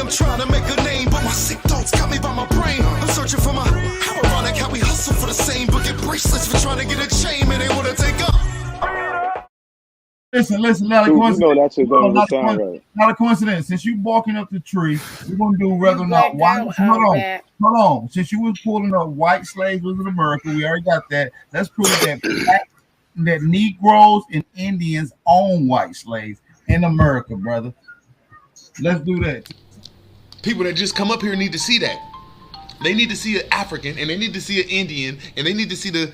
I'm trying to make a name, but my sick thoughts got me by my brain. I'm searching for my, how ironic how we hustle for the same, but get bracelets for trying to get a chain, and they want to take up. Listen, not a coincidence. You know that shit don't even sound right. Not a coincidence. Since you barking up the tree, we're gonna do whether or not white. Hold on. Since you was pulling up white slaves was in America, we already got that. Let's prove that Negroes and Indians own white slaves in America, brother. Let's do that. People that just come up here need to see that. They need to see an African, and they need to see an Indian, and they need to see the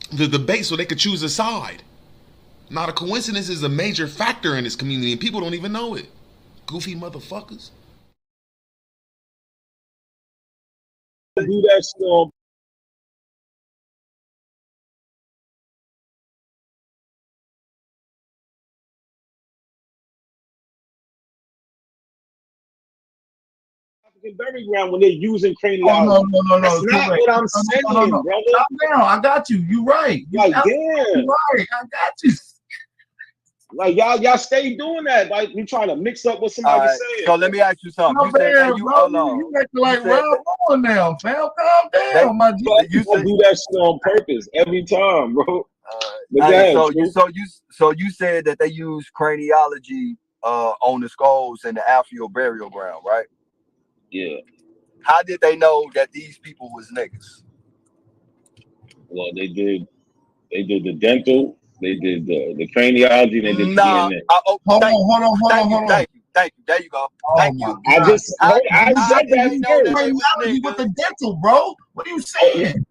debate so they could choose a side. Not a coincidence is a major factor in this community, and people don't even know it. Goofy motherfuckers. Do that still. Bury ground when they're using craniology. No. That's not what I'm saying, brother. Calm down. I got you. You're right. Like, damn. You're right. I got you. Like y'all stay doing that. Like you trying to mix up what somebody saying. So let me ask you something. You make like Round One now, fam. Calm down, my G. You do that shit on purpose every time, bro. So you said that they use craniology on the skulls and the alveolar burial ground, right? Yeah. How did they know that these people was niggas? Well, they did the dental. They did the craniology, and they did DNA. Hold on. Thank you. There you go. Thank you. I said that craniology with the dental, bro. What are you saying?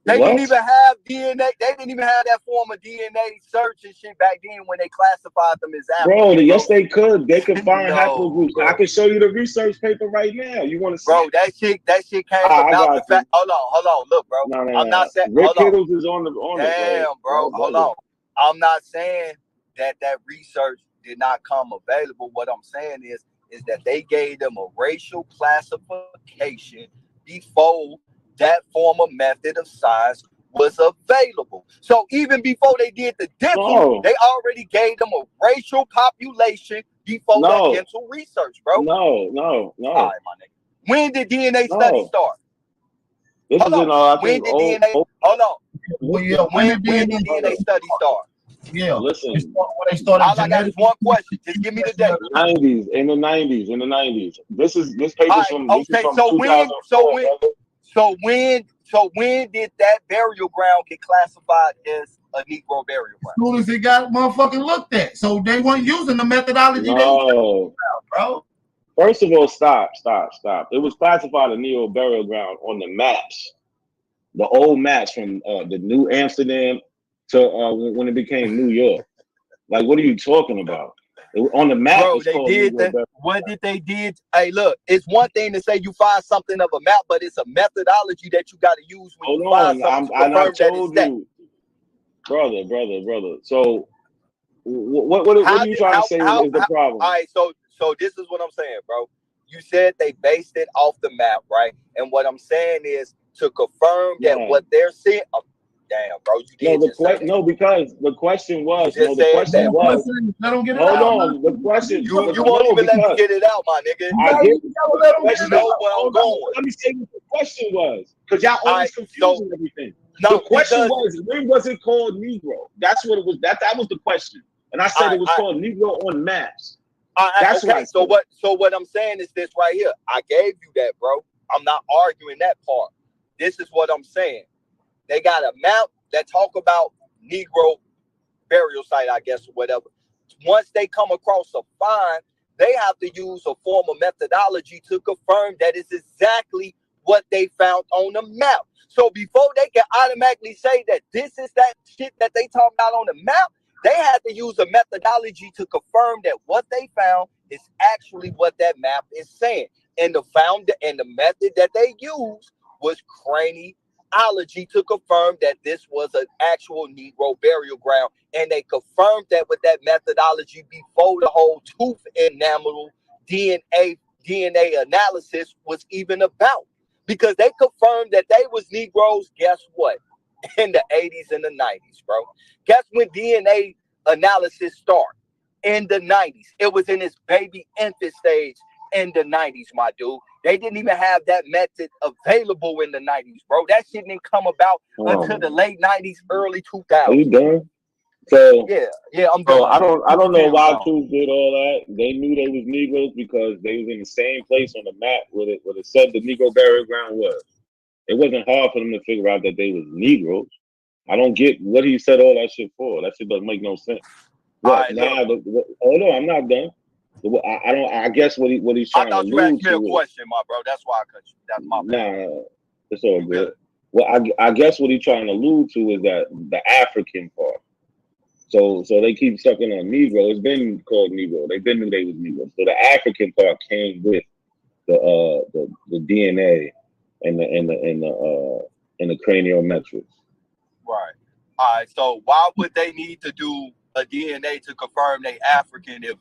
They didn't even have DNA. They didn't even have that form of DNA search and shit back then when they classified them as African. Bro, yes, they could. They could find haplogroups. I can show you the research paper right now. You want to see? Bro, that shit came about the fact. Hold on. Look, bro. No. I'm not saying. Rick Kittles is on the. Damn, bro. Hold on. I'm not saying that research did not come available. What I'm saying is that they gave them a racial classification before that form of method of science was available. So even before they did the dental, they already gave them a racial population before that dental research, bro. No. All right, my nigga. When did DNA study start? This is when did DNA study start? Yeah, listen. They started all I got is one question. Just give me the date. In the 90s. This paper's from. Okay, so when did that burial ground get classified as a Negro burial ground? As soon as it got motherfucking looked at, so they weren't using the methodology. No, bro. First of all, stop. It was classified a Negro burial ground on the maps, the old maps from the New Amsterdam to when it became New York. Like, what are you talking about? On the map, bro, they did that. What did they did? Hey, look, it's one thing to say you find something of a map, but it's a methodology that you got to use when you find something to confirm that it's brother. So, what are you trying to say is the problem? All right, so this is what I'm saying, bro. You said they based it off the map, right? And what I'm saying is to confirm that what they're seeing. Damn, bro, you did because the question was. Let them get it out. Hold on, the question. You won't even let me get it out, my nigga. Let me say what the question was, because y'all always confusing everything. No, the question was, when was it called Negro? That's what it was. That was the question, and I said it was called Negro on maps. That's okay. So what I'm saying is this right here. I gave you that, bro. I'm not arguing that part. This is what I'm saying. They got a map that talk about Negro burial site, I guess, or whatever. Once they come across a find, they have to use a form of methodology to confirm that it's exactly what they found on the map. So before they can automatically say that this is that shit that they talk about on the map, they had to use a methodology to confirm that what they found is actually what that map is saying. And the method that they used was craniology to confirm that this was an actual Negro burial ground. And they confirmed that with that methodology before the whole tooth enamel DNA analysis was even about. Because they confirmed that they was Negroes, guess what? In the 80s and the 90s, bro. Guess when DNA analysis started? In the 90s. It was in its baby infant stage in the 90s, my dude. They didn't even have that method available in the 90s, bro. That shit didn't come about until the late 90s, early 2000s. Are you done? So yeah, I'm so done. I don't know why Truth did all that. They knew they was Negroes because they was in the same place on the map where it said the Negro burial ground was. It wasn't hard for them to figure out that they was Negroes. I don't get what he said all that shit for. That shit doesn't make no sense. What now? Hold on, I'm not done. I don't. I guess what he's trying to allude to. I thought you asked me a question, my bro. That's why I cut you. That's my bad. Nah, it's all good. Well, I guess what he's trying to allude to is that the African part. So they keep sucking on Negro. It's been called Negro. They've been knew they was Negro. So the African part came with the DNA and the cranial metrics. Right. All right. So why would they need to do a DNA to confirm they African if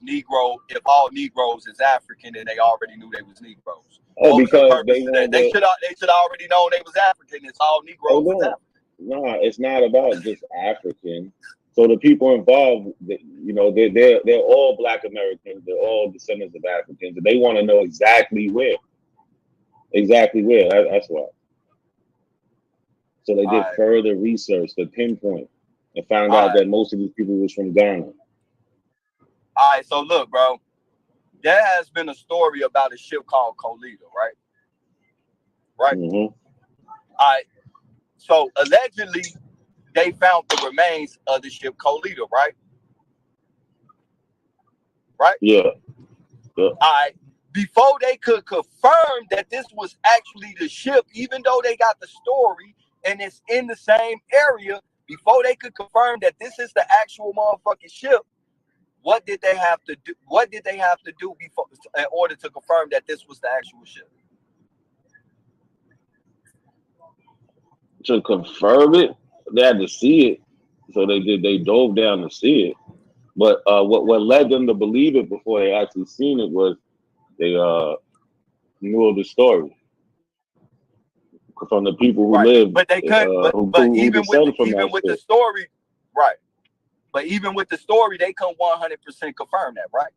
all Negroes is African and they already knew they was Negroes? Oh, because they should have already known they was African. It's all Negroes is African. No, it's not about just African. So the people involved, they're all Black Americans. They're all descendants of Africans, and they want to know exactly where. That's why. So they did further research to pinpoint and found out that most of these people was from Ghana. All right, so look, bro, there has been a story about a ship called Colita, right? Right. Mm-hmm. All right. So allegedly, they found the remains of the ship Colita, right? Right? Yeah. All right. Before they could confirm that this was actually the ship, even though they got the story and it's in the same area, before they could confirm that this is the actual motherfucking ship, what did they have to do? What did they have to do before in order to confirm that this was the actual ship? To confirm it, they had to see it. So they dove down to see it. But what led them to believe it before they actually seen it was they knew of the story from the people who lived. But they couldn't. But even with the story, right? But even with the story, they couldn't 100% confirm that, right?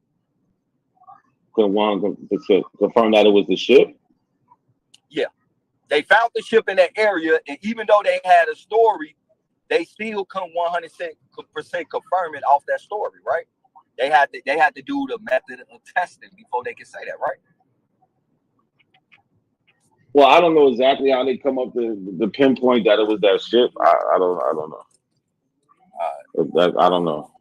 Couldn't 100% confirm that it was the ship. Yeah, they found the ship in that area, and even though they had a story, they still couldn't 100% confirm it off that story, right? They had to do the method of testing before they could say that, right? Well, I don't know exactly how they come up to the pinpoint that it was that ship. I don't know. I don't know.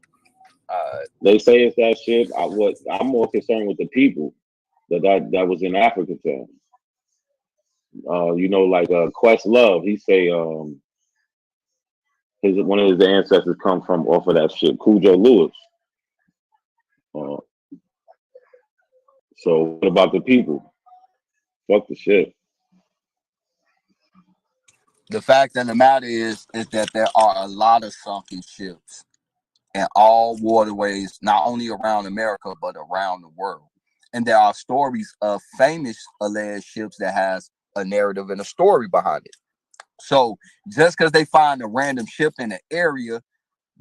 They say it's that ship. I'm more concerned with the people that was in Africa town. Like Questlove, he say one of his ancestors come from off of that ship, Cujo Lewis. So what about the people? Fuck the ship. The fact of the matter is that there are a lot of sunken ships in all waterways, not only around America, but around the world. And there are stories of famous alleged ships that has a narrative and a story behind it. So just because they find a random ship in an area,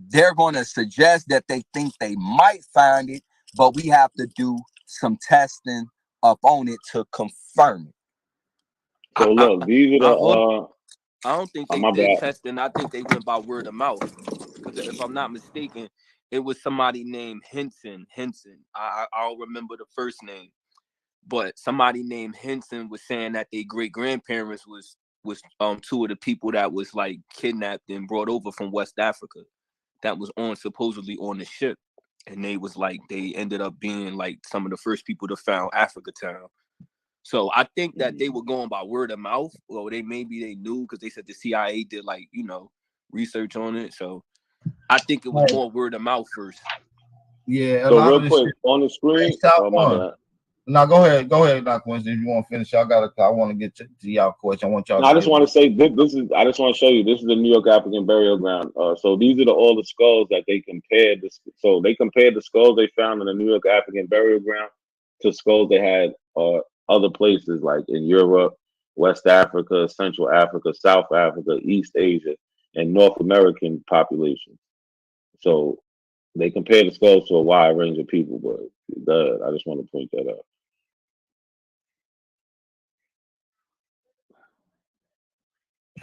they're going to suggest that they think they might find it, but we have to do some testing up on it to confirm it. So look, these are the I don't think they did testing. I think they went by word of mouth. Because if I'm not mistaken, it was somebody named Henson. I don't remember the first name, but somebody named Henson was saying that their great grandparents was two of the people that was like kidnapped and brought over from West Africa, that was supposedly on the ship, and they ended up being like some of the first people to found Africa Town. So I think that they were going by word of mouth, or they knew because they said the CIA did research on it. So I think it was more word of mouth first. Yeah. So real quick on the screen. Now go ahead, Dr. Winston. If you want to finish, I want to get to y'all question. I want y'all. I just want to say this is. I just want to show you. This is the New York African burial ground. So these are all the skulls that they compared. So they compared the skulls they found in the New York African burial ground to skulls they had other places like in Europe, West Africa, Central Africa, South Africa, East Asia, and North American populations. So they compared the skulls to a wide range of people, but I just want to point that out.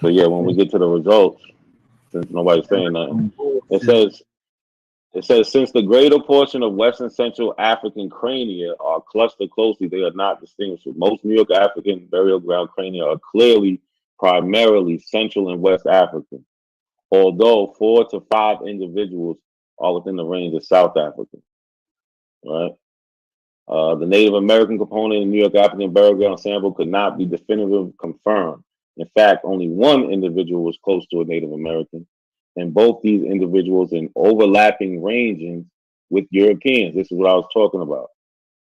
So yeah, when we get to the results, since nobody's saying nothing, it says since the greater portion of Western Central African crania are clustered closely, they are not distinguishable. Most New York African burial ground crania are clearly primarily Central and West African, although 4 to 5 individuals are within the range of South African. Right. The Native American component in New York African burial ground sample could not be definitively confirmed. In fact, only one individual was close to a Native American, and both these individuals in overlapping ranges with Europeans. This is what I was talking about,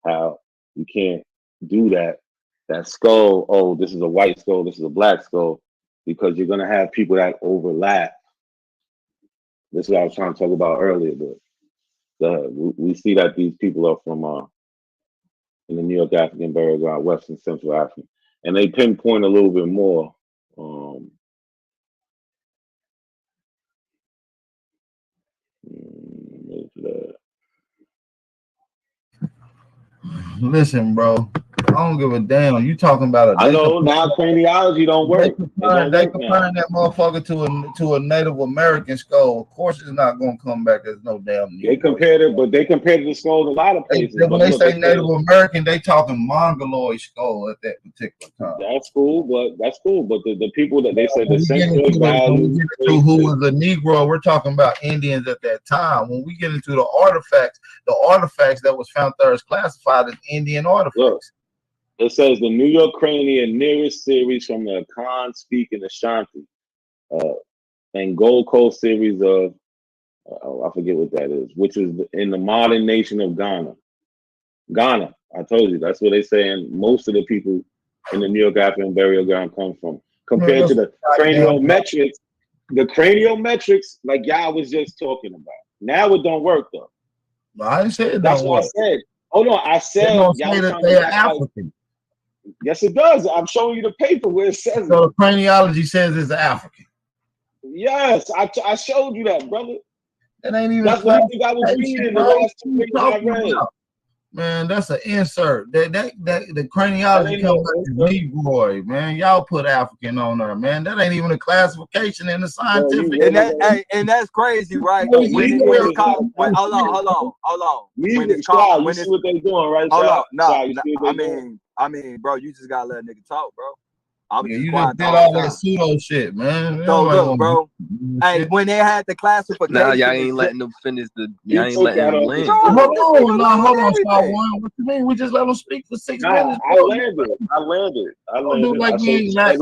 how you can't do that. That skull, oh, this is a white skull, this is a black skull, because you're going to have people that overlap. This is what I was trying to talk about earlier, but we see that these people are from in the New York African burial ground, Western Central African. And they pinpoint a little bit more. Listen, bro, I don't give a damn. You talking about I know now craniology don't work. They comparing that motherfucker to a Native American skull. Of course, it's not gonna come back as no damn. They compared it, but they compared the skulls a lot of places. When they say Native American, they talking Mongoloid skull at that particular time. That's cool, but the people that they said the census value. Who was a Negro? We're talking about Indians at that time. When we get into the artifacts that was found there is classified as Indian artifacts. Look, it says the New York crania nearest series from the Khan speaking Ashanti, and Gold Coast series of I forget what that is, which is in the modern nation of Ghana. Ghana, I told you, that's where they saying most of the people in the New York African burial ground come from. Compared to the craniometrics, like y'all was just talking about. Now it don't work though. I didn't say it. That's what I said. Oh no, I said y'all that they are African. Yes, it does. I'm showing you the paper where it says so. The craniology says it's African. Yes, I showed you that, brother. That ain't even. That's what I think I was reading the last 2 pages I read. Man, that's an insert. The craniology comes back to Negroid, man. Y'all put African on there, man. That ain't even a classification in the scientific. And that's crazy, right? Hold on. You see what they doing, right? Hold on. I mean, bro, you just gotta let a nigga talk, bro. You just did all that pseudo shit, man. So look, bro. Hey, when they had the classification, nah, y'all ain't letting them finish y'all ain't letting them land. Hold on, Star One. What you mean? We just let them speak for 6 minutes. I landed. Don't do like we let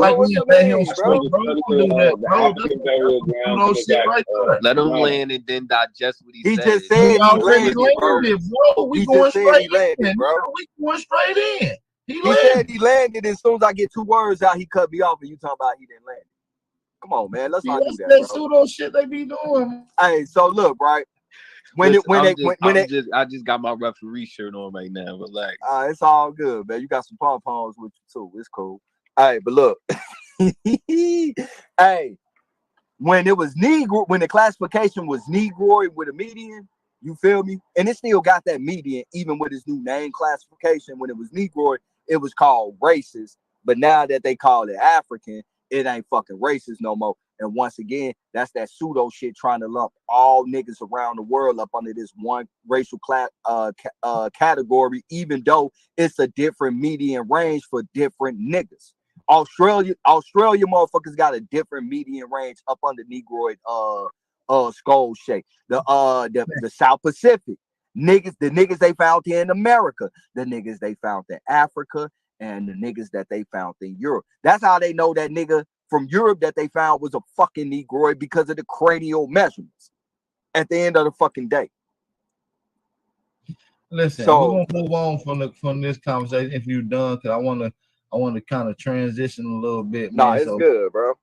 him speak, bro. Don't do that, bro. That's shit right there. Let him land and then digest what he said. He just said he landed, bro. We going straight in, bro. We going straight in. He said he landed. As soon as I get 2 words out, he cut me off, and you talking about he didn't land. Come on, man. Let's not do that. That pseudo shit they be doing. Hey, so look, right? I just got my referee shirt on right now. Relax. It's all good, man. You got some pom poms with you too. It's cool. Hey, but look, hey, when it was Negro, when the classification was Negroid with a median, you feel me? And it still got that median, even with its new name classification. When it was Negroid, it was called racist. But now that they call it African, it ain't fucking racist no more. And once again, that's that pseudo shit trying to lump all niggas around the world up under this one racial category, even though it's a different median range for different niggas. Australia motherfuckers got a different median range up under Negroid skull shape. The South Pacific niggas, the niggas they found here in America, the niggas they found in Africa, and the niggas that they found in Europe. That's how they know that nigga from Europe that they found was a fucking Negroid, because of the cranial measurements at the end of the fucking day. Listen, we're gonna move on from this conversation if you're done, because I want to kind of transition a little bit. Nah, it's good, bro.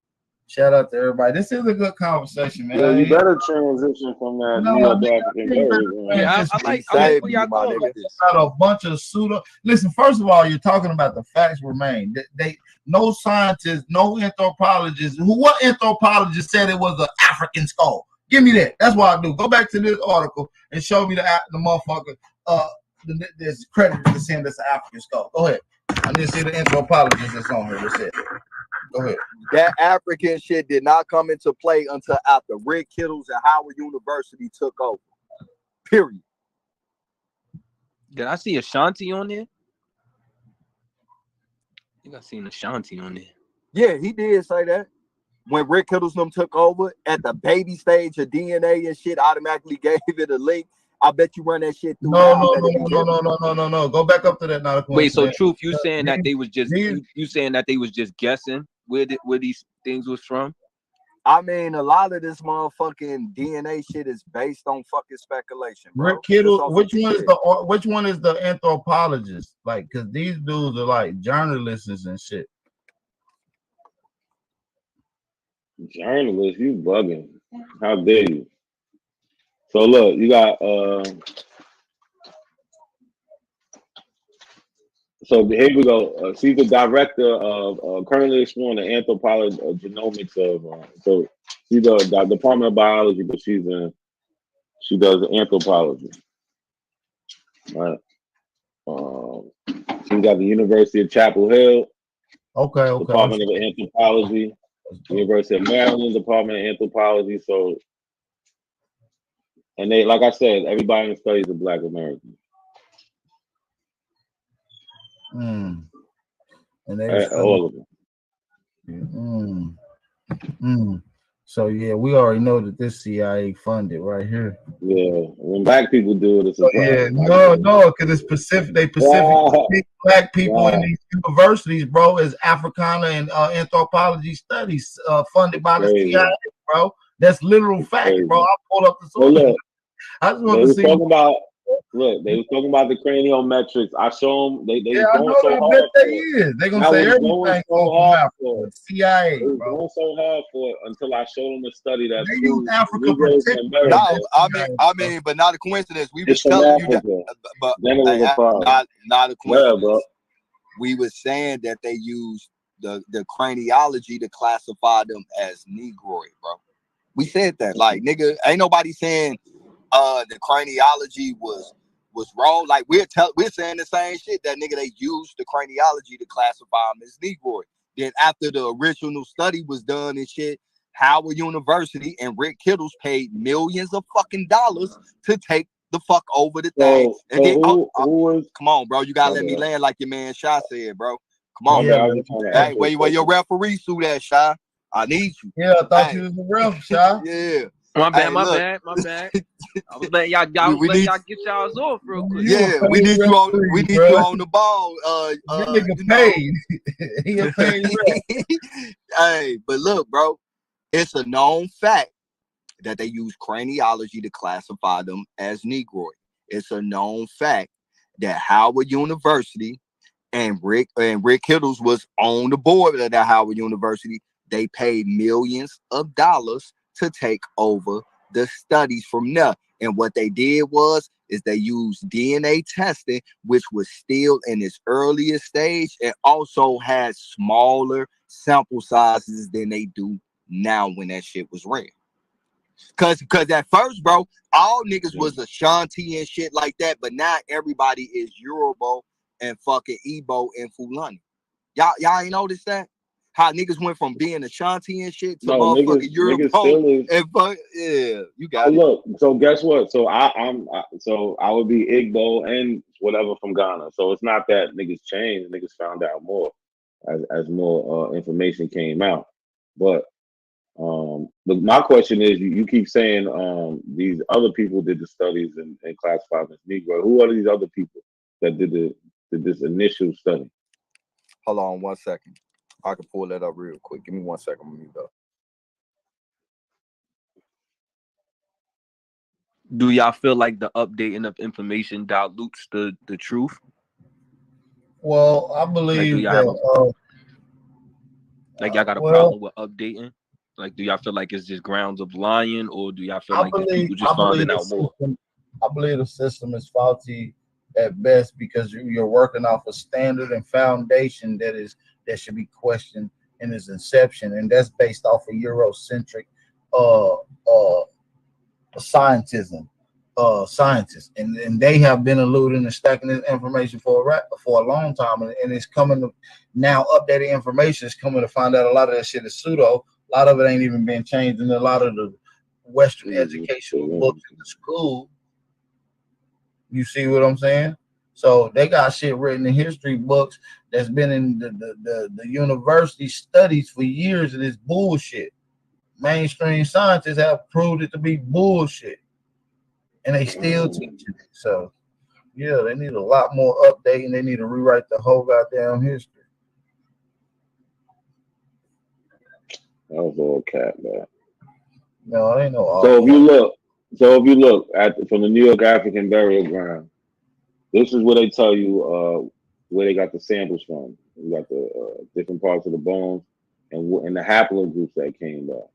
Shout out to everybody. This is a good conversation, man. Yeah, you better transition from that. I like where y'all going with this. Got a bunch of pseudo. Listen, first of all, you're talking about the facts remain. They no scientists, no anthropologists. What anthropologist said it was an African skull? Give me that. That's what I do. Go back to this article and show me the motherfucker. There's credit to saying that's an African skull. Go ahead. I didn't see the anthropologist that's on here. That's it. Go ahead. That African shit did not come into play until after Rick Kittles and Howard University took over. Period. Did I see Ashanti on there? I think I seen Ashanti on there. Yeah, he did say that. When Rick Kittles them took over at the baby stage of DNA and shit, automatically gave it a link. I bet you run that shit through. No. Go back up to that. Not a Wait, so Truth, you saying that they was just you saying that they was just guessing where these things was from? I mean, a lot of this motherfucking DNA shit is based on fucking speculation, bro. Rick Kittle, which one is the anthropologist? Like, because these dudes are like journalists and shit. Journalists, you bugging. How dare you? So look, you got so here we go. She's the director of currently exploring the anthropology genomics of so she's the Department of Biology, but she does anthropology. Right. She's got the University of Chapel Hill. Okay. Department of Anthropology. University of Maryland, Department of Anthropology. So, and they, like I said, everybody in studies of Black Americans. And they all of them. So yeah, we already know that this CIA funded right here. Yeah, when Black people do it, it's a problem. Yeah, no, because it's specific. They specifically pick Black people in these universities, bro, as Africana and anthropology studies funded by the CIA, bro. That's literal fact, bro. I'll pull up the source. Look, I just want to see. They was talking about the craniometrics. I show them. They I know so hard. They're gonna say everything so hard for it. CIA. They was going so hard for it until I showed them a study that they use Africa I mean, but not a coincidence. We was telling you that, but not a coincidence. Bro. We was saying that they used the craniology to classify them as Negroid, bro. We said that, like, nigga, ain't nobody saying the craniology was wrong. Like, we're saying the same shit, that nigga, they used the craniology to classify them as Negroid. Then after the original study was done and shit, Howard University and Rick Kittles paid millions of fucking dollars to take the fuck over the thing. And then, come on, bro, you gotta let me land like your man Shy said, bro. Come on, hey, where your referee suit at, Shy? I need you. Yeah, I thought you was a ref, Shy. Yeah. My bad. I was letting y'all get y'all's off real quick. Yeah, we need you on the ball. Nigga paid. He a paid ref. Hey, but look, bro, it's a known fact that they use craniology to classify them as Negroid. It's a known fact that Howard University and Rick Kittles was on the board of that Howard University. They paid millions of dollars to take over the studies from there. And what they did is they used DNA testing, which was still in its earliest stage and also had smaller sample sizes than they do now when that shit was ran. Cause at first, bro, all niggas was Ashanti and shit like that, but now everybody is Yoruba and fucking Igbo and Fulani. Y'all ain't noticed that? How niggas went from being Ashanti and shit to motherfucking Yoruba and fuck, yeah, you got it. Look, so guess what? So I would be Igbo and whatever from Ghana. So it's not that niggas changed, niggas found out more as more information came out. But my question is, you keep saying these other people did the studies and classified as Negro. Who are these other people that did this initial study? Hold on 1 second. I can pull that up real quick. Give me 1 second. Let me go. Do y'all feel like the updating of information dilutes the truth? Well, I believe y'all got a problem with updating? Like, do y'all feel like it's just grounds of lying, or do y'all feel like people just finding out more? I believe the system is faulty at best because you're working off a standard and foundation that should be questioned in its inception, and that's based off of Eurocentric scientism. scientists, and they have been eluding and stacking this information for a long time, and it's coming to now. Updated information is coming to find out a lot of that shit is pseudo. A lot of it ain't even been changed in a lot of the Western educational books in the school. You see what I'm saying? So they got shit written in history books that's been in the university studies for years, and it's bullshit. Mainstream scientists have proved it to be bullshit, and they still teaching it. So yeah, they need a lot more updating. They need to rewrite the whole goddamn history. That was all cat, man. No, I ain't no. So if you look at from the New York African burial ground, this is where they tell you where they got the samples from. You got the different parts of the bones and the haplogroups that came back.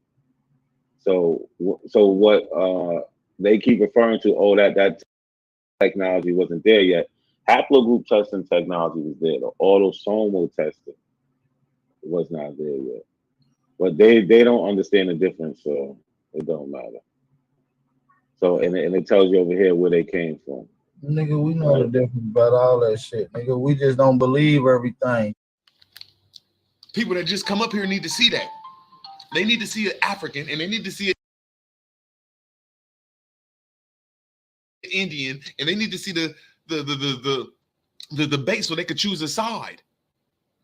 So what they keep referring to? Oh, that technology wasn't there yet. Haplogroup testing technology was there. The autosomal testing was not there yet. But they don't understand the difference, so it don't matter. So and it tells you over here where they came from. Nigga, we know the difference about all that shit. Nigga, we just don't believe everything. People that just come up here need to see that. They need to see an African, and they need to see an Indian, and they need to see the debate so they could choose a side.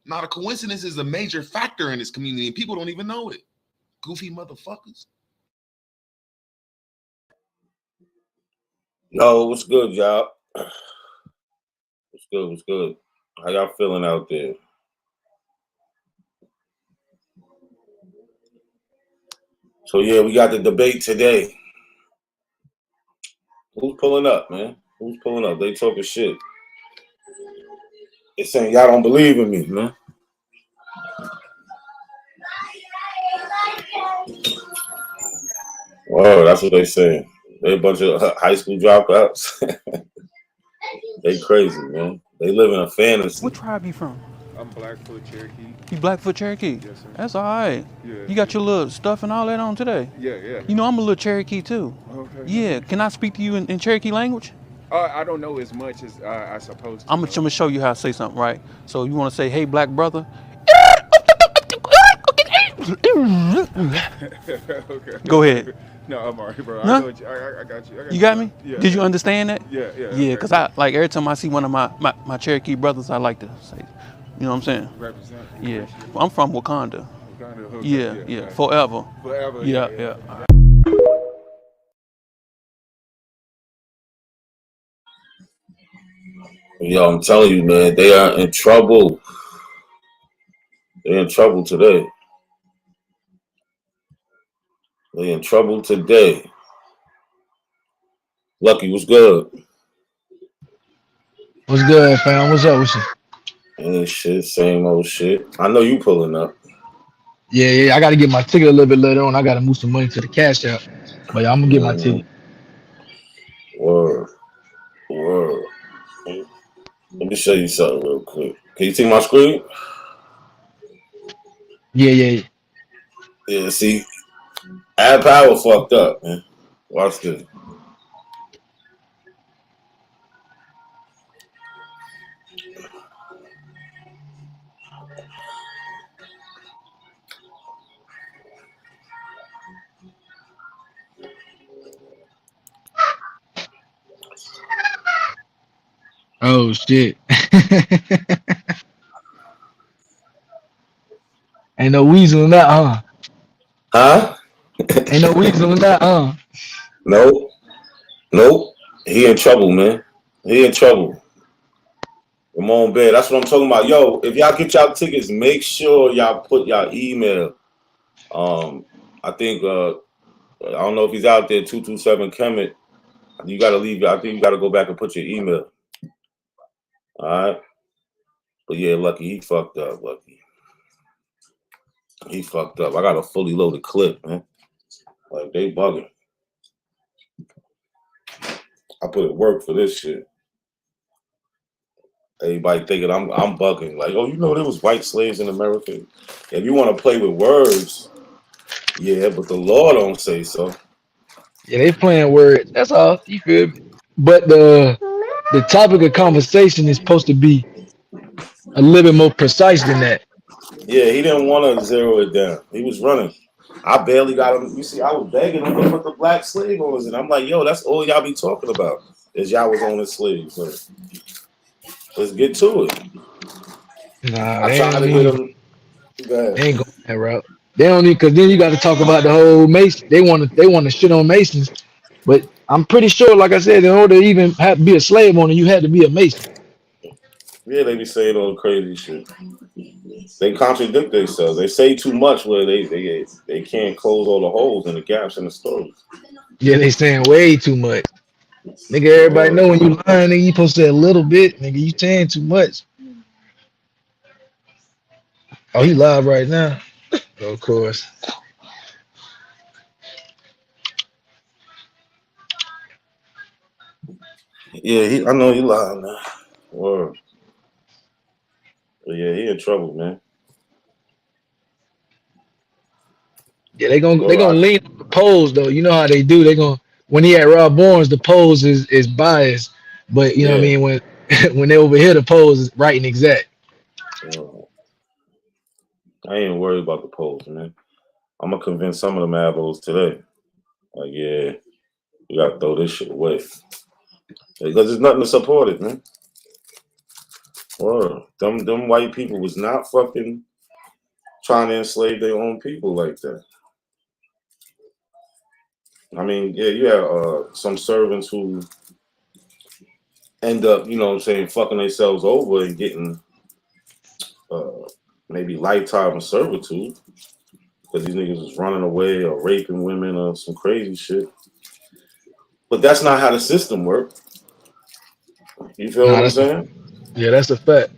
Not a coincidence is a major factor in this community, and people don't even know it. Goofy motherfuckers. No, what's good, y'all? What's good? How y'all feeling out there? So yeah, we got the debate today. Who's pulling up, man? Who's pulling up? They talking shit. They saying y'all don't believe in me, man. Whoa, that's what they saying. They a bunch of high school dropouts. They crazy, man. They live in a fantasy. What tribe you from? I'm Blackfoot Cherokee. You Blackfoot Cherokee? Yes, sir. That's all right. Yeah. You got your little stuff and all that on today? Yeah. You know I'm a little Cherokee too. Okay. Yeah. Can I speak to you in Cherokee language? I don't know as much as I supposed to. I'm gonna show you how to say something, right? So you want to say, "Hey, black brother." Okay. Go ahead. No, I'm alright, bro. Huh? I got you. You got me? Yeah. Did you understand that? Yeah. Yeah, because I like every time I see one of my Cherokee brothers, I like to say, you know what I'm saying? Represent. Yeah. Well, I'm from Wakanda. Okay. Yeah. Forever. Forever. Yeah. Yo, I'm telling you, man, they are in trouble. They're in trouble today. Lucky, what's good? What's good, fam? What's up with you? Ain't shit, same old shit. I know you pulling up. Yeah. I got to get my ticket a little bit later on. I got to move some money to the cash app. But yeah, I'm going to get my ticket. Word. Let me show you something real quick. Can you see my screen? Yeah. Yeah, see, Ad Power fucked up, man. Watch this. Oh, shit. Ain't no weasel in that, huh? Huh? Ain't no weasel in that, huh? Nope. He in trouble, man. He in trouble. Come on, bed. That's what I'm talking about. Yo, if y'all get y'all tickets, make sure y'all put y'all email. I think I don't know if he's out there, 227 Kemet. You gotta leave. I think you gotta go back and put your email. All right. But yeah, Lucky, he fucked up, Lucky. He fucked up. I got a fully loaded clip, man. Like, they bugging. I put in work for this shit. Everybody thinking I'm bugging. Like, oh, you know there was white slaves in America. If you want to play with words, yeah, but the law don't say so. Yeah, they playing words. That's all. You feel me? But the topic of conversation is supposed to be a little bit more precise than that. Yeah, he didn't want to zero it down. He was running. I barely got him. You see, I was begging him to put the black slave owners in. I'm like, yo, that's all y'all be talking about is y'all was owning slaves. So let's get to it. Nah, I they tried don't to get need. him. Go ahead. They ain't going that route. They don't need because then you got to talk about the whole Mason. They want to shit on Masons, but I'm pretty sure, like I said, in order to even have to be a slave owner, you had to be a Mason. Yeah, they be saying all crazy shit. They contradict themselves. They say too much where they can't close all the holes and the gaps in the stories. Yeah, they saying way too much. Nigga, everybody know when you lying, nigga, you supposed to say a little bit. Nigga, you saying too much. Oh, he live right now. Of course. Yeah, I know he lying now. Word. But yeah, he in trouble, man. Yeah, they gonna Word. lean on the polls though. You know how they do. They gonna when he at Rob Barnes, the polls is biased, but you know what I Yeah. mean when when they over here, the polls is right and exact. I ain't worried about the polls, man. I'm gonna convince some of them avos today. Like, yeah, we gotta throw this shit away because there's nothing to support it, man. Or them white people was not fucking trying to enslave their own people like that. I mean, yeah, you have some servants who end up, you know what I'm saying, fucking themselves over and getting maybe lifetime of servitude because these niggas was running away or raping women or some crazy shit. But that's not how the system works. You feel what I'm saying? Yeah, that's a fact.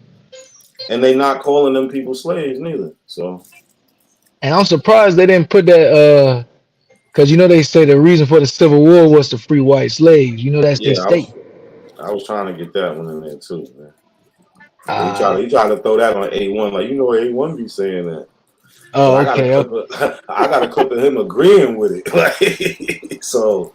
And they not calling them people slaves neither. So, And I'm surprised they didn't put that because you know they say the reason for the Civil War was to free white slaves. You know that's their yeah, state. I was trying to get that one in there too, man. But Uh, he tried to throw that on A1, like, you know, A1 be saying that. But oh, I got a okay. clip I got a clip of him agreeing with it. Like, so,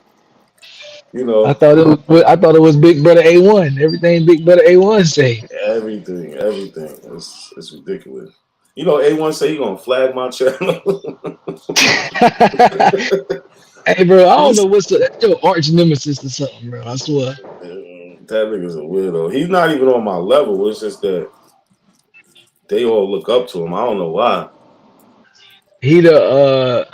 you know, I thought it was Big Brother A1. Everything Big Brother A1 say. everything. It's ridiculous. You know, A1 say he gonna flag my channel. Hey, bro, I don't know what's that's your arch nemesis or something, bro. I swear. That nigga's a weirdo. He's not even on my level. It's just that they all look up to him. I don't know why. He the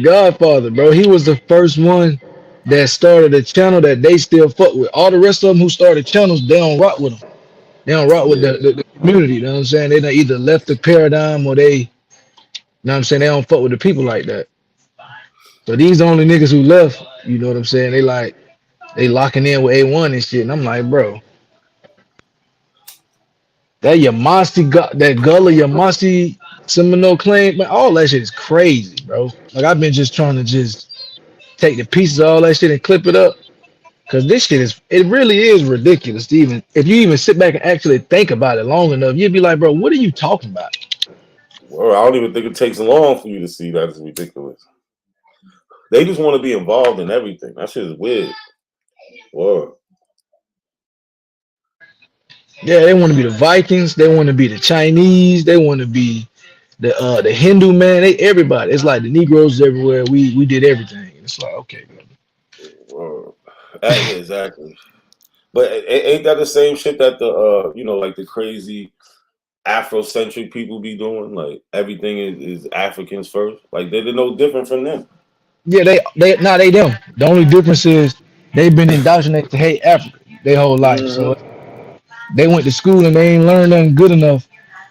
Godfather, bro. He was the first one that started a channel that they still fuck with. All the rest of them who started channels, they don't rock with them. They don't rock with Yeah. the community. You know what I'm saying? They done either left the paradigm or they, you know what I'm saying? They don't fuck with the people like that. So these the only niggas who left. You know what I'm saying? They locking in with A1 and shit. And I'm like, bro, that Yamasi got that Gullah Yamasi Seminole claim, man, all that shit is crazy, bro. Like I've been just trying to just take the pieces of all that shit and clip it up. Cause this shit it really is ridiculous. Even if you even sit back and actually think about it long enough, you'd be like, bro, what are you talking about? Well, I don't even think it takes long for you to see that. It's ridiculous. They just want to be involved in everything. That shit is weird. Whoa. Yeah, they want to be the Vikings, they want to be the Chinese, they want to be the Hindu man, they everybody. It's like the Negroes everywhere. We did everything. It's like, okay, Whoa. Yeah, exactly. But ain't that the same shit that the you know, like the crazy Afrocentric people be doing? Like everything is Africans first. Like they're no different from them. yeah, they them. The only difference is they've been indoctrinated to hate Africa their whole life. So Mm-hmm. they went to school and they ain't learned nothing good enough.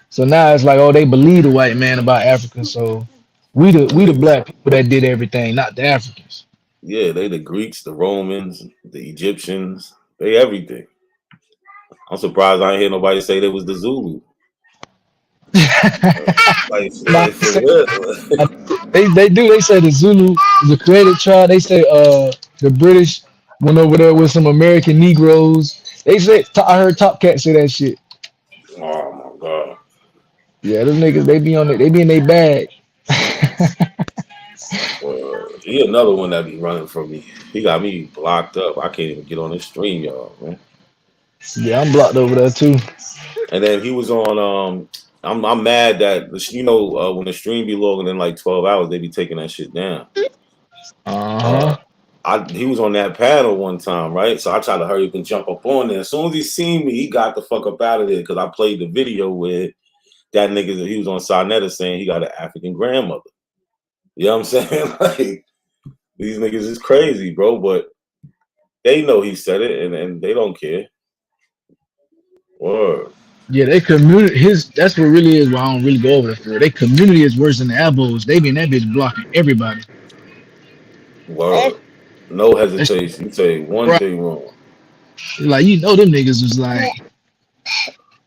So now it's like, oh, they believe the white man about Africa. So we the black people that did everything, not the Africans. Yeah, they the Greeks, the Romans, the Egyptians, they everything. I'm surprised I ain't hear nobody say they was the Zulu. Nah, Like for real. they do. They say the Zulu is a created tribe. They say the British went over there with some American Negroes. They say I heard Top Cat say that shit. Oh my god. Yeah, them niggas they be on it. They be in their bag. He another one that be running from me. He got me blocked up. I can't even get on this stream, y'all, man. Yeah, I'm blocked over there too. And then he was on. I'm mad that when the stream be longer than like 12 hours, they be taking that shit down. He was on that panel one time, right? So I tried to hurry up and jump up on there. As soon as he seen me, he got the fuck up out of there because I played the video with that nigga that he was on Sarnetta saying he got an African grandmother. You know what I'm saying? Like, these niggas is crazy, bro, but they know he said it and they don't care. Word. Yeah, they community that's what really is why I don't really go over there for. They community is worse than the elbows. They be in that bitch blocking everybody. Word. No hesitation. You say one thing wrong. Like, you know, them niggas was like,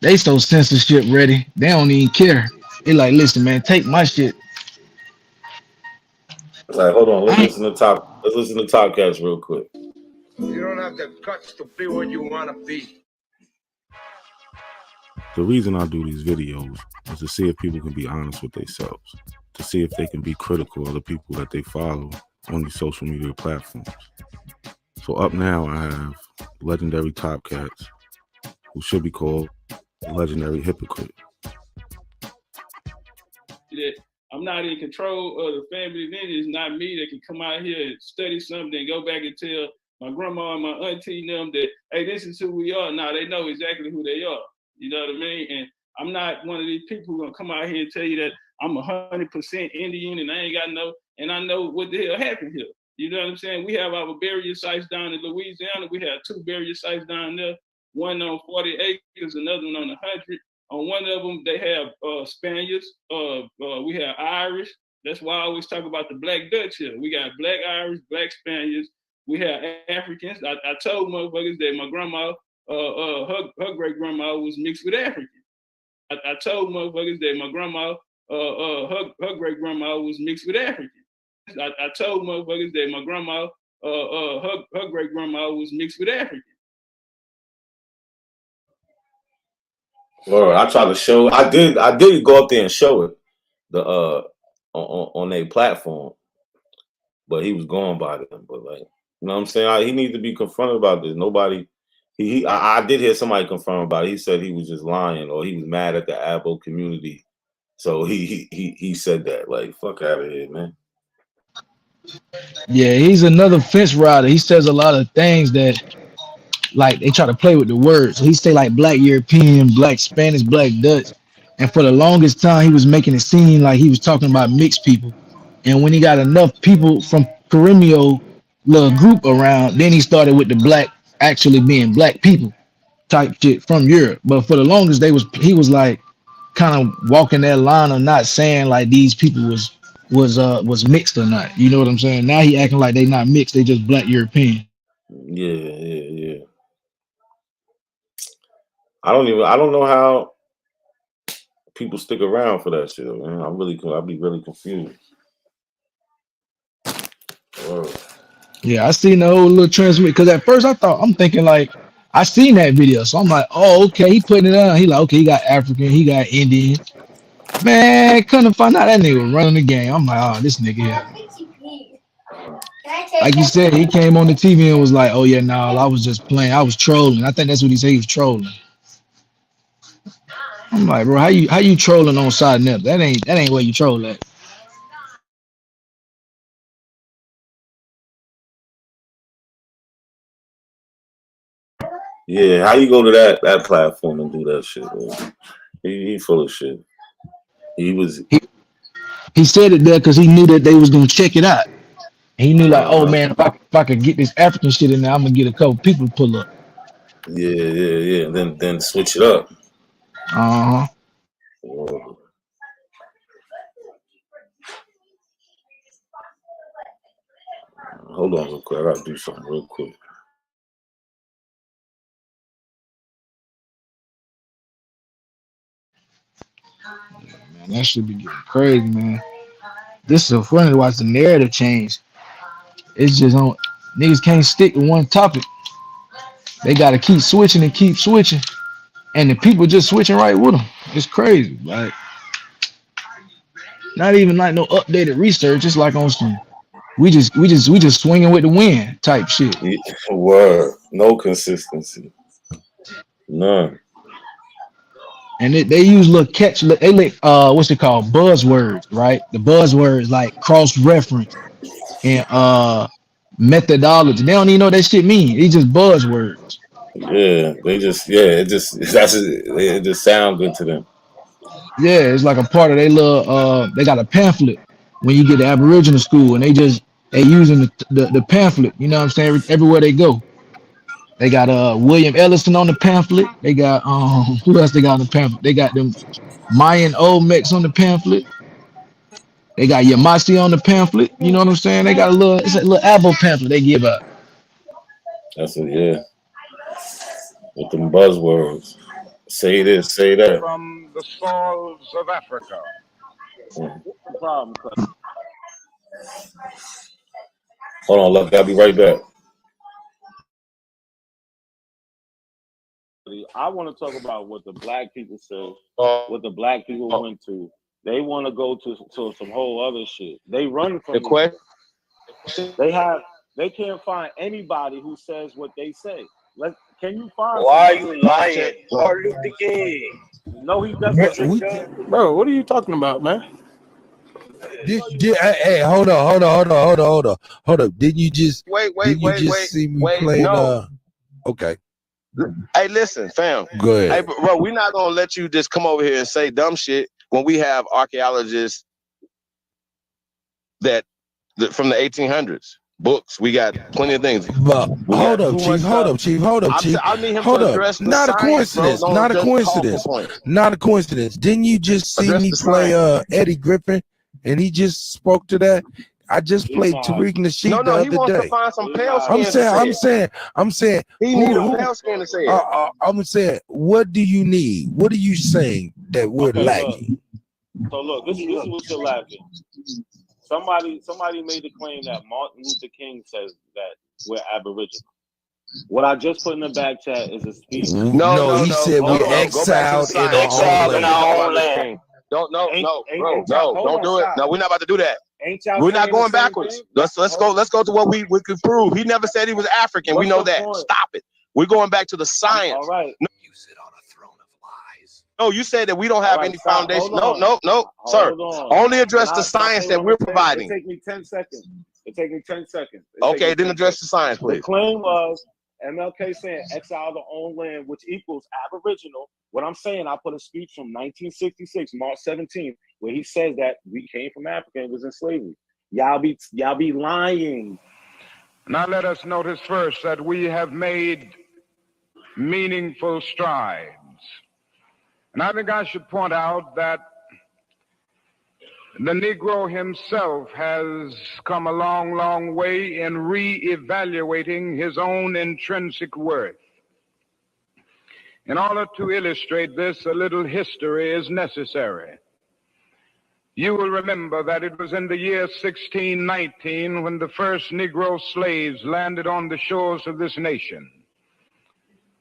they so censorship ready. They don't even care. They like, listen, man, take my shit. Like, hold on, let's listen to Top Cats real quick. You don't have the guts to be what you want to be. The reason I do these videos is to see if people can be honest with themselves, to see if they can be critical of the people that they follow on these social media platforms. So up now I have legendary Top Cats, who should be called legendary hypocrite. That I'm not in control of the family, then it's not me that can come out here and study something and go back and tell my grandma and my auntie and them that, hey, this is who we are. Now they know exactly who they are. You know what I mean? And I'm not one of these people who gonna come out here and tell you that I'm 100% Indian and I ain't got and I know what the hell happened here. You know what I'm saying? We have our burial sites down in Louisiana. We have 2 burial sites down there, one on 40 acres, another one on 100. On one of them, they have Spaniards. We have Irish. That's why I always talk about the Black Dutch here. We got Black Irish, Black Spaniards. We have Africans. I told motherfuckers that my grandma, her great grandma was mixed with African. I told motherfuckers that my grandma, her great grandma was mixed with African. I told motherfuckers that my grandma, her great grandma was mixed with African. Well, I tried to show. I did go up there and show it on their platform, but he was going by them. But like, you know what I'm saying? He needs to be confronted about this. Nobody. I did hear somebody confirm about it. He said he was just lying or he was mad at the Abo community. So he said that. Like, fuck out of here, man. Yeah, he's another fence rider. He says a lot of things that, like, they try to play with the words. So he say like Black European, Black Spanish, Black Dutch. And for the longest time, he was making it seem like he was talking about mixed people. And when he got enough people from Caribbean little group around, then he started with the black actually being black people type shit from Europe. But for the longest, he was like kind of walking that line of not saying like these people was mixed or not. You know what I'm saying? Now he acting like they not mixed, they just Black European. Yeah. I don't know how people stick around for that shit, man. I'll be really confused. Whoa. Yeah, I seen the whole little transmit because at first I'm thinking like I seen that video, so I'm like, oh, okay, he putting it on. He like, okay, he got African, he got Indian. Man, couldn't find out that nigga was running the game. I'm like, oh, this nigga here. Like you said, he came on the TV and was like, oh yeah, no, I was just playing, I was trolling. I think that's what he said, he was trolling. I'm like, bro, how you trolling on side net? That ain't where you troll at. Yeah, how you go to that platform and do that shit, man? He full of shit. He said it there because he knew that they was gonna check it out. And he knew like, oh man, if I could get this African shit in there, I'm gonna get a couple people to pull up. Yeah. Then switch it up. Uh-huh. Hold on real quick. I gotta do something real quick. Man, that should be getting crazy, man. This is so funny to watch the narrative change. It's just on niggas can't stick to one topic. They gotta keep switching and keep switching. And the people just switching right with them. It's crazy. Like, not even like no updated research. It's like on some We just swinging with the wind type shit. Word, no consistency, none. And they use little catch. They what's it called? Buzzwords, right? The buzzwords like cross reference and methodology. They don't even know what that shit mean. It's just buzzwords. Yeah, it just sound good to them. Yeah, it's like a part of their little. They got a pamphlet when you get to Aboriginal school, and they using the pamphlet. You know what I'm saying? Everywhere they go. They got William Ellison on the pamphlet. They got who else they got on the pamphlet? They got them Mayan Olmecs on the pamphlet. They got Yamasi on the pamphlet. You know what I'm saying? They got it's a little Abo pamphlet they give out. That's it, yeah. With them buzzwords. Say this, say that. From the soils of Africa. Hold on, look, I'll be right back. I want to talk about what the black people say, what the black people went to. They want to go to some whole other shit. They run from the question. They can't find anybody who says what they say. Can you find? Why are you lying? Martin Luther King. No, he doesn't. Bro, what are you talking about, man? Hey, hold on. Didn't you just Wait, see me playing? No. Okay. Hey, listen, fam. Go ahead. Hey, bro, we're not gonna let you just come over here and say dumb shit when we have archaeologists that from the 1800s. Books, we got plenty of things. But hold up, Chief. I need him to address the Not a science, coincidence. bro. Not a coincidence. Didn't you just see me play Eddie Griffin, and he just spoke to that? I just played Tariq Nasheed the other day. He wants to find some pale skin. I'm saying. He needs a pale skin to say it. I'm saying, what do you need? What are you saying that we're lacking? So look, this is what you're lacking. Somebody made the claim that Martin Luther King says that we're Aboriginal. What I just put in the back chat is a speech. No, he said we're exiled in our own land. Don't do it. No, we're not about to do that. We're not going backwards. Let's go to what we could prove. He never said he was African. We know that. Stop it. We're going back to the science. All right. You sit on a throne of lies. No, you said that we don't have any foundation. No, sir. Only address the science that we're providing. It take me 10 seconds. Okay, then address the science, please. The claim was MLK saying exile their own land, which equals Aboriginal. What I'm saying, I put a speech from 1966, March 17th, where he says that we came from Africa and was in slavery. Y'all be lying. Now let us notice first that we have made meaningful strides. And I think I should point out that the Negro himself has come a long, long way in re-evaluating his own intrinsic worth. In order to illustrate this, a little history is necessary. You will remember that it was in the year 1619 when the first Negro slaves landed on the shores of this nation.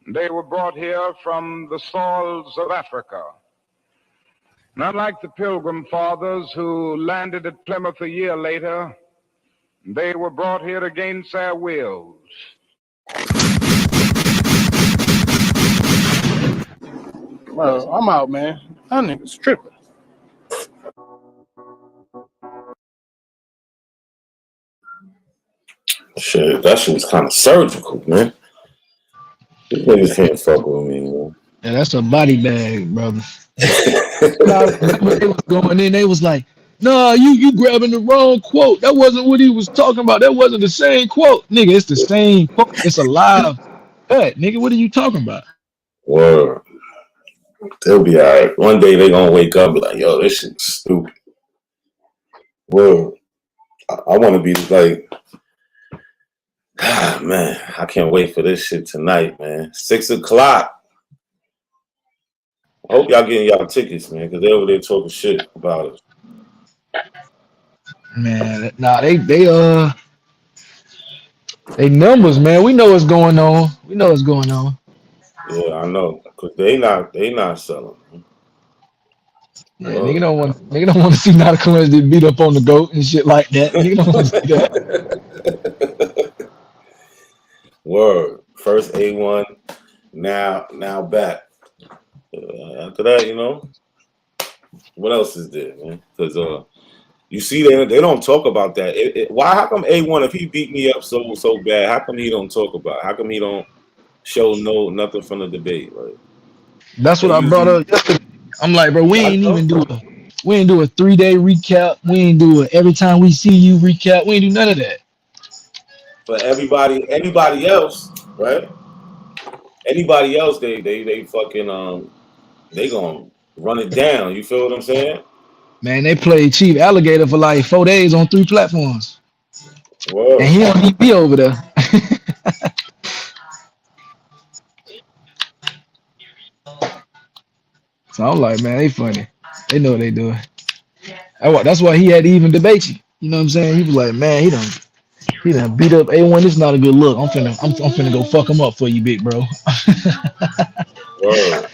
They were brought here from the soils of Africa. Not like the Pilgrim Fathers who landed at Plymouth a year later, they were brought here against their wills. Bro, I'm out, man. That nigga's tripping. Shit, that shit was kind of surgical, man. These niggas can't fuck with me, man. Yeah, that's a body bag, brother. They was going in, they was like, nah, you grabbing the wrong quote. That wasn't what he was talking about. That wasn't the same quote. Nigga, it's the same quote. It's a live cut. Nigga, what are you talking about? Word. They'll be all right. One day they gonna wake up and be like, yo, this shit's stupid. Word. I want to be like, man, I can't wait for this shit tonight, man. 6 o'clock. I hope y'all getting y'all tickets, man, because they over there talking shit about it. Man, nah, they numbers, man. We know what's going on. Yeah, I know, because they not selling. Yeah, nigga don't want to see not a coincidence beat up on the goat and shit like that. Nigga don't want to see that. Word. First A1, now back. After that, you know, what else is there, man? Because you see, they don't talk about that. Why? How come A1, if he beat me up so bad, how come he don't talk about it? How come he don't show nothing from the debate? Like, That's what I brought up yesterday. I'm like, bro, we ain't do a 3-day recap. We ain't do a every time we see you recap. We ain't do none of that. But anybody else, right? Anybody else, they fucking they gonna run it down. You feel what I'm saying? Man, they played Chief Alligator for like 4 days on 3 platforms. Whoa. And he don't need to be over there. So I'm like, man, they funny. They know what they doing. That's why he had to even debate you. You know what I'm saying? He was like, man, he done beat up A1. This is not a good look. I'm finna go fuck him up for you, big bro. Word.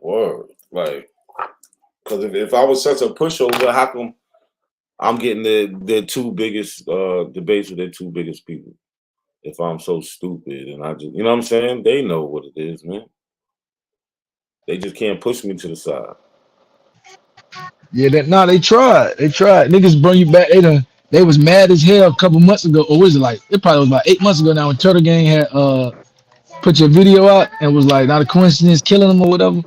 Word. Like, because if I was such a pushover, how come I'm getting their 2 biggest debates with their 2 biggest people? If I'm so stupid and I just, you know what I'm saying? They know what it is, man. They just can't push me to the side. Yeah, they tried. Niggas bring you back. They was mad as hell a couple months ago. Or was it like, it probably was about 8 months ago now when Turtle Gang had put your video out and was like, not a coincidence killing them or whatever.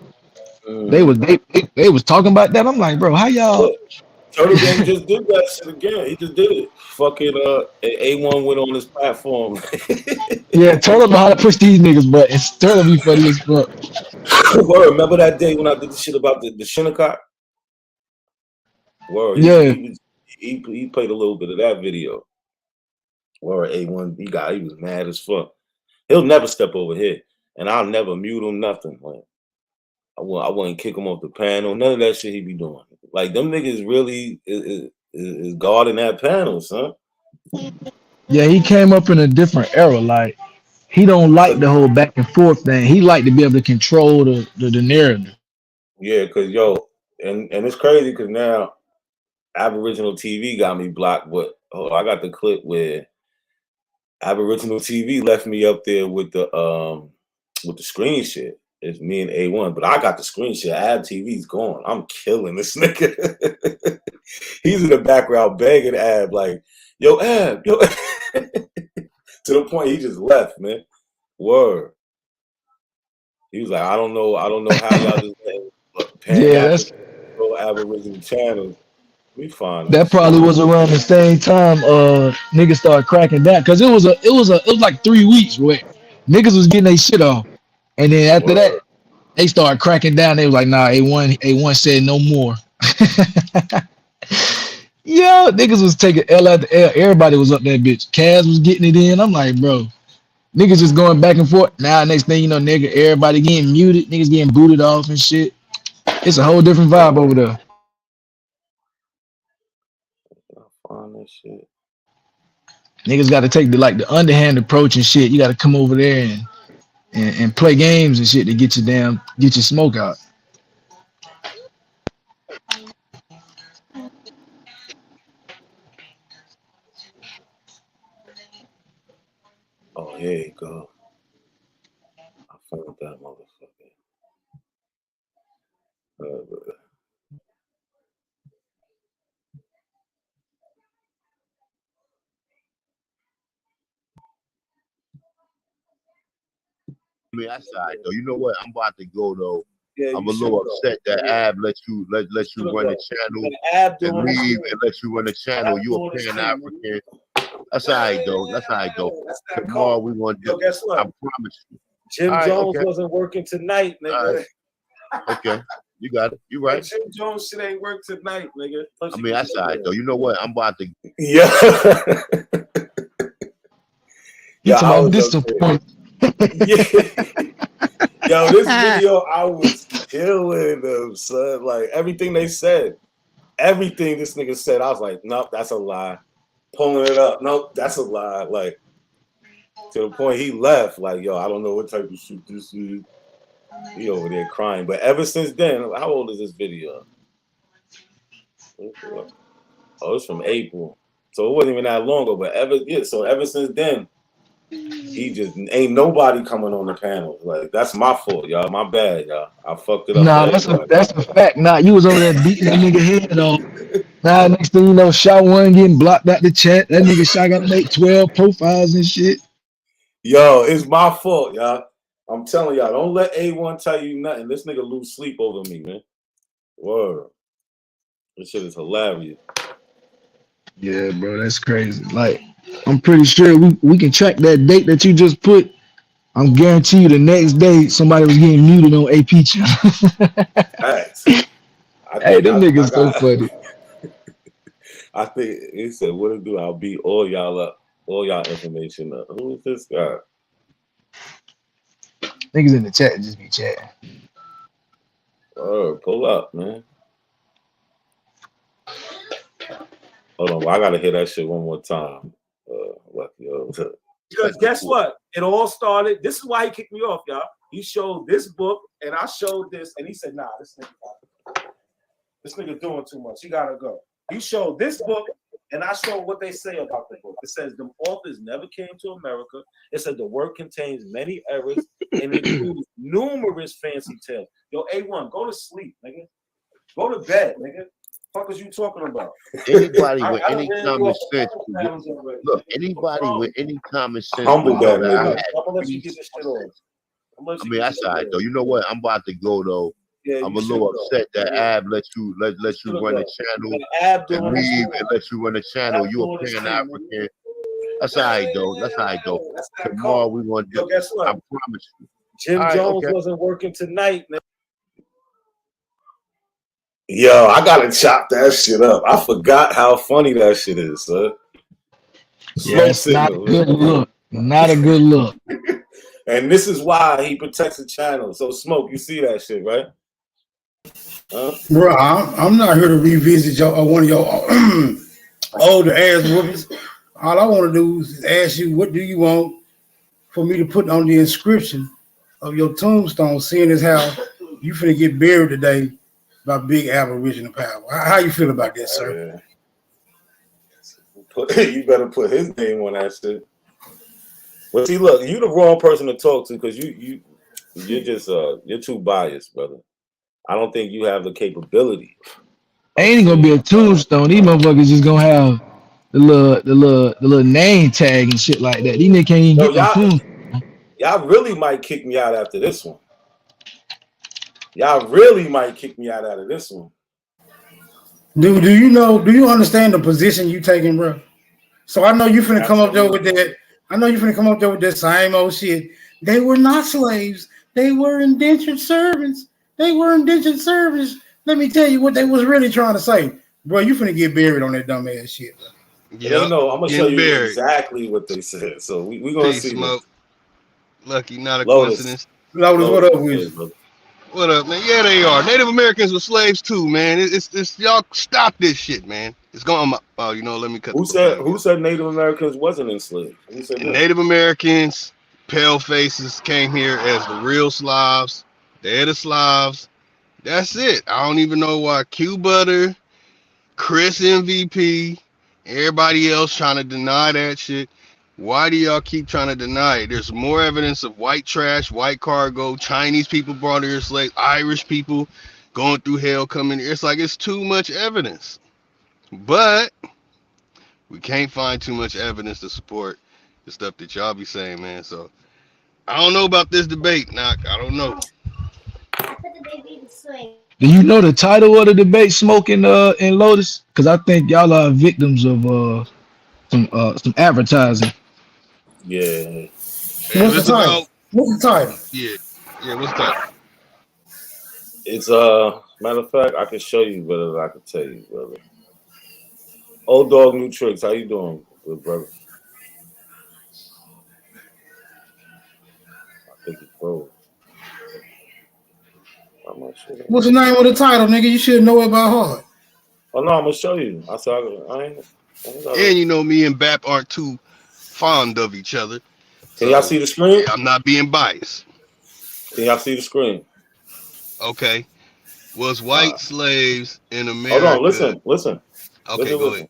They was talking about that. I'm like, bro, how y'all? Look, Turtle Gang just did that shit again. He just did it. Fucking A1 went on his platform. Yeah, Turtle know how to push these niggas, but it's Turtle be funny as fuck. Word, remember that day when I did the shit about the Shinnecock? Word, yeah. He played a little bit of that video. Word, A1, he was mad as fuck. He'll never step over here, and I'll never mute him, nothing. Like, I wouldn't kick him off the panel, none of that shit he be doing. Like, them niggas really is guarding that panel, son. Yeah, he came up in a different era. Like, he don't like the whole back and forth thing. He like to be able to control the narrative. Yeah, cause and it's crazy because now Aboriginal TV got me blocked, but I got the clip where Aboriginal TV left me up there with the screen shit. It's me and A1, but I got the screen shit. Ab TV's gone. I'm killing this nigga. He's in the background begging Ab like, yo, Ab, yo. To the point he just left, man. Word. He was like, I don't know how y'all just that's Aboriginal channels. We fine. That probably was around the same time niggas started cracking down because it was like 3 weeks where niggas was getting their shit off, and then after that they started cracking down. They was like, nah, A1 said no more. Yeah, niggas was taking L out the L. Everybody was up that bitch. Kaz was getting it in. I'm like, bro, niggas just going back and forth. Now next thing you know, nigga, everybody getting muted, niggas getting booted off and shit. It's a whole different vibe over there. Find that shit. Niggas got to take the underhand approach and shit. You got to come over there and play games and shit to get your smoke out. Oh, here you go. I found that motherfucker. I mean, that's all right though. You know what? I'm about to go though. Yeah, I'm a little upset that Ab let you run the channel and leave and let you run the channel. You a Pan-African. That's all right though. That's all right though. Tomorrow we gonna do. Guess what? I promise you. Jim Jones wasn't working tonight, nigga. Okay, you got it. You right. Jim Jones shit ain't work tonight, nigga. I mean, that's all right though. You know what? I'm about to. Yeah. I was disappointed. Yeah. Yo, this video, I was killing them, son. Like, everything they said, everything this nigga said, I was like, nope, that's a lie. Pulling it up, nope, that's a lie. Like, to the point he left, like, yo, I don't know what type of shit this is. He over there crying. But ever since then, how old is this video? Oh, it's from April. So it wasn't even that long ago. But ever since then, he just ain't nobody coming on the panel. Like, that's my fault, y'all. My bad, y'all. I fucked it up. Nah, that's a fact. Nah, you was over there beating that nigga head off. Nah, next thing you know, Shaw one getting blocked out the chat. That nigga Shaw got to make 12 profiles and shit. Yo, it's my fault, y'all. I'm telling y'all, don't let A1 tell you nothing. This nigga lose sleep over me, man. Word. This shit is hilarious. Yeah, bro, that's crazy. Like, I'm pretty sure we can track that date that you just put. I'm guarantee you the next day somebody was getting muted on AP channel. Facts. Hey, them niggas so funny. I think he said, "What it do? I'll beat all y'all up, all y'all information up." Who is this guy? Niggas in the chat just be chatting. Pull up, man. Hold on, I gotta hear that shit one more time. Because guess what? It all started. This is why he kicked me off, y'all. He showed this book, and I showed this, and he said, "Nah, this nigga doing too much. He gotta go." He showed this book, and I showed what they say about the book. It says the authors never came to America. It said the work contains many errors and includes numerous fancy tales. Yo, A1, go to sleep, nigga. Go to bed, nigga. Fuck is you talking about? Anybody with any common sense, look. Anybody with any common sense, humble that nigga. I'm gonna let you get this shit on. I mean, that's all right though. You know what? I'm about to go though. Yeah, I'm a little upset that Ab let you run the channel and leave and let you run the channel. You a Pan African. That's all right though. That's all right though. Tomorrow we gonna do. Guess what? I promise you. Jim Jones wasn't working tonight, man. Yo, I gotta chop that shit up. I forgot how funny that shit is, son. Yeah, it's not a good look. Not a good look. And this is why he protects the channel. So, Smoke, you see that shit, right? Bro, I'm not here to revisit one of your older ass whoopings. All I want to do is ask you, what do you want for me to put on the inscription of your tombstone, seeing as how you finna get buried today by big aboriginal power? How you feel about that, sir? You better put his name on that shit. But see, look, you the wrong person to talk to because you're just you're too biased, brother. I don't think you have the capability. Ain't gonna be a tombstone. These motherfuckers just gonna have the little name tag and shit like that. These niggas can't even get the tombstone. Y'all really might kick me out after this one. Y'all really might kick me out of this one. Do you understand the position you taking, bro? So I know you finna come up there with that. I know you finna come up there with that same old shit. They were not slaves. They were indentured servants. They were indentured servants. Let me tell you what they was really trying to say. Bro, you finna get buried on that dumb ass shit, bro. Yeah, no, I'm gonna show you exactly what they said. So we gonna see. Smoke. Lucky, not a Lotus. coincidence. Lotus, what up with you? What up, man? Yeah, they are. Native Americans were slaves too, man. It's y'all stop this shit, man. It's going. Oh, you know, let me cut. Who said Native Americans wasn't enslaved? Who said that? Native Americans, pale faces, came here as the real Slavs. They're the Slavs. That's it. I don't even know why Q Butter, Chris MVP, everybody else trying to deny that shit. Why do y'all keep trying to deny it? There's more evidence of white trash, white cargo, Chinese people brought here slaves, Irish people going through hell coming here. It's like it's too much evidence. But we can't find too much evidence to support the stuff that y'all be saying, man. So I don't know about this debate, Knock. I don't know. Do you know the title of the debate, Smoking in Lotus? Because I think y'all are victims of some advertising. Yeah. What's the title? What's the title? Yeah, what's the title? It's matter of fact, I can show you better. I can tell you, brother. Old Dog New Tricks, how you doing, good brother? I think it's broke. I'm not sure. What's the name of the title, nigga? You should know it by heart. Oh no, I'm gonna show you. I ain't And you know, me and Bap aren't too fond of each other. Can y'all see the screen? I'm not being biased. Can y'all see the screen? Okay. Was white slaves in America? Hold on, listen. Okay, go ahead.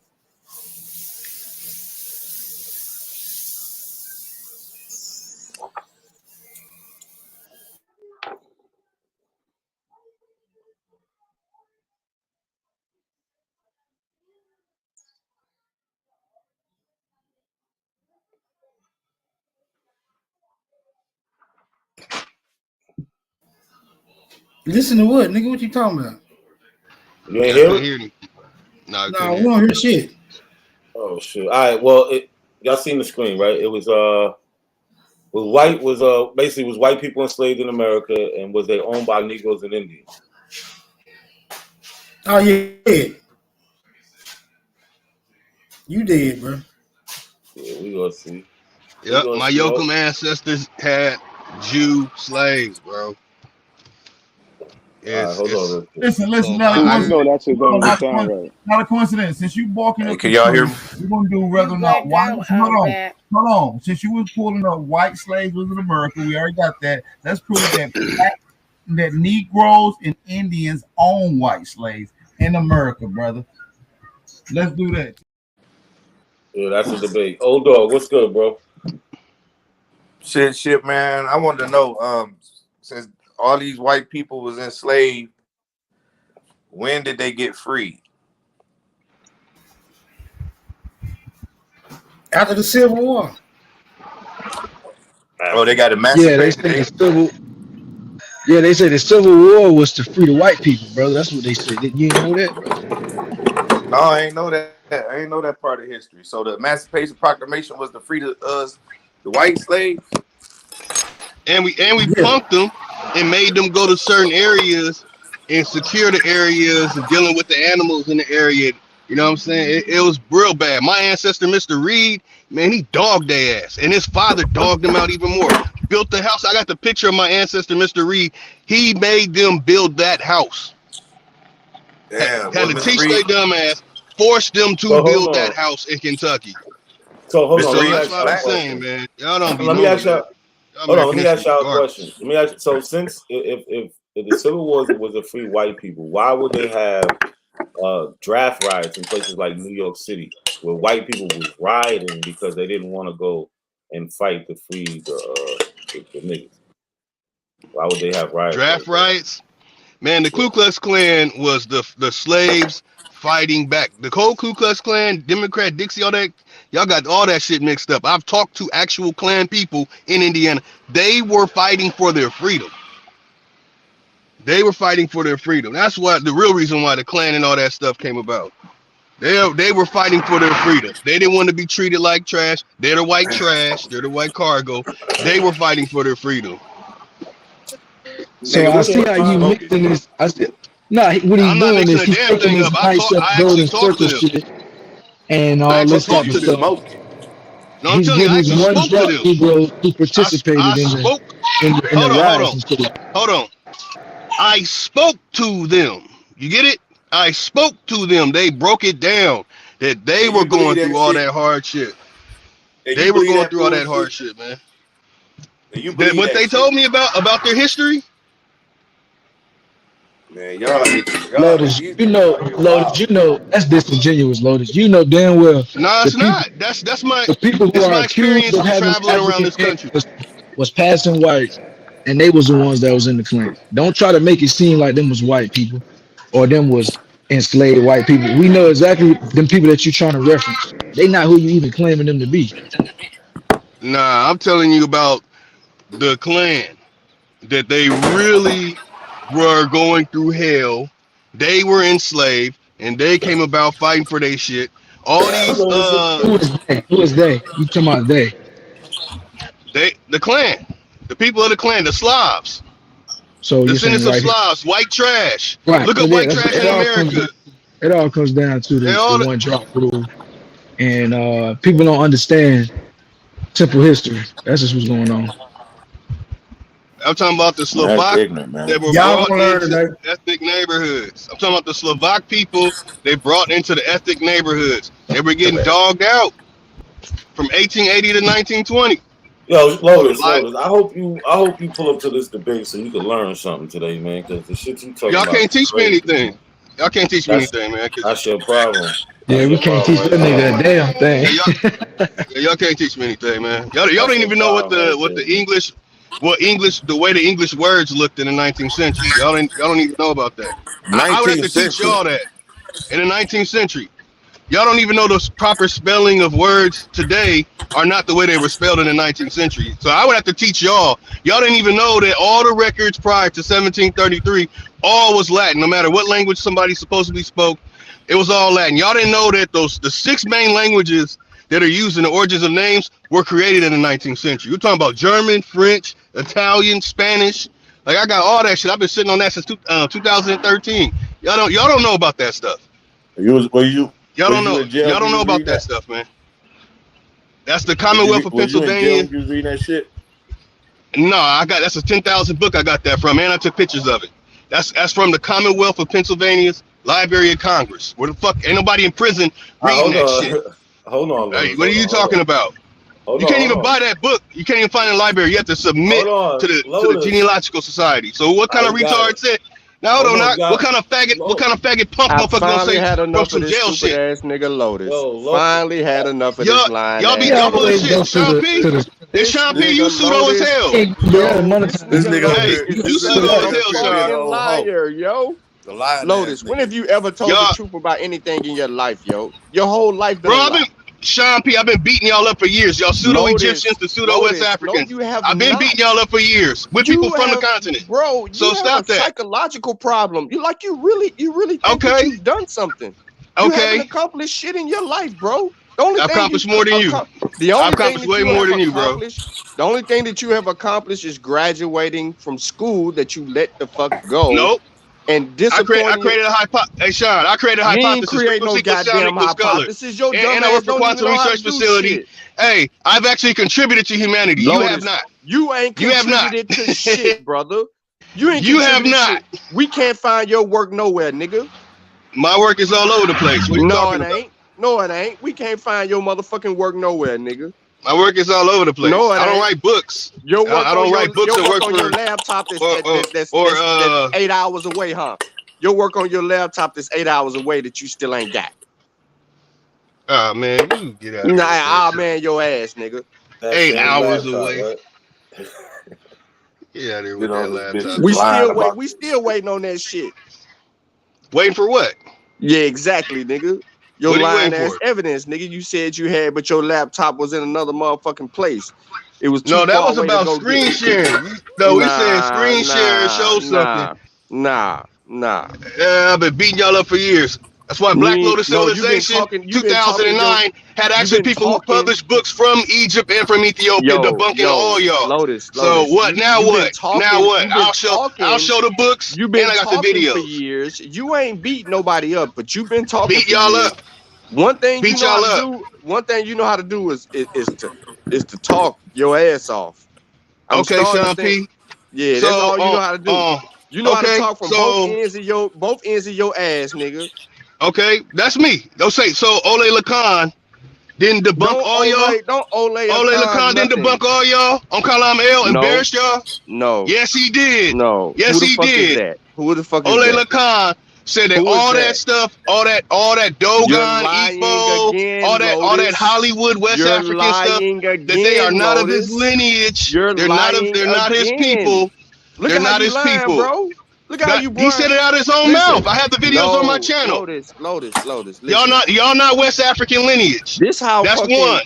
Listen to what, nigga? What you talking about? You ain't hear it? No, we don't hear shit. Oh shit! All right, well, y'all seen the screen, right? It was basically was white people enslaved in America, and was they owned by Negroes and Indians? Oh yeah, you did, bro. Yeah, we gonna see. Yep, my Yoakum ancestors had Jew slaves, bro. Hold on. Listen. Not a coincidence. Since you walking up, can y'all hear me? We're gonna do whether or not white. Hold on. Since you was pulling up white slaves was in America, we already got that. Let's prove that Negroes and Indians own white slaves in America, brother. Let's do that. Yeah, that's a debate. Old dog, what's good, bro? Shit, man. I wanted to know, since all these white people was enslaved, when did they get freed? After the Civil War. Oh, they got emancipated. They say the Civil War was to free the white people, brother. That's what they said. You didn't know that, brother? No, I ain't know that. I ain't know that part of history. So the Emancipation Proclamation was to free the white slaves. And we punked them and made them go to certain areas and secure the areas and dealing with the animals in the area. You know what I'm saying? It was real bad. My ancestor, Mr. Reed, man, he dogged their ass. And his father dogged them out even more. Built the house. I got the picture of my ancestor, Mr. Reed. He made them build that house. Damn, had to teach their dumb ass, forced them to build that house in Kentucky. So hold on. So that's what I'm saying, man. Y'all don't be Let me ask y'all. Hold on, let me ask y'all a garbage. question. Let me ask. So since if the Civil War was to free white people, why would they have draft riots in places like New York City, where white people was rioting because they didn't want to go and fight to free the niggas? Why would they have riots? Draft riots? Man, the Ku Klux Klan was the slaves fighting back. The whole Ku Klux Klan, Democrat, Dixie, all that, y'all got all that shit mixed up. I've talked to actual Klan people in Indiana. They were fighting for their freedom. They were fighting for their freedom. That's what the real reason why the Klan and all that stuff came about. They were fighting for their freedom. They didn't want to be treated like trash. They're the white trash. They're the white cargo. They were fighting for their freedom. So I see how you mixing this. I said, what he's doing is he's taking this bicep building circle shit and all this type of stuff. No, he's giving these one black Negroes who participated in the riots. Hold on. I spoke to them. You get it? I spoke to them. They broke it down that they were going through all that hard shit. They were going through all that hard shit, man. What they told me about their history? Man, y'all Lotus, you know, that's disingenuous, Lotus. You know damn well. No, it's not. That's my the people who are accused of having traveling around this country was passing whites, and they was the ones that was in the Klan. Don't try to make it seem like them was white people, or them was enslaved white people. We know exactly them people that you're trying to reference. They not who you even claiming them to be. Nah, I'm telling you about the Klan, that they really were going through hell. They were enslaved, and they came about fighting for their shit. All these who is they? You talking about they? The Klan, the people of the Klan, the Slavs. So descendants of Slavs, white trash. Right. Look up white trash in America. It all comes down to the one drop rule, and people don't understand simple history. That's just what's going on. I'm talking about the Slovak that were brought into ethnic neighborhoods. I'm talking about the Slovak people they brought into the ethnic neighborhoods. They were getting dogged out from 1880 to 1920. Yo, Lotus. I hope you pull up to this debate so you can learn something today, man. Because the shit you talking Y'all about. can't teach me anything. Y'all can't teach me anything, man. That's your problem. Yeah, we can't teach that nigga a damn thing. Y'all can't teach me anything, man. Y'all don't even know the English the way the English words looked in the 19th century. Y'all don't even know about that. I would have to teach y'all that in the 19th century. Y'all don't even know the proper spelling of words today are not the way they were spelled in the 19th century. So I would have to teach y'all. Y'all didn't even know that all the records prior to 1733, all was Latin. No matter what language somebody supposedly spoke, it was all Latin. Y'all didn't know that the 6 main languages that are used in the origins of names were created in the 19th century. You're talking about German, French, Italian, Spanish. Like I got all that shit. I've been sitting on that since 2013. Y'all don't know about that stuff. Y'all don't know about that stuff, man. That's the Commonwealth of Pennsylvania. You read that shit? No, that's a 10,000 book I got that from, and I took pictures of it. That's from the Commonwealth of Pennsylvania's Library of Congress. Where the fuck ain't nobody in prison reading that shit? Hold on. Hey, what are you talking about? You can't even buy that book. You can't even find it in the library. You have to submit to the Genealogical Society. So what kind of retard said? Now hold on, what kind of faggot punk motherfucker gonna say had enough some of this jail stupid shit? ass nigga Lotus. Finally had enough of this line. Y'all full of shit. Sean P. It's Sean P. You pseudo as hell. This nigga, hey, you pseudo as hell, Sean. Liar, yo. Lotus, when have you ever told the truth about anything in your life, yo? Your whole life, bro. Sean P. I've been beating y'all up for years. Y'all pseudo Egyptians to pseudo West Africans. I've been beating y'all up for years with people from the continent. Bro, so stop that. Psychological problem. You really think that you've done something. You haven't accomplished shit in your life, bro. I've accomplished more than you. I've accomplished way more than you, bro. The only thing that you have accomplished is graduating from school that you let the fuck go. Nope. And disappointing. I created a hypothesis. Hey, Sean, I created a hypothesis. You ain't create no goddamn hypothesis. Your dumb and I work for Quantum Research Facility. Hey, I've actually contributed to humanity. You have not. You ain't contributed to shit, brother. You have not. We can't find your work nowhere, nigga. My work is all over the place. What you talking about? No, it ain't. We can't find your motherfucking work nowhere, nigga. My work is all over the place. No, I don't write books. Your work I don't write books your and work work on for your laptop that's 8 hours away, huh? Your work on your laptop that's 8 hours away that you still ain't got. Oh man, you get out of here. I'll man your ass, nigga. 8 hours away. Get out of here with that laptop. We still waiting on that shit. Waiting for what? Yeah, exactly, nigga. Your lying ass evidence, nigga. You said you had, but your laptop was in another motherfucking place. It was too that far was away about to go screen get it. sharing. No, we said screen share and show something. Nah. I've been beating y'all up for years. That's why Black Lotus Civilization 2009 had actually people who published books from Egypt and from Ethiopia debunking all y'all. Lotus, so what? Now what? I'll show the books. You've been and I got talking the videos. for years. You ain't beat nobody up, but you've been talking. Beat y'all up. One thing you know how to do is to talk your ass off. Okay, Sean P. Yeah, that's all you know how to do. You know how to talk from both ends of your ass, nigga. Okay, that's me. Don't say so. Ole Lacan didn't debunk all y'all. Don't Ole Lacan didn't debunk all y'all on Kalam El. Embarrassed y'all? No. Yes, he did. No. Yes, he did. Who the fuck is Ole that? Lacan said that all that stuff, all that Dogon, Igbo, all that Hollywood West African stuff, that they are not of his lineage. They're not his people. They're not his people, bro. Look how you. He said it out of his own mouth. I have the videos on my channel. Lotus. Y'all not West African lineage. That's one.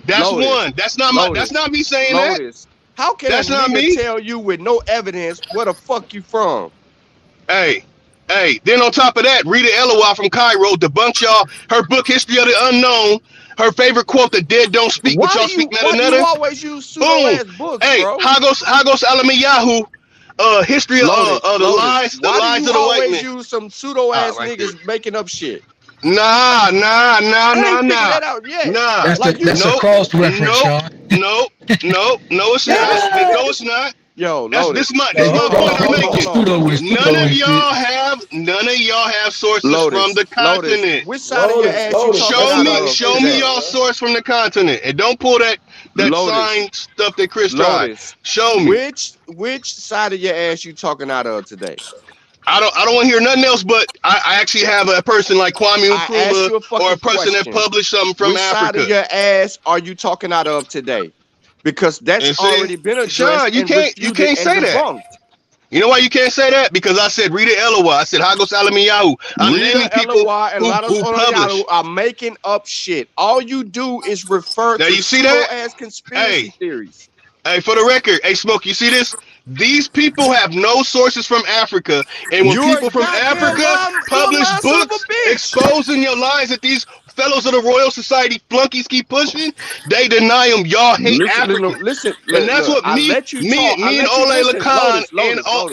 That's one. That's not me saying that. How can a nigga tell you with no evidence where the fuck you from? Hey, then on top of that, Rita Eloi from Cairo debunked y'all her book History of the Unknown. Her favorite quote: "The dead don't speak, but y'all speak Why do you always use pseudo-ass books, bro? Hagos Alamiyahu, history of the lies of the white man. Why do you always use some pseudo-ass niggas making up shit? Nah. That's a cross reference, Sean. No, it's not. No, it's not. Yo, This is my point I'm making. None of y'all have sources from the continent. Which side of your ass you talking out of? Show me y'all source from the continent, and don't pull that sign stuff that Chris tried. Show me. Which side of your ass you talking out of today? I don't want to hear nothing else, but I actually have a person like Kwame Nkrumah or a person that published something from Africa. Which side of your ass are you talking out of today? Because that's already been addressed. Sean, you can't say that. You know why you can't say that? Because I said Rita Elwa. I said Hago Salamiyahu. I'm naming people who publish. Are making up shit. All you do is refer to as conspiracy theories. Hey, for the record, hey Smoke, you see this? These people have no sources from Africa, and when people from Africa publish books exposing your lies that these fellows of the Royal Society flunkies keep pushing, they deny them. Y'all hate Africans. And that's what me and Ole Lacan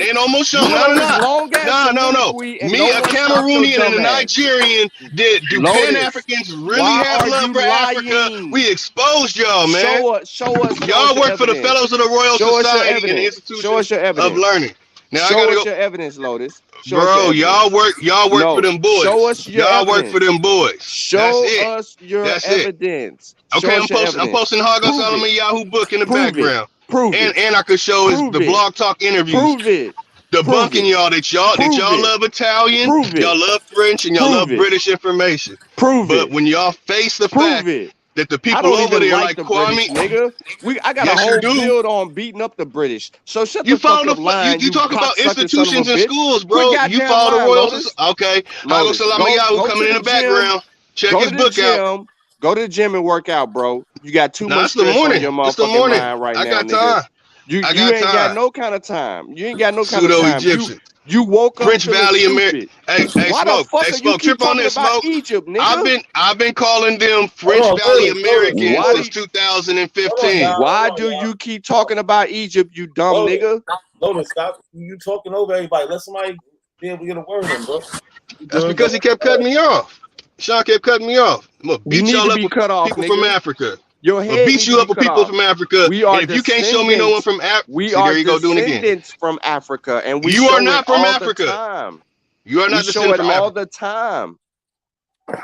and almost Sean. No. Me, a Cameroonian and a Nigerian, do Pan-Africans really have love for Africa? We exposed y'all, man. Show us. Y'all work for the fellows of the Royal Society and the institution of learning. Now show us your evidence, Lotus. Bro, y'all work for them boys. Show us your y'all work for them boys. Show us your evidence. Okay, I'm posting Hago Salamiyahu book in the background. Prove it. And I could show the Blog Talk interviews. Prove it. Debunking y'all that y'all love Italian, y'all love French, and y'all love British information. But when y'all face the fact that the people over there like Kwame, I got a whole build on beating up the British. So shut the fuck up, line. You talk about institutions and schools, bro. You follow the Royal Society. Okay, Hago Salamiyahu coming in the background. Check his book out. Go to the gym and work out, bro. You got too much stress on your motherfucking mind right now. I got time. You ain't got no kind of time. You ain't got no kind of time. Pseudo-Egyptian. You woke up French Valley American. Hey, Smoke. Trip on this, Smoke. Egypt, nigga? I've been calling them French Valley Americans since 2015. Why do you keep talking about Egypt, you dumb nigga? Lotus, stop. You talking over everybody. Let somebody be able to get a word in, bro. That's because he kept cutting me off. Sean kept cutting me off. I'm gonna beat y'all up with people from Africa. Your head beat you up with people from Africa. If you can't show me no one from Africa, there you go doing it again. From Africa, and you are not from Africa. You are not descended from Africa. All the time.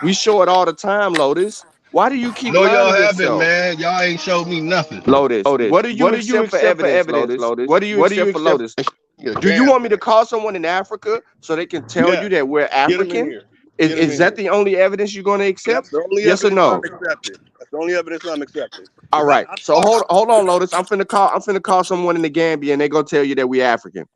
We show it all the time, Lotus. Why do you keep? No, y'all haven't, man. Y'all ain't showed me nothing. Lotus. What do you accept for evidence, Lotus? What do you accept for Lotus? Do you want me to call someone in Africa so they can tell you that we're African? Is that the only evidence you're going to accept? Yes or no? That's the only evidence I'm accepting. All right. So hold on, Lotus. I'm finna call someone in the Gambia, and they gonna tell you that we African.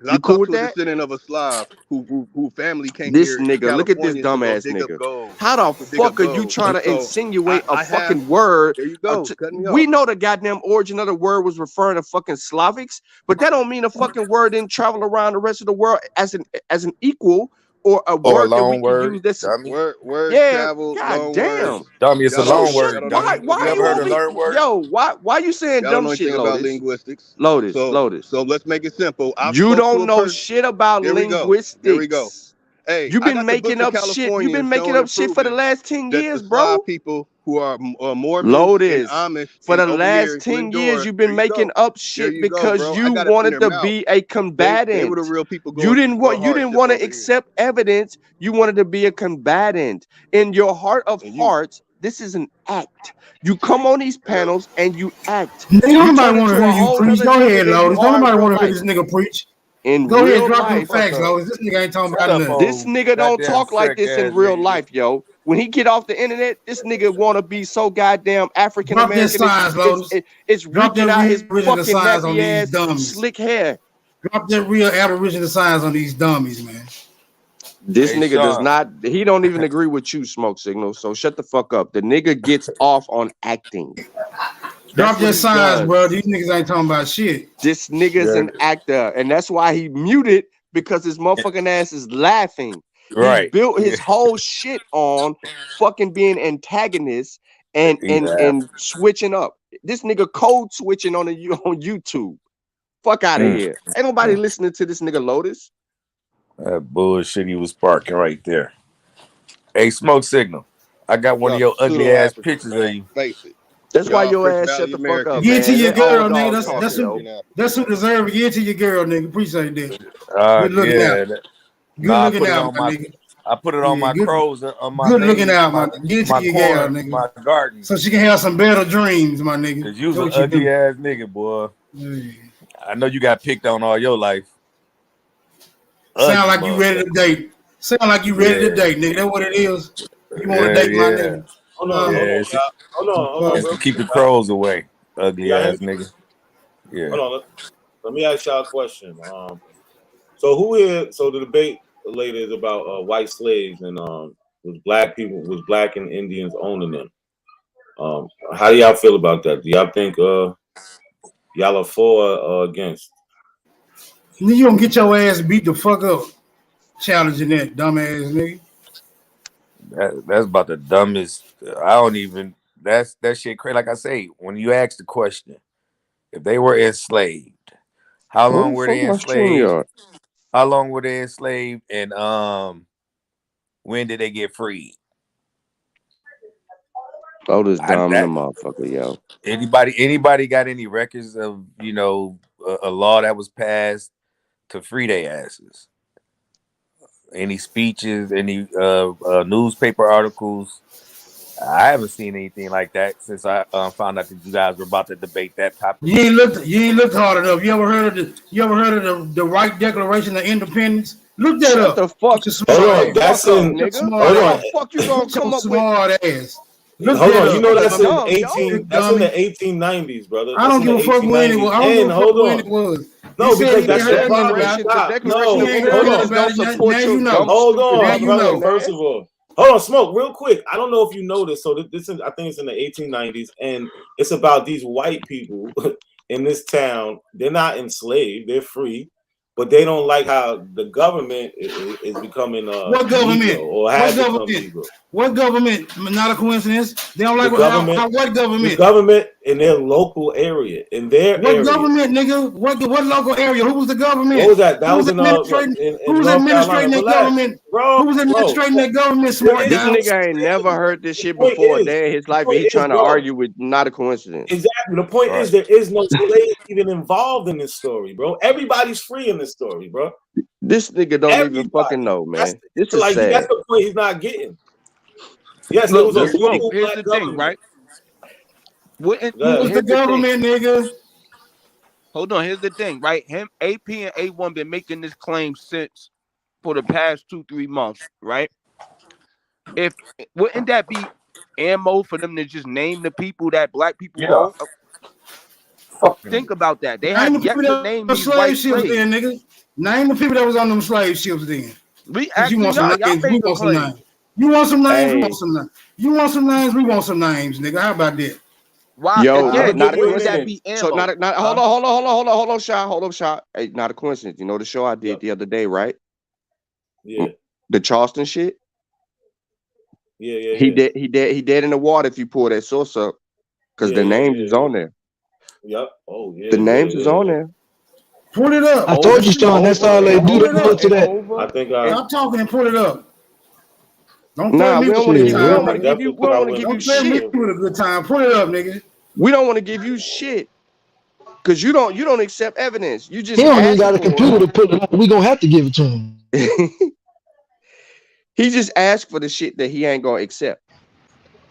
You cool with that? Descendant of a Slav who family came here. This nigga, look at this dumbass nigga. How the fuck are you trying to insinuate a fucking word? There you go. We know the goddamn origin of the word was referring to fucking Slavics, but that don't mean a fucking word didn't travel around the rest of the world as an equal. Or a word that we can use this word travel. God damn. Dummy, it's a long word. Why you heard a learn word? Yo, why you saying dumb shit, Lotus? About linguistics. Lotus. So let's make it simple. You don't know shit about linguistics. There we go. Hey, you've been making up shit. You've been making up shit for the last 10 years, bro. People who are more Lotus. Amish for the last 10 years, you've been making up shit because you wanted to be a combatant. They were the real people. You didn't want to accept evidence. You wanted to be a combatant. In your heart of hearts, this is an act. You come on these panels and you act. Nobody want to hear you preach. Go ahead, Lotus. Nobody want to hear this nigga preach. Go ahead, drop them facts, Lotus. This nigga ain't talking about nothing. This nigga don't talk like this in real life, yo. When he get off the internet, this nigga want to be so goddamn African American. It's reaching out his fucking nappy ass, slick hair. Drop that real aboriginal signs on these dummies, man. This nigga does not. He don't even agree with you, Smoke Signal. So shut the fuck up. The nigga gets off on acting. Drop your signs, bro. These niggas ain't talking about shit. This nigga's an actor, and that's why he muted, because his motherfucking ass is laughing. Right. He built his whole shit on fucking being antagonist and switching up. This nigga code switching on YouTube. Fuck out of here. Ain't nobody listening to this nigga Lotus. That bullshit he was parking right there. Hey, Smoke Signal. I got one of your ugly ass pictures of you. Face it. That's why your ass shut the fuck up, Get to man. your That old girl, nigga. dog talk, That's who deserve it. Get to your girl, nigga. Appreciate that. Good looking Yeah. out. Good I looking put it out, on my my. nigga. I put it on Yeah, my good, crows on my good looking main, out, my my. Get to my your girl, corn, nigga. my garden. So she can have some better dreams, my nigga. Cause you was That's an what you ugly do. ass nigga, boy. Yeah. I know you got picked on all your life. Sound Ugly like you ready to motherfucker. date. Sound like you ready to date, nigga. That's what it is. You want to date my Yeah. nigga? Hold on, Yeah. y'all. Hold on, To real keep quick. the crows away, Can ugly y'all hear ass me? nigga. Yeah. Hold on. Let me ask y'all a question. So who here? So the debate later is about white slaves and was black and Indians owning them. How do y'all feel about that? Do y'all think y'all are for or against? You gonna get your ass beat the fuck up challenging that dumbass nigga. That's about the dumbest. I don't even. That shit crazy. Like I say, when you ask the question, if they were enslaved, how Where long the were fuck they my enslaved? StreamYard? How long were they enslaved? And when did they get freed? Oh, this dumb the motherfucker, yo. Anybody got any records of a law that was passed to free their asses? Any speeches? Any newspaper articles? I haven't seen anything like that since I found out that you guys were about to debate that topic. You ain't looked hard enough. You ever heard of the Right Declaration of Independence? Look that Shut up. the fuck. Hold on, that's in. Hold on. The fuck you gonna come up with? Smart ass. Look Hold that on, you up. know that's in dumb, 18. That's in the 1890s, brother. I That's don't in give the a fuck when it was. 1890s. I don't give And a fuck hold when on, it was. no, because The that's the problem. Declaration Stop. No, of Independence don't support now your you know. dumb, Hold stupid on, Now you brother. know. First of all, hold on, Smoke, real quick. I don't know if you know this. So this is, I think it's in the 1890s, and it's about these white people in this town. They're not enslaved; they're free, but they don't like how the government is becoming What government? Negro or has become Negro. What government? Not a coincidence. They don't like The government. what government? The government in their local area, in their What area. government, nigga? What local area? Who was the government? What was that? That was in North administrating Carolina. that Relax, government? bro. Who was administrating that government? Smart This guy. nigga ain't never heard this shit before a day in his life, and he trying to argue with not a coincidence. Exactly. The point is there is no slave even involved in this story, bro. Everybody's free in this story, bro. This nigga don't even fucking know, man. This is Like sad. that's the point he's not getting. Yes, Look, there was a local here's black the government. thing, right? Who was the government, nigga? Hold on, here's the thing, right? AP and A1 been making this claim since for the past 2-3 months, right? If wouldn't that be ammo for them to just name the people that black people own? Think about that. They have yet to name these white slaves. Then, nigga. Name the people that was on them slave ships then. We you want some names, we want some names. You want some names, we want some names. You want some names, we want some names, nigga. How about that? Why? Yo, again, not a wouldn't that coincidence. be So ammo? hold on, shot. Hey, not a coincidence. You know the show I did the other day, right? Yeah. The Charleston shit. Yeah. He dead in the water if you pull that source up, because the names is on there. Yep. Oh yeah. The names is on there. Pull it up. I told you, Sean. That's all they do. They go to that. I think stop talking and pull it up. Don't Nah, play me we don't with a good time. want to give you. We don't want to give you Don't play me shit. with a good time. Pull it up, nigga. We don't want to give you shit, because you don't accept evidence. You just He don't even ask got a for computer to put it up. We gonna have to give it to him. He just asked for the shit that he ain't gonna accept.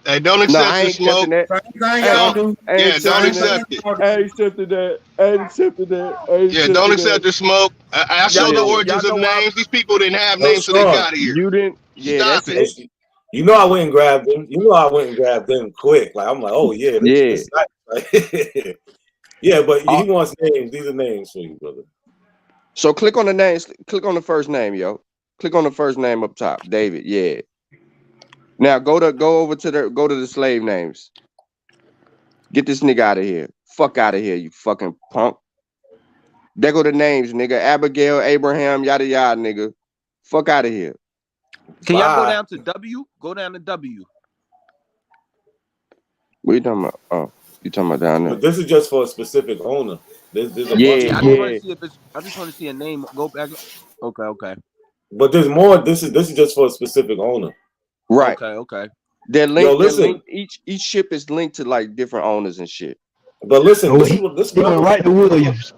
Hey, don't accept the smoke. That. Don't accept it. I ain't accepted that. Yeah, don't accept the smoke. I show the origins of names. These people didn't have names till they got here. You didn't. Yeah, Stop that's it. You know I went and grabbed them. You know I went and grabbed them quick. Like I'm like, oh yeah, this nice. Yeah, but he wants names. These are names for you, brother. So click on the names. Click on the first name, yo. Click on the first name up top, David. Yeah. Now go to the slave names. Get this nigga out of here. Fuck out of here, you fucking punk. There go the names, nigga. Abigail, Abraham, yada yada, nigga. Fuck out of here. Can y'all go down to W? Go down to W. What you talking about? Oh, you talking about down there? But this is just for a specific owner. There's a bunch of I just want to see a name. Go back. Okay. But there's more. This is just for a specific owner. Right. Okay. They're linked. Yo, listen. Each ship is linked to like different owners and shit. But listen, this is what this went right to Williams.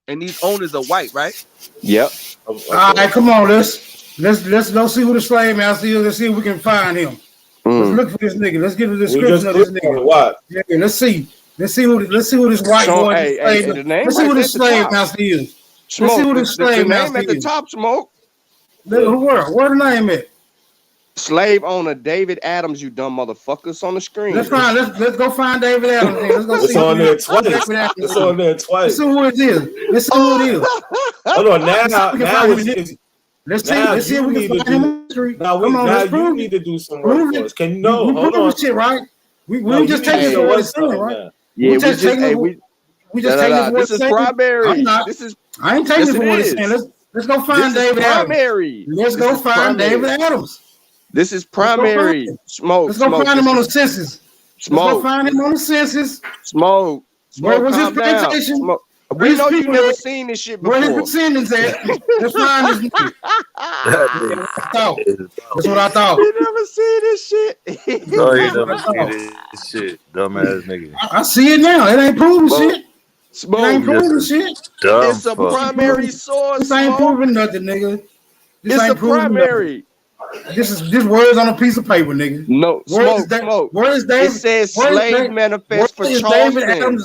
And these owners are white, right? Yep. All right, come on, let's go see who the slave master is. Let's see if we can find him. Let's look for this nigga. Let's get a description of this nigga. What? Yeah, let's see who this white boy. Let's see who this slave master is. Let's see who this slave master is. The name at the top, Smoke. Where the name at? Slave owner David Adams, you dumb motherfuckers, on the screen. Let's go find David Adams. Let's go It's see. on there twice. It's on there twice. Let's see who it is. Let's see who it is. Hold on, let's see if we can find him on the street. Now you need to do some work for us. Can you know? Hold on. Shit, right? We just take it for what it's saying, right? Yeah, we just take it for what it's saying. This is primary. I ain't taking it for what it's saying. Let's go find David Adams. Let's go find David Adams. This is primary. Smoke. Let's go find him on the census. Smoke. Let's go find him on the census. Smoke. Where was his plantation? We know you never seen this shit before. Where his descendants at? Let's find this nigga. That's what I thought. You never seen this shit. No, you never seen this shit, dumbass nigga. I see it now. It ain't proving shit. Smoke. It ain't proving shit. It's a primary source. This ain't proving nothing, nigga. It's a primary. This words on a piece of paper, nigga. No, smoke. Where is David? It says slave manifest for Charleston.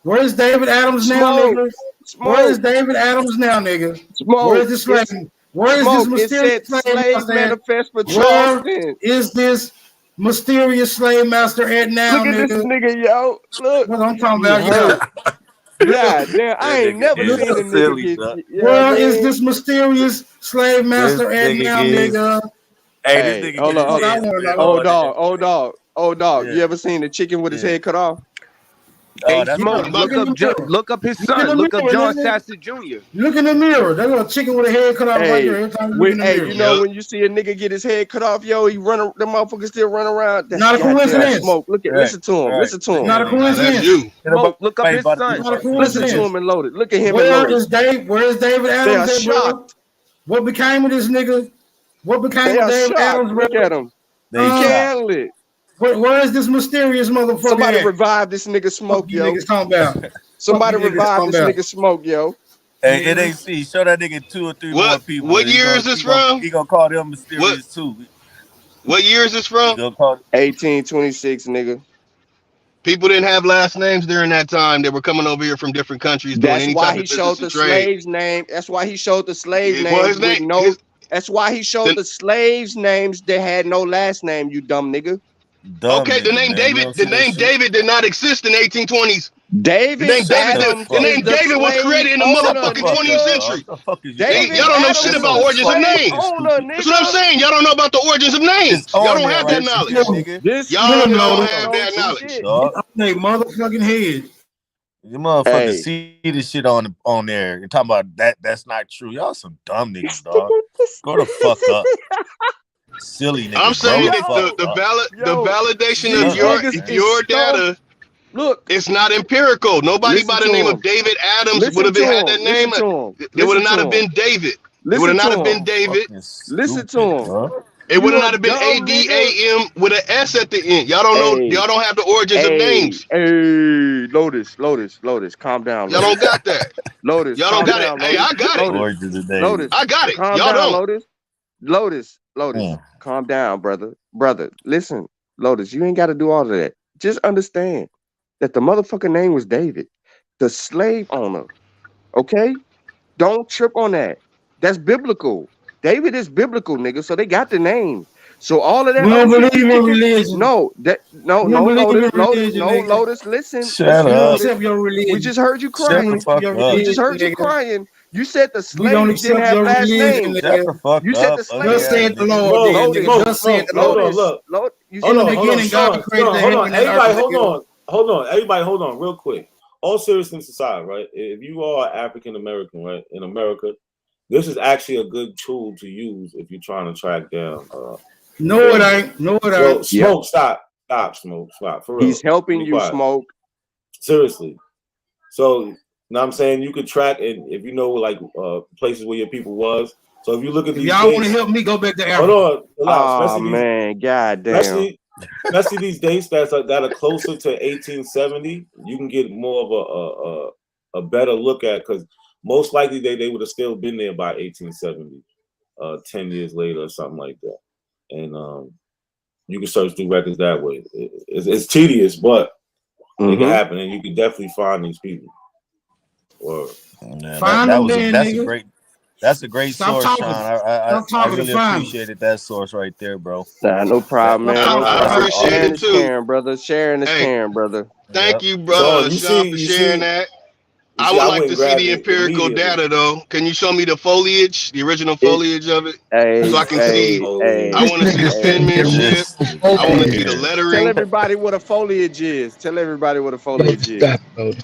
Where is David Adams now, nigga? Where is David Adams now, nigga? Where is this slave? Where is this mysterious slave manifest for Charleston? Where is this mysterious slave master at now, nigga? Look at this nigga, yo. Look. What I'm talking about, yo. God damn, I ain't never seen a nigga get. Where is this mysterious slave master at now, nigga? Hey, this nigga. Old dog. You ever seen a chicken with his head cut off? Hey, look up his son. Look up John Sassett Jr. Look in the mirror. That little chicken with a head cut off right there. You know when you see a nigga get his head cut off, yo, the motherfucker still run around. Not a coincidence. Smoke. Listen to him. Listen to him. Not a coincidence. Smoke, look up his son. Listen to him and load it. Look at him. Where is David Adams? They are shocked. What became of this nigga? What became of David Adams? Look at him. They can't handle it. Where is this mysterious motherfucker? Somebody revive this nigga Smoke, yo. Niggas talking about. Somebody revive this nigga Smoke, yo. Hey, it ain't see. Show that nigga 2 or 3 more people. What year is this from? He gonna call them mysterious too. What year is this from? 1826, nigga. People didn't have last names during that time. They were coming over here from different countries. That's why he showed the slaves' name. That's why he showed the slaves' names. That's why he showed the slaves' names. They had no last name. You dumb nigga. Okay, the name David did not exist in 1820s. The name David was created in the motherfucking 20th century. Y'all don't know shit about origins of names. That's what I'm saying. Y'all don't know about the origins of names. Y'all don't have that knowledge. Y'all don't have that knowledge. They motherfucking head. You motherfuckers see this shit on there and talking about that's not true. Y'all some dumb niggas, dog. Go the fuck up. Silly nigga. I'm saying that the validation of your data, look, it's not empirical. Nobody by the name of David Adams would have had that name. It would have not have been David. It would have not have been David. Listen to him. It would have not have been ADAM with an S at the end. Y'all don't know. Y'all don't have the origins of names. Hey, Lotus, calm down. Y'all don't got that. Lotus, y'all don't got it. Hey, I got it. Lotus, I got it. Y'all don't. Lotus, calm down, brother. Listen, Lotus, you ain't got to do all of that. Just understand that the motherfucking name was David, the slave owner. Okay, don't trip on that. That's biblical. David is biblical, nigga. So they got the name. So all of that. We don't believe in religion. No, Lotus. Listen. Shut up. Your religion. We just heard you crying. We just heard you crying. You said the slaves didn't have last names. You said the slaves. Just said the Lord. Just said the Lord. Look. Hold on. Everybody, hold on, real quick. All seriousness aside, right? If you are African American, right, in America, this is actually a good tool to use if you're trying to track down. No, it ain't. Smoke, stop, Smoke, stop. For real. He's helping you, Smoke. Seriously. So, now I'm saying you could track, and if you know like places where your people was, So if you look at If these y'all want to dates, help me, go back to hold Africa. on, Oh man, goddamn. especially these dates that are closer to 1870, you can get more of a better look at, because most likely they would have still been there by 1870, 10 years later or something like that. And you can search through records that way. It's tedious, but it can happen, and you can definitely find these people. Or that's a great Stop source, talking. Sean. I really appreciated that source right there, bro. Nah, no problem, man. No I problem. appreciate Sharing it is too. caring, brother. Sharing is caring, brother. Thank you, So, brother you Sean, see- for you sharing see- that. you I see, would I like went to and see grabbed the it empirical immediately. data, though. Can you show me the foliage, the original foliage of it, Hey, so I can hey, see? hey. I want to see the penmanship. I want to see the Tell lettering. everybody what a foliage is. Tell everybody what a foliage is.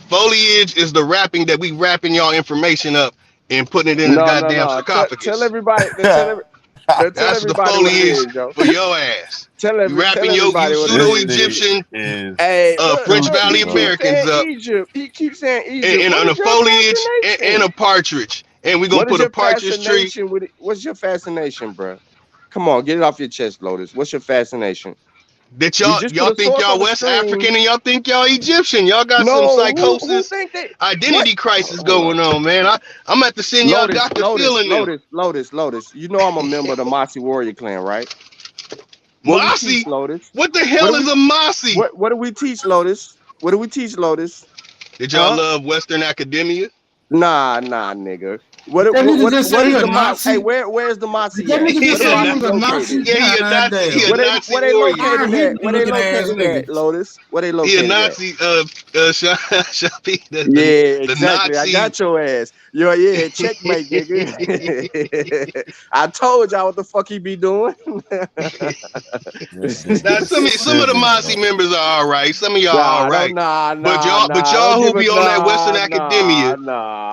Foliage is the wrapping that we wrapping y'all information up and putting it in a goddamn sarcophagus. Tell everybody. Tell That's the everybody what it foliage is, yo. for your ass. Tell You wrapping your everybody what it is. pseudo-Egyptian Hey, French look, Valley he keeps Americans saying up Egypt. He keeps saying Egypt. and What on a is your foliage fascination? and a partridge. And we're going What to is put a your partridge tree. fascination with it? What's your fascination, bro? Come on, get it off your chest, Lotus. What's your fascination? That We just y'all put a think source y'all on the West screen. African and y'all think y'all Egyptian. Y'all got some No, who psychosis, think that? identity crisis Hold going on, man. I'm at to send y'all Dr. Phil in them. Lotus. You know I'm a member of the Mossy Warrior Clan, right? What we Mossy? teach, Lotus? What the hell is a Mossy? What do we teach, Lotus? What do we teach, Lotus? Did y'all love Western academia? Nah, nigga. What That nigga just is say he the a Mossy? Hey, Nazi. where's the Mossy That at? nigga just Where the say he Mossy was a Nazi. located? Yeah, he a Nazi. He a Nazi Where they warrior. located at? Where they looking ass located nigga. at, Lotus? Where they He a located at? Nazi. Shafi, Yeah, the exactly. I Nazi. got your ass. Yeah, checkmate, nigga. I told y'all what the fuck he be doing. Now some of the Mossy members are all right. Some of y'all all right. But y'all Don't who give be a on that Western academia,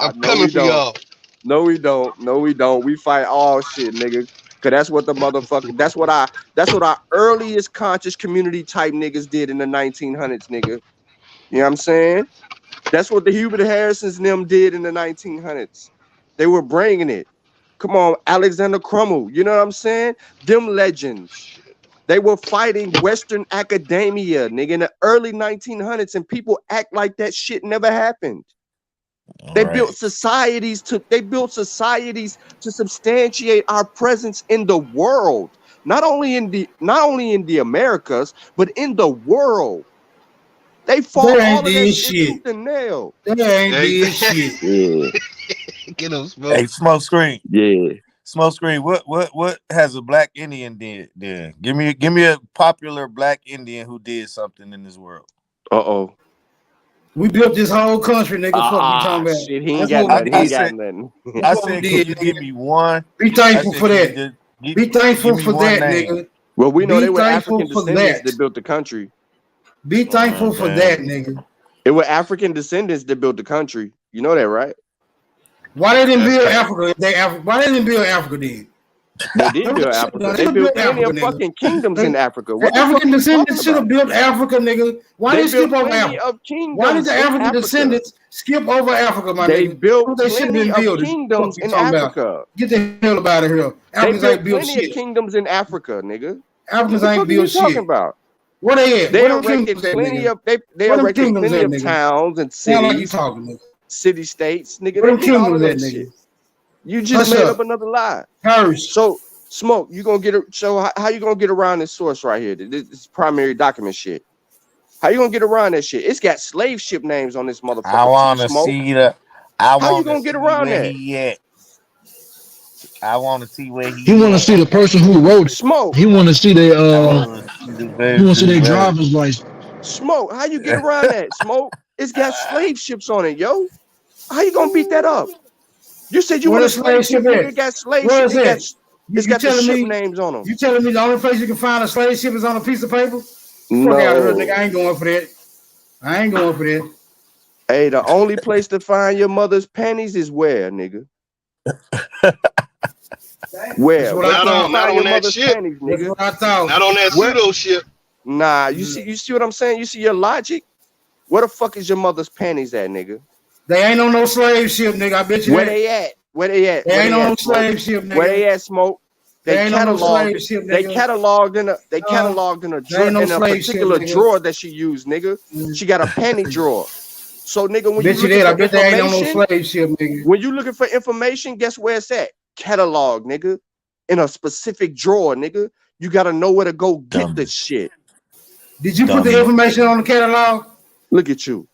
I'm coming for y'all. No, we don't. We fight all shit, nigga. Cause that's what the motherfucker. That's what our earliest conscious community type niggas did in the 1900s, nigga. You know what I'm saying? That's what the Hubert Harrisons and them did in the 1900s. They were bringing it. Come on, Alexander Crummell. You know what I'm saying? Them legends. They were fighting Western academia, nigga, in the early 1900s, and people act like that shit never happened. They built societies to substantiate our presence in the world, not only in the Americas, but in the world. They fought all of that shit tooth and nail. They ain't did shit. Yeah. Get them smoke. Hey, smoke screen. Yeah. Smoke screen. What has a black Indian did? Give me a popular black Indian who did something in this world. Uh-oh. We built this whole country, nigga. Fuck you talking about? Shit, he ain't got nothing. He ain't got nothing. I said, can you give me one? Be thankful for that. Be thankful for that, nigga. Well, we know they were thankful African for descendants that. that built the country. Be thankful for that, nigga. It were African descendants that built the country. You know that, right? Why they didn't build Africa? Why they didn't build Africa then? They did build Africa. They built plenty of fucking kingdoms in Africa. What the African fuck descendants should have built Africa, nigga. Why did they skip over Africa? Why did the African descendants skip over Africa, my nigga? They built They should have plenty been of builders. kingdoms What you in talking about? Africa. Get the hell out of here. They Africans built ain't built plenty of shit. kingdoms in Africa, nigga. Africans What the ain't fuck are built you talking shit. about? Where they at? They Where them erected kingdoms at, plenty nigga? of they Where them erected kingdoms plenty at, of nigga? towns and Sound like you cities, talking, nigga. city states, nigga. Where They them did all of kingdoms that at, shit. nigga? You just Hush made up. up another lie. Curse. So, Smoke, you gonna get it? So, how you gonna get around this source right here? This primary document shit. How you gonna get around that shit? It's got slave ship names on this motherfucker. I want to Smoke. see the. How you gonna get around where that? he at. I want to see where he. He want to see the person who wrote it. Smoke. He want to see their he want to see their driver's license. Smoke. How you get around that? Smoke. It's got slave ships on it, yo. How you gonna beat that up? You said you want a slave ship, nigga. It got slave Where ship. is It's got the ship names on them. You telling me the only place you can find a slave ship is on a piece of paper? No. Fuck out of here, nigga. I ain't going for that. I ain't going for that. Hey, the only place to find your mother's panties is where, nigga? Where? Not on that ship. Panties, nigga. That's what I thought. Not on that pseudo ship. Nah, you see what I'm saying? You see your logic? Where the fuck is your mother's panties at, nigga? They ain't on no slave ship, nigga. I bet you Where that. they at? Where they at? There ain't no Smoke? slave ship, nigga. Where they at, Smoke? They There ain't no cataloged. slave ship, They nigga. cataloged in a. They cataloged in a there ain't no in a slave ship, particular nigga. drawer that she used, nigga. She got a panty drawer. So, nigga, when Bet you you looking did. I for bet there ain't no information, slave ship, nigga. when you looking for information, guess where it's at? Catalog, nigga. In a specific drawer, nigga. You gotta know where to go get the shit. Did you put the information on the catalog? Look at you.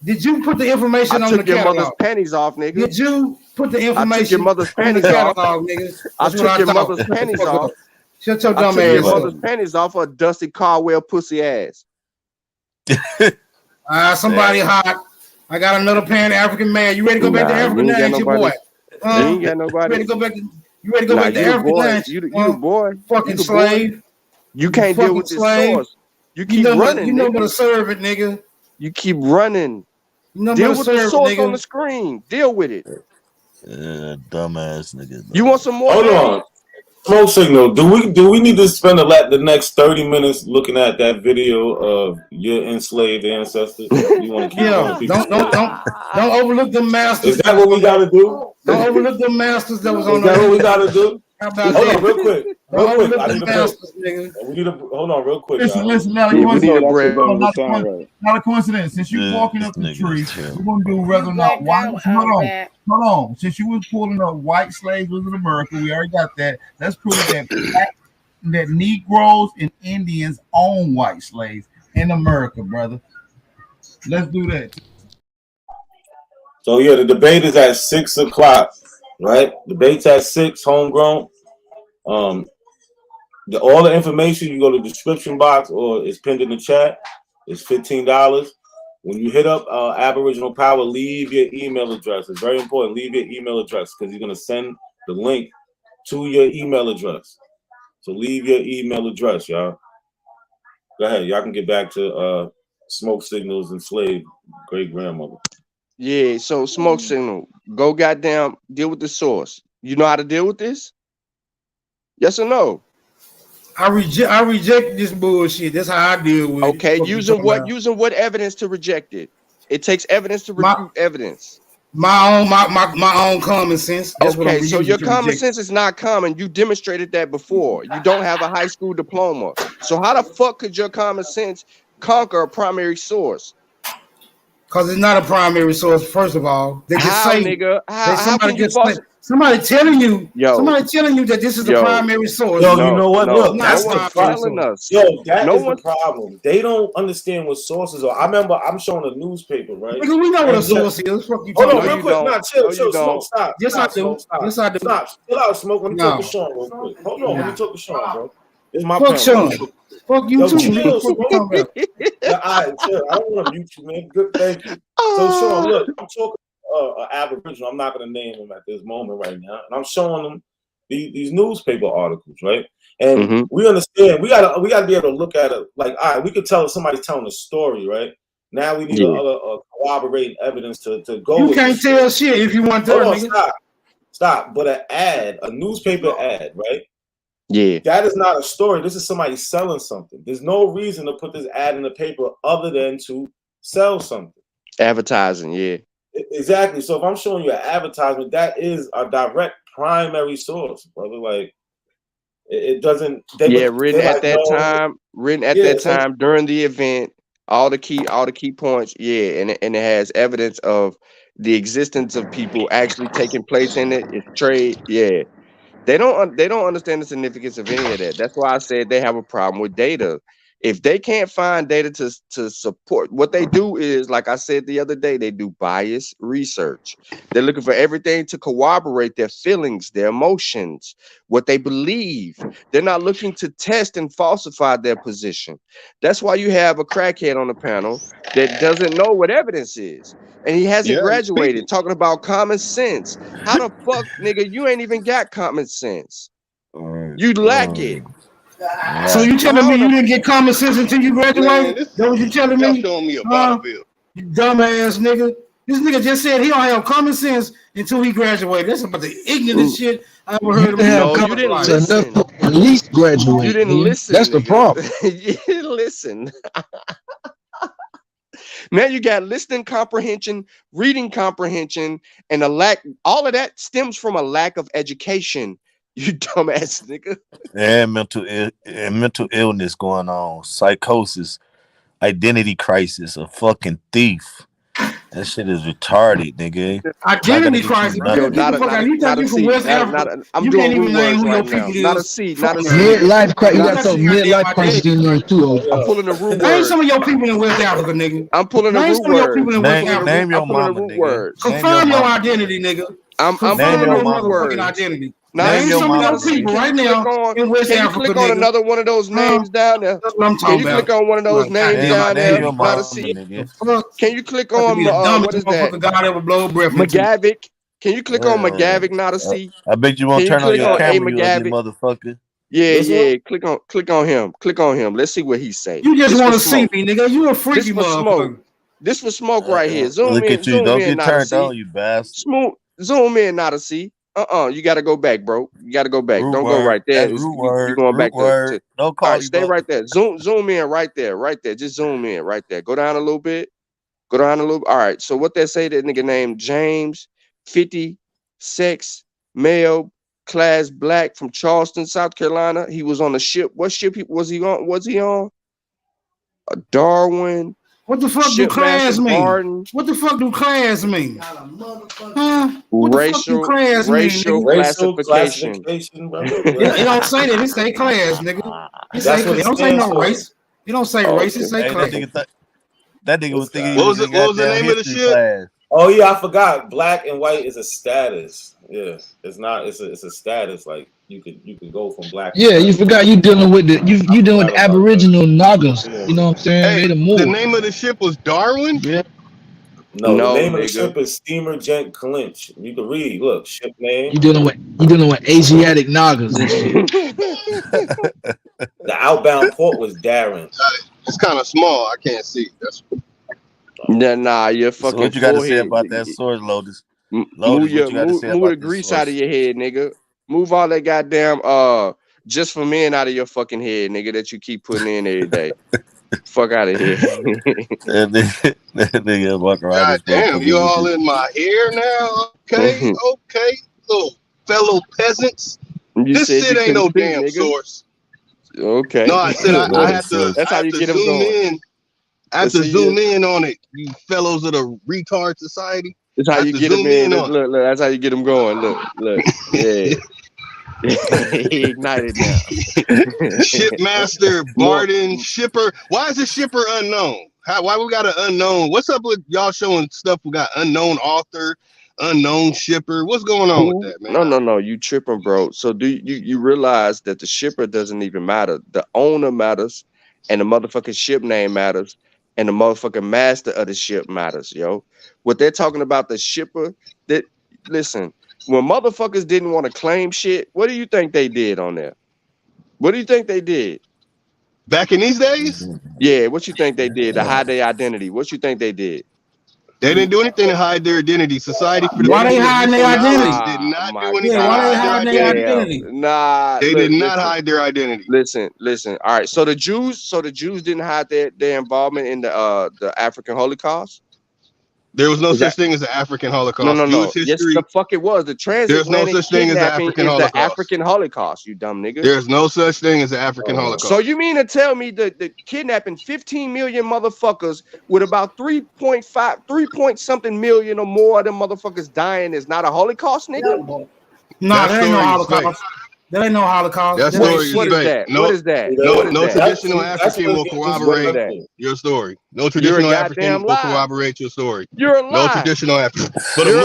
Did you put the information I on the took your catalog? mother's panties off, nigga. Did you put the I took your information mother's on the panties off. catalog, nigga? I That's what took your thought. mother's panties off. Shut your I dumb took your ass mother's up. panties off her dusty Caldwell pussy ass. Somebody hot. I got another pan African man. You ready to go back to Africa now? It's your boy. You ain't got You nobody. ready to go back to? You ready to go back to you the Africa boy. now? You the boy. Fucking You the slave. boy. You can't deal with this source. You keep running. You know nigga. what a servant, nigga. You keep running. You know Deal what a with the servant, source nigga. on the screen. Deal with it. Dumbass nigga. You want some more? Hold on. Smoke signal. Do we need to spend the next 30 minutes looking at that video of your enslaved ancestors? You want to keep going? Don't overlook the masters. Is that what we gotta do? Don't overlook the masters that was on Is that the. what we gotta do? How about Hold that? on, real quick. Don't overlook I the need to masters, nigga. We need to hold on, real quick. Listen, now Yeah, you want we know to that's what sound right. not a coincidence. Since you walking up the tree, we're gonna do whether or not white. Hold on. Since you was pulling up white slaves was in America, we already got that. Let's prove that Negroes and Indians own white slaves in America, brother. Let's do that. So yeah, the debate is at 6 o'clock, right? Debate's at 6, homegrown. All the information, you go to the description box or it's pinned in the chat. It's $15. When you hit up Aboriginal Power, leave your email address. It's very important. Leave your email address because he's gonna send the link to your email address. So leave your email address, y'all. Go ahead. Y'all can get back to Smoke Signals Enslaved great grandmother. Yeah, so Smoke Signal, go goddamn deal with the source. You know how to deal with this? Yes or no? I reject this bullshit. That's how I deal with it. Okay, using what evidence to reject it? It takes evidence to refute evidence. My own common sense. That's what I'm Okay, so using your to common reject. sense is not common. You demonstrated that before. You don't have a high school diploma. So how the fuck could your common sense conquer a primary source? Because it's not a primary source, first of all. They just How, say, nigga? How can you somebody telling you, Yo. that this is the primary source. Yo, you know what? Look, that's no the one's problem. telling us. Yo, that No is one's- the problem. They don't understand what sources are. I remember I'm showing a newspaper, right? Nigga, we know what a And source is. Fuck you hold talking on, real about. quick. Nah, chill, No, you Smoke, don't. stop. Yes, stop, I do. Smoke, stop. Yes, I do. Stop. Chill out, Smoke. Let me No. talk to Sean real quick. Hold on, let me talk to Sean, bro. It's my Fuck panel. Sean. Fuck you Yo, too. chill, Nigga. Fuck you Smoke. talking about. Yeah, all right, chill. I don't want to mute you, man. Good, thank you. So, Sean, look, I'm talking Aboriginal. I'm not going to name him at this moment right now, and I'm showing them these newspaper articles, right? And we understand. We gotta be able to look at it like, all right, we could tell somebody's telling a story, right? Now we need a corroborating evidence to go. You with can't this tell shit. shit if you want to, Hold on, nigga. stop. But an ad, a newspaper ad, right? Yeah. That is not a story. This is somebody selling something. There's no reason to put this ad in the paper other than to sell something. Advertising, yeah. Exactly. So if I'm showing you an advertisement, that is a direct primary source, brother. Like it doesn't. Written at that time during the event. All the key points, and it has evidence of the existence of people actually taking place in it. It's trade, yeah. They don't understand the significance of any of that. That's why I said they have a problem with data. If they can't find data to support, what they do is, like I said the other day, they do bias research. They're looking for everything to corroborate their feelings, their emotions, what they believe. They're not looking to test and falsify their position. That's why you have a crackhead on the panel that doesn't know what evidence is. And he hasn't graduated, talking about common sense. How the fuck, nigga, you ain't even got common sense. You lack it. So you telling me you didn't get common sense until you graduated? That what you telling me? Y'all showing me a bottle bill. You dumbass nigga. This nigga just said he don't have common sense until he graduated. That's about the ignorant shit I ever heard of. You didn't listen. At least graduate. You didn't man. listen. That's the nigga. problem. You didn't listen. Now you got listening comprehension, reading comprehension, and a lack. All of that stems from a lack of education. You dumbass nigga. And mental illness going on, psychosis, identity crisis, a fucking thief. That shit is retarded, nigga. Identity crisis. Yo, not a C. I'm doing root words right now. Not a C. Not a C. Midlife crisis. You got some midlife crisis in there too. I'm pulling the root Name word. some of your people in West Africa, nigga. I'm pulling the root word. Name your mama, nigga. Confirm your identity, nigga. I'm pulling the root word. Identity. Now, Name some of your people right now in West Africa. Can you click on another one of those names down there? That's what I'm Can talking you about. click on one of those names down there? Not a C. Can you click on what is that? God ever blow breath into. McGavick. Can you click on McGavick? Not a C. I bet you won't turn on your camera, you ugly motherfucker. Yeah. Click on him. Click on him. Let's see what he say. You just want to see me, nigga. You a freaky motherfucker. This was smoke right here. Zoom Look in. at you. Zoom Don't in. get Not a turned C. on, you bastard. Smooth. Zoom in. Not a C. You gotta go back, bro. You gotta go back. Don't go right there. You're going back to don't call all right, you stay right there. Zoom in right there. Just zoom in right there. Go down a little bit. All right. So what they say, that nigga named James, 50, sex, male, class black, from Charleston, South Carolina. He was on the ship. What ship was he on? A Darwin. What the fuck do class mean? What the fuck do class mean? Huh? What the fuck do class mean? Racial classification. It don't say that. It say class, nigga. It don't say no race. You don't say race. It say class. That nigga was thinking. What was the name of the ship? Class. Oh yeah, I forgot. Black and white is a status. Yeah, it's not. It's a status. Like you could go from black. Yeah, you forgot you dealing with you dealing with aboriginal Nagas. You know what I'm saying? Hey, they the name of the ship was Darwin. Yeah. No, the name of the ship is Steamer Gent Clinch. You can read. Look, ship name. You dealing with Asiatic Nagas and shit. The outbound port was Darren. It's kind of small. I can't see. That's. Nah, you're fucking. So what you got to say about that source, Lotus? Move the grease out of your head, nigga. Move all that goddamn just for men out of your fucking head, nigga, that you keep putting in every day. Fuck out of here. that nigga walk around. God damn, you all in my hair now? Okay, little fellow peasants. This shit ain't no damn source. Okay. No, I said I have to. That's how you get them going. I have to zoom in on it, you fellows of the retard society. That's how you get them in. Look, that's how you get them going. Look. Yeah. He ignited now. Shipmaster, Barden, shipper. Why is the shipper unknown? Why we got an unknown? What's up with y'all showing stuff? We got unknown author, unknown shipper. What's going on with that, man? No. You tripping, bro. So do you realize that the shipper doesn't even matter? The owner matters, and the motherfucking ship name matters, and the motherfucking master of the ship matters, yo. What they're talking about, the shipper, that listen, when motherfuckers didn't want to claim shit, what do you think they did on there? What do you think they did? Back in these days? Yeah, what you think they did to hide their identity? What you think they did? They didn't do anything to hide their identity. Society for the Why they hiding their identity? Did not do anything. Why they hiding their identity? Nah, they did not hide their identity. Listen. All right. So the Jews didn't hide their involvement in the African Holocaust. There was no such thing as the African Holocaust. No. History, yes, the fuck it was. The transatlantic there's no such thing as the African Holocaust. The African Holocaust, you dumb nigga. There's no such thing as the African Holocaust. So you mean to tell me that the kidnapping 15 million motherfuckers with about 3 point something million or more of them motherfuckers dying is not a Holocaust, nigga? Nah, there ain't no Holocaust. There ain't no Holocaust. That story what is that? No, what is that? No traditional African will corroborate your story. No traditional African will corroborate your story. You're a liar. No traditional African. But a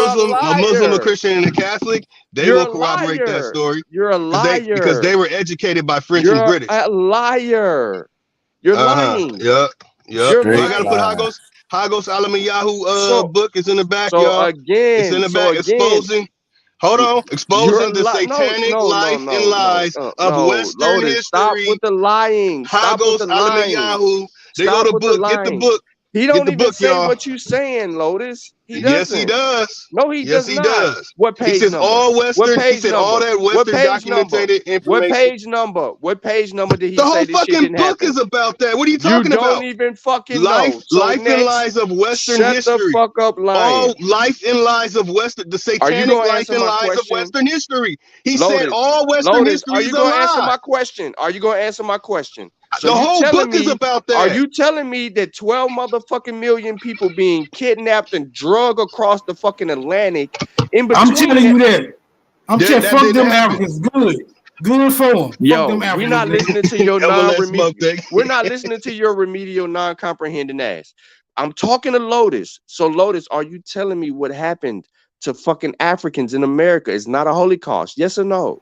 Muslim, a Christian, and a Catholic, they will corroborate that story. You're a liar. Because they were educated by French and British. You're a liar. You're lying. Yep. I gotta put Hagos Alamayahu book is in the back, y'all. It's in the back exposing. Hold on, exposing the satanic life and lies of Western history. Stop with the lying. Hagos Alamayahu. They go to book. Get the book. He Get don't the even book, say y'all. what you saying, Lotus. He Yes, he doesn't. does. No, he Yes, does he not. does. What He page says number? all What Western. He page said number? all that What Western page number? documented What information. page number? What page number did he The whole say this shit fucking didn't book happen? is about that. What are you You talking don't about? even fucking Life, know. So life and next, lies of Western shut the history. fuck up lying. All life and lies of Western, the Are you satanic gonna life answer and my lies of question? Western history. He said Lotus, all Western Lotus, history are is you a gonna answer lie. my question? Are you gonna answer my question? So The you whole telling book is me, about are that. you telling me that 12 motherfucking million people being kidnapped and drug across the fucking Atlantic in between? I'm telling you that. I'm That, telling that fuck didn't them happen. Africans. Good for them. Fuck Yo, them we're Africans. not listening to your Double that smoke, we're not listening to your remedial non-comprehending ass. I'm talking to Lotus. So Lotus, are you telling me what happened to fucking Africans in America is not a Holocaust? Yes or no?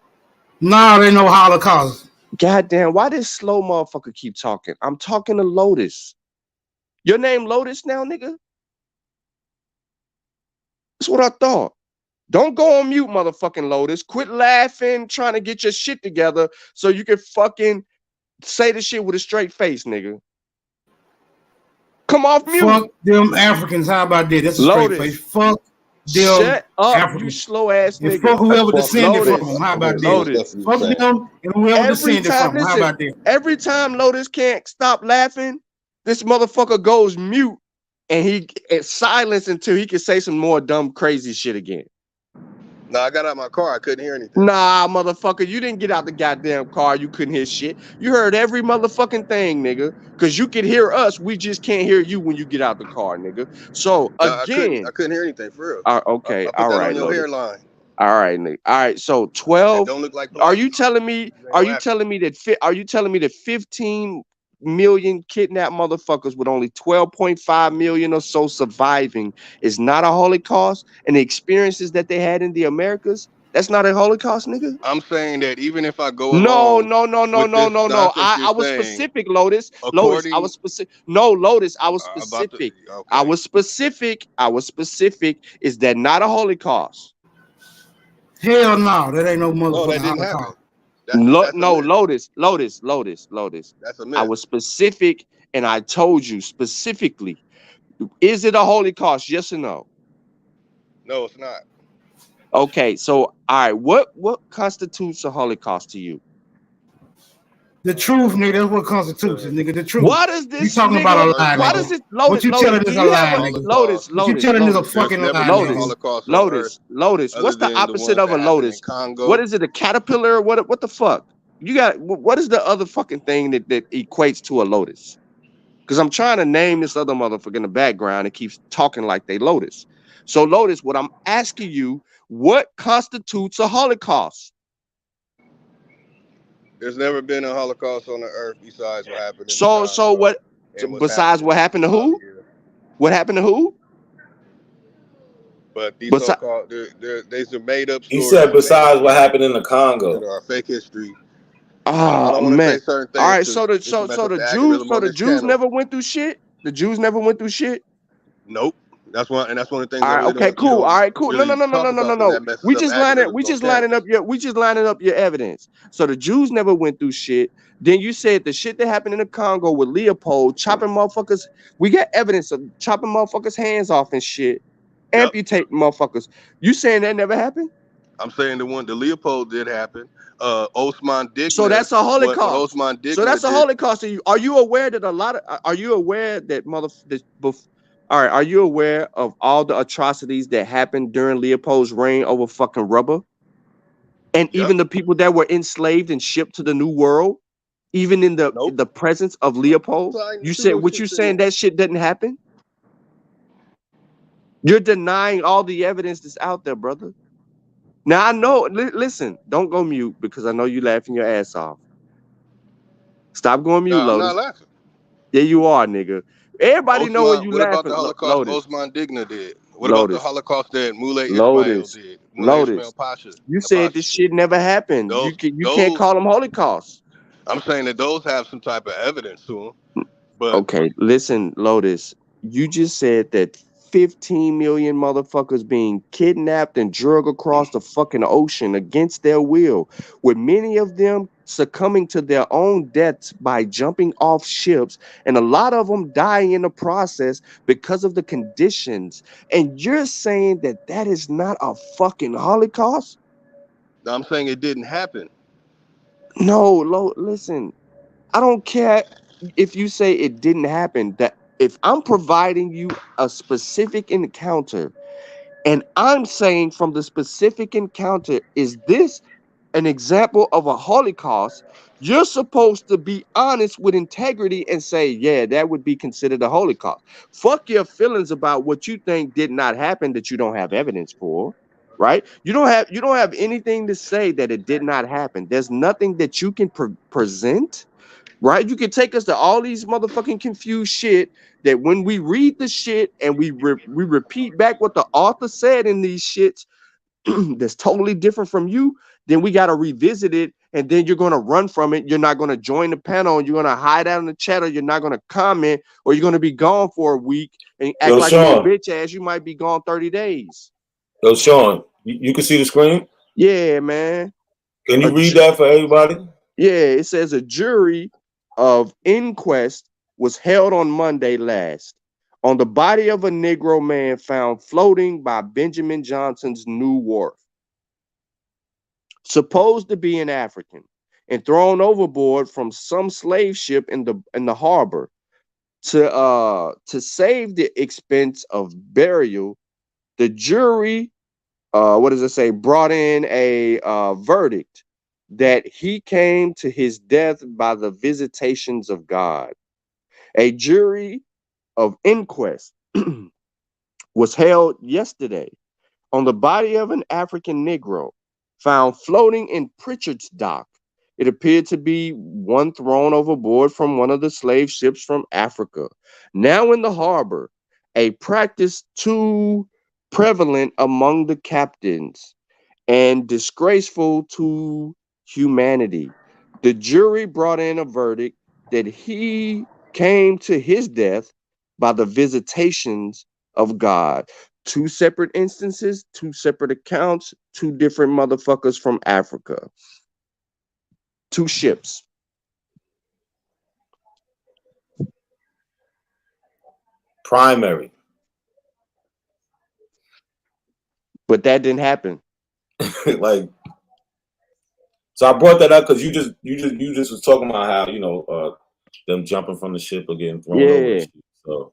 Nah, they no Holocaust. Goddamn, why this slow motherfucker keep talking? I'm talking to Lotus. Your name Lotus now, nigga? That's what I thought. Don't go on mute, motherfucking Lotus. Quit laughing, trying to get your shit together so you can fucking say the shit with a straight face, nigga. Come off mute. Fuck them Africans. How about that? That's a straight face. Fuck them Shut up, Africans. you slow ass and nigga. fuck whoever descended Lotus, from them. How about that? Lotus. Fuck them and whoever descended from them. How about that? Every time Lotus can't stop laughing, this motherfucker goes mute and he silence until he can say some more dumb, crazy shit again. No, I got out of my car. I couldn't hear anything. Nah, motherfucker, you didn't get out the goddamn car. You couldn't hear shit. You heard every motherfucking thing, nigga. Because you could hear us. We just can't hear you when you get out the car, nigga. So, again. I couldn't hear anything, for real. Okay, I put all that right, on your Lotus. hairline. All right, nigga. All right, so 12. Don't look like are you telling me that 15 million kidnapped motherfuckers with only 12.5 million or so surviving is not a Holocaust, and the experiences that they had in the Americas, that's not a Holocaust, nigga? I'm saying that even if I go No. I I was specific, Lotus. Lotus, I was specific. No, Lotus, I was specific. I was specific. Is that not a Holocaust? Hell no, that ain't no motherfucking that didn't Holocaust. Lotus. That's a myth. I was specific, and I told you specifically. Is it a Holocaust? Yes or no? No, it's not. Okay, so all right, what constitutes a Holocaust to you? The truth, nigga. That's what constitutes it, nigga. The truth. What is this? You talking about a lie, Why nigga? does it, Lotus? What you telling is a lie, nigga? Lotus. What you telling is a fucking lie, nigga? Lotus. What's the opposite of a lotus? What is it? A caterpillar? What the fuck? You got? What is the other fucking thing that equates to a lotus? Because I'm trying to name this other motherfucker in the background and keeps talking like they Lotus. So Lotus, what I'm asking you, what constitutes a Holocaust? There's never been a Holocaust on the earth besides what happened. Besides what happened to who? What happened to who? But these so-called, they's a made-up stories. He said besides what happened in the Congo. That are fake history. Oh man! All right, so the Jews never went through shit. The Jews never went through shit. Nope. That's one of the things. All right, okay, cool. All right, cool. No. We just lining up your evidence. So the Jews never went through shit. Then you said the shit that happened in the Congo with Leopold chopping motherfuckers. We got evidence of chopping motherfuckers' hands off and shit, amputating motherfuckers. You saying that never happened? I'm saying the Leopold did happen. Osman Digna. So that's a Holocaust. Osman Digna so that's a Holocaust to you. Are you aware that are you aware of all the atrocities that happened during Leopold's reign over fucking rubber? And even the people that were enslaved and shipped to the New World, even in the presence of Leopold? You said what you saying that shit didn't happen? You're denying all the evidence that's out there, brother. Now I know. Listen, don't go mute because I know you laughing your ass off. Stop going mute, Lotus. I'm not laughing. Yeah, you are, nigga. Everybody know when you laughing. What about the Holocaust Osman Digna did? What about the Holocaust that Mullah Ismail did? Lotus. You said this shit never happened. You can't call them Holocaust. I'm saying that those have some type of evidence to them. But okay, listen, Lotus. You just said that 15 million motherfuckers being kidnapped and dragged across the fucking ocean against their will, with many of them succumbing to their own deaths by jumping off ships, and a lot of them dying in the process because of the conditions. And you're saying that that is not a fucking Holocaust? I'm saying it didn't happen. No, listen, I don't care if you say it didn't happen. That if I'm providing you a specific encounter, and I'm saying from the specific encounter, is this an example of a Holocaust? You're supposed to be honest with integrity and say, yeah, that would be considered a Holocaust. Fuck your feelings about what you think did not happen that you don't have evidence for, right? You don't have anything to say that it did not happen. There's nothing that you can present, right? You can take us to all these motherfucking confused shit that when we read the shit and we repeat back what the author said in these shits that's totally different from you, then we got to revisit it, and then you're going to run from it. You're not going to join the panel, and you're going to hide out in the chat, or you're not going to comment, or you're going to be gone for a week and act like a little bitch ass. You might be gone 30 days. Yo, Sean, you can see the screen? Yeah, man. Can you read that for everybody? Yeah, it says a jury of inquest was held on Monday last on the body of a Negro man found floating by Benjamin Johnson's New Wharf, supposed to be an African, and thrown overboard from some slave ship in the harbor. To save the expense of burial, the jury, brought in a verdict that he came to his death by the visitations of God. A jury of inquest was held yesterday on the body of an African Negro found floating in Pritchard's dock. It appeared to be one thrown overboard from one of the slave ships from Africa. Now in the harbor, a practice too prevalent among the captains and disgraceful to humanity. The jury brought in a verdict that he came to his death by the visitations of God. Two separate instances, two separate accounts, two different motherfuckers from Africa. Two ships. Primary. But that didn't happen. Like, so I brought that up because you just was talking about how them jumping from the ship or getting thrown over. So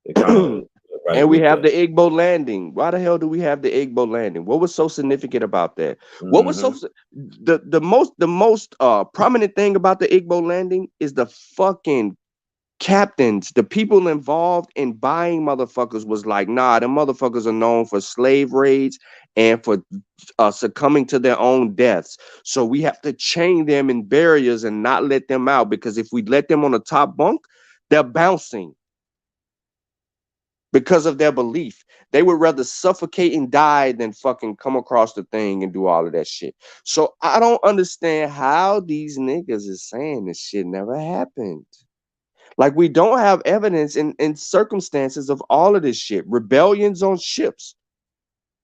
it kind of right. And we have the Igbo landing. Why the hell do we have the Igbo landing? What was so significant about that? What was so the most prominent thing about the Igbo landing is the fucking captains, the people involved in buying motherfuckers was like, nah, them motherfuckers are known for slave raids and for succumbing to their own deaths. So we have to chain them in barriers and not let them out, because if we let them on the top bunk, they're bouncing. Because of their belief, they would rather suffocate and die than fucking come across the thing and do all of that shit. So I don't understand how these niggas is saying this shit never happened. Like, we don't have evidence in circumstances of all of this shit. Rebellions on ships,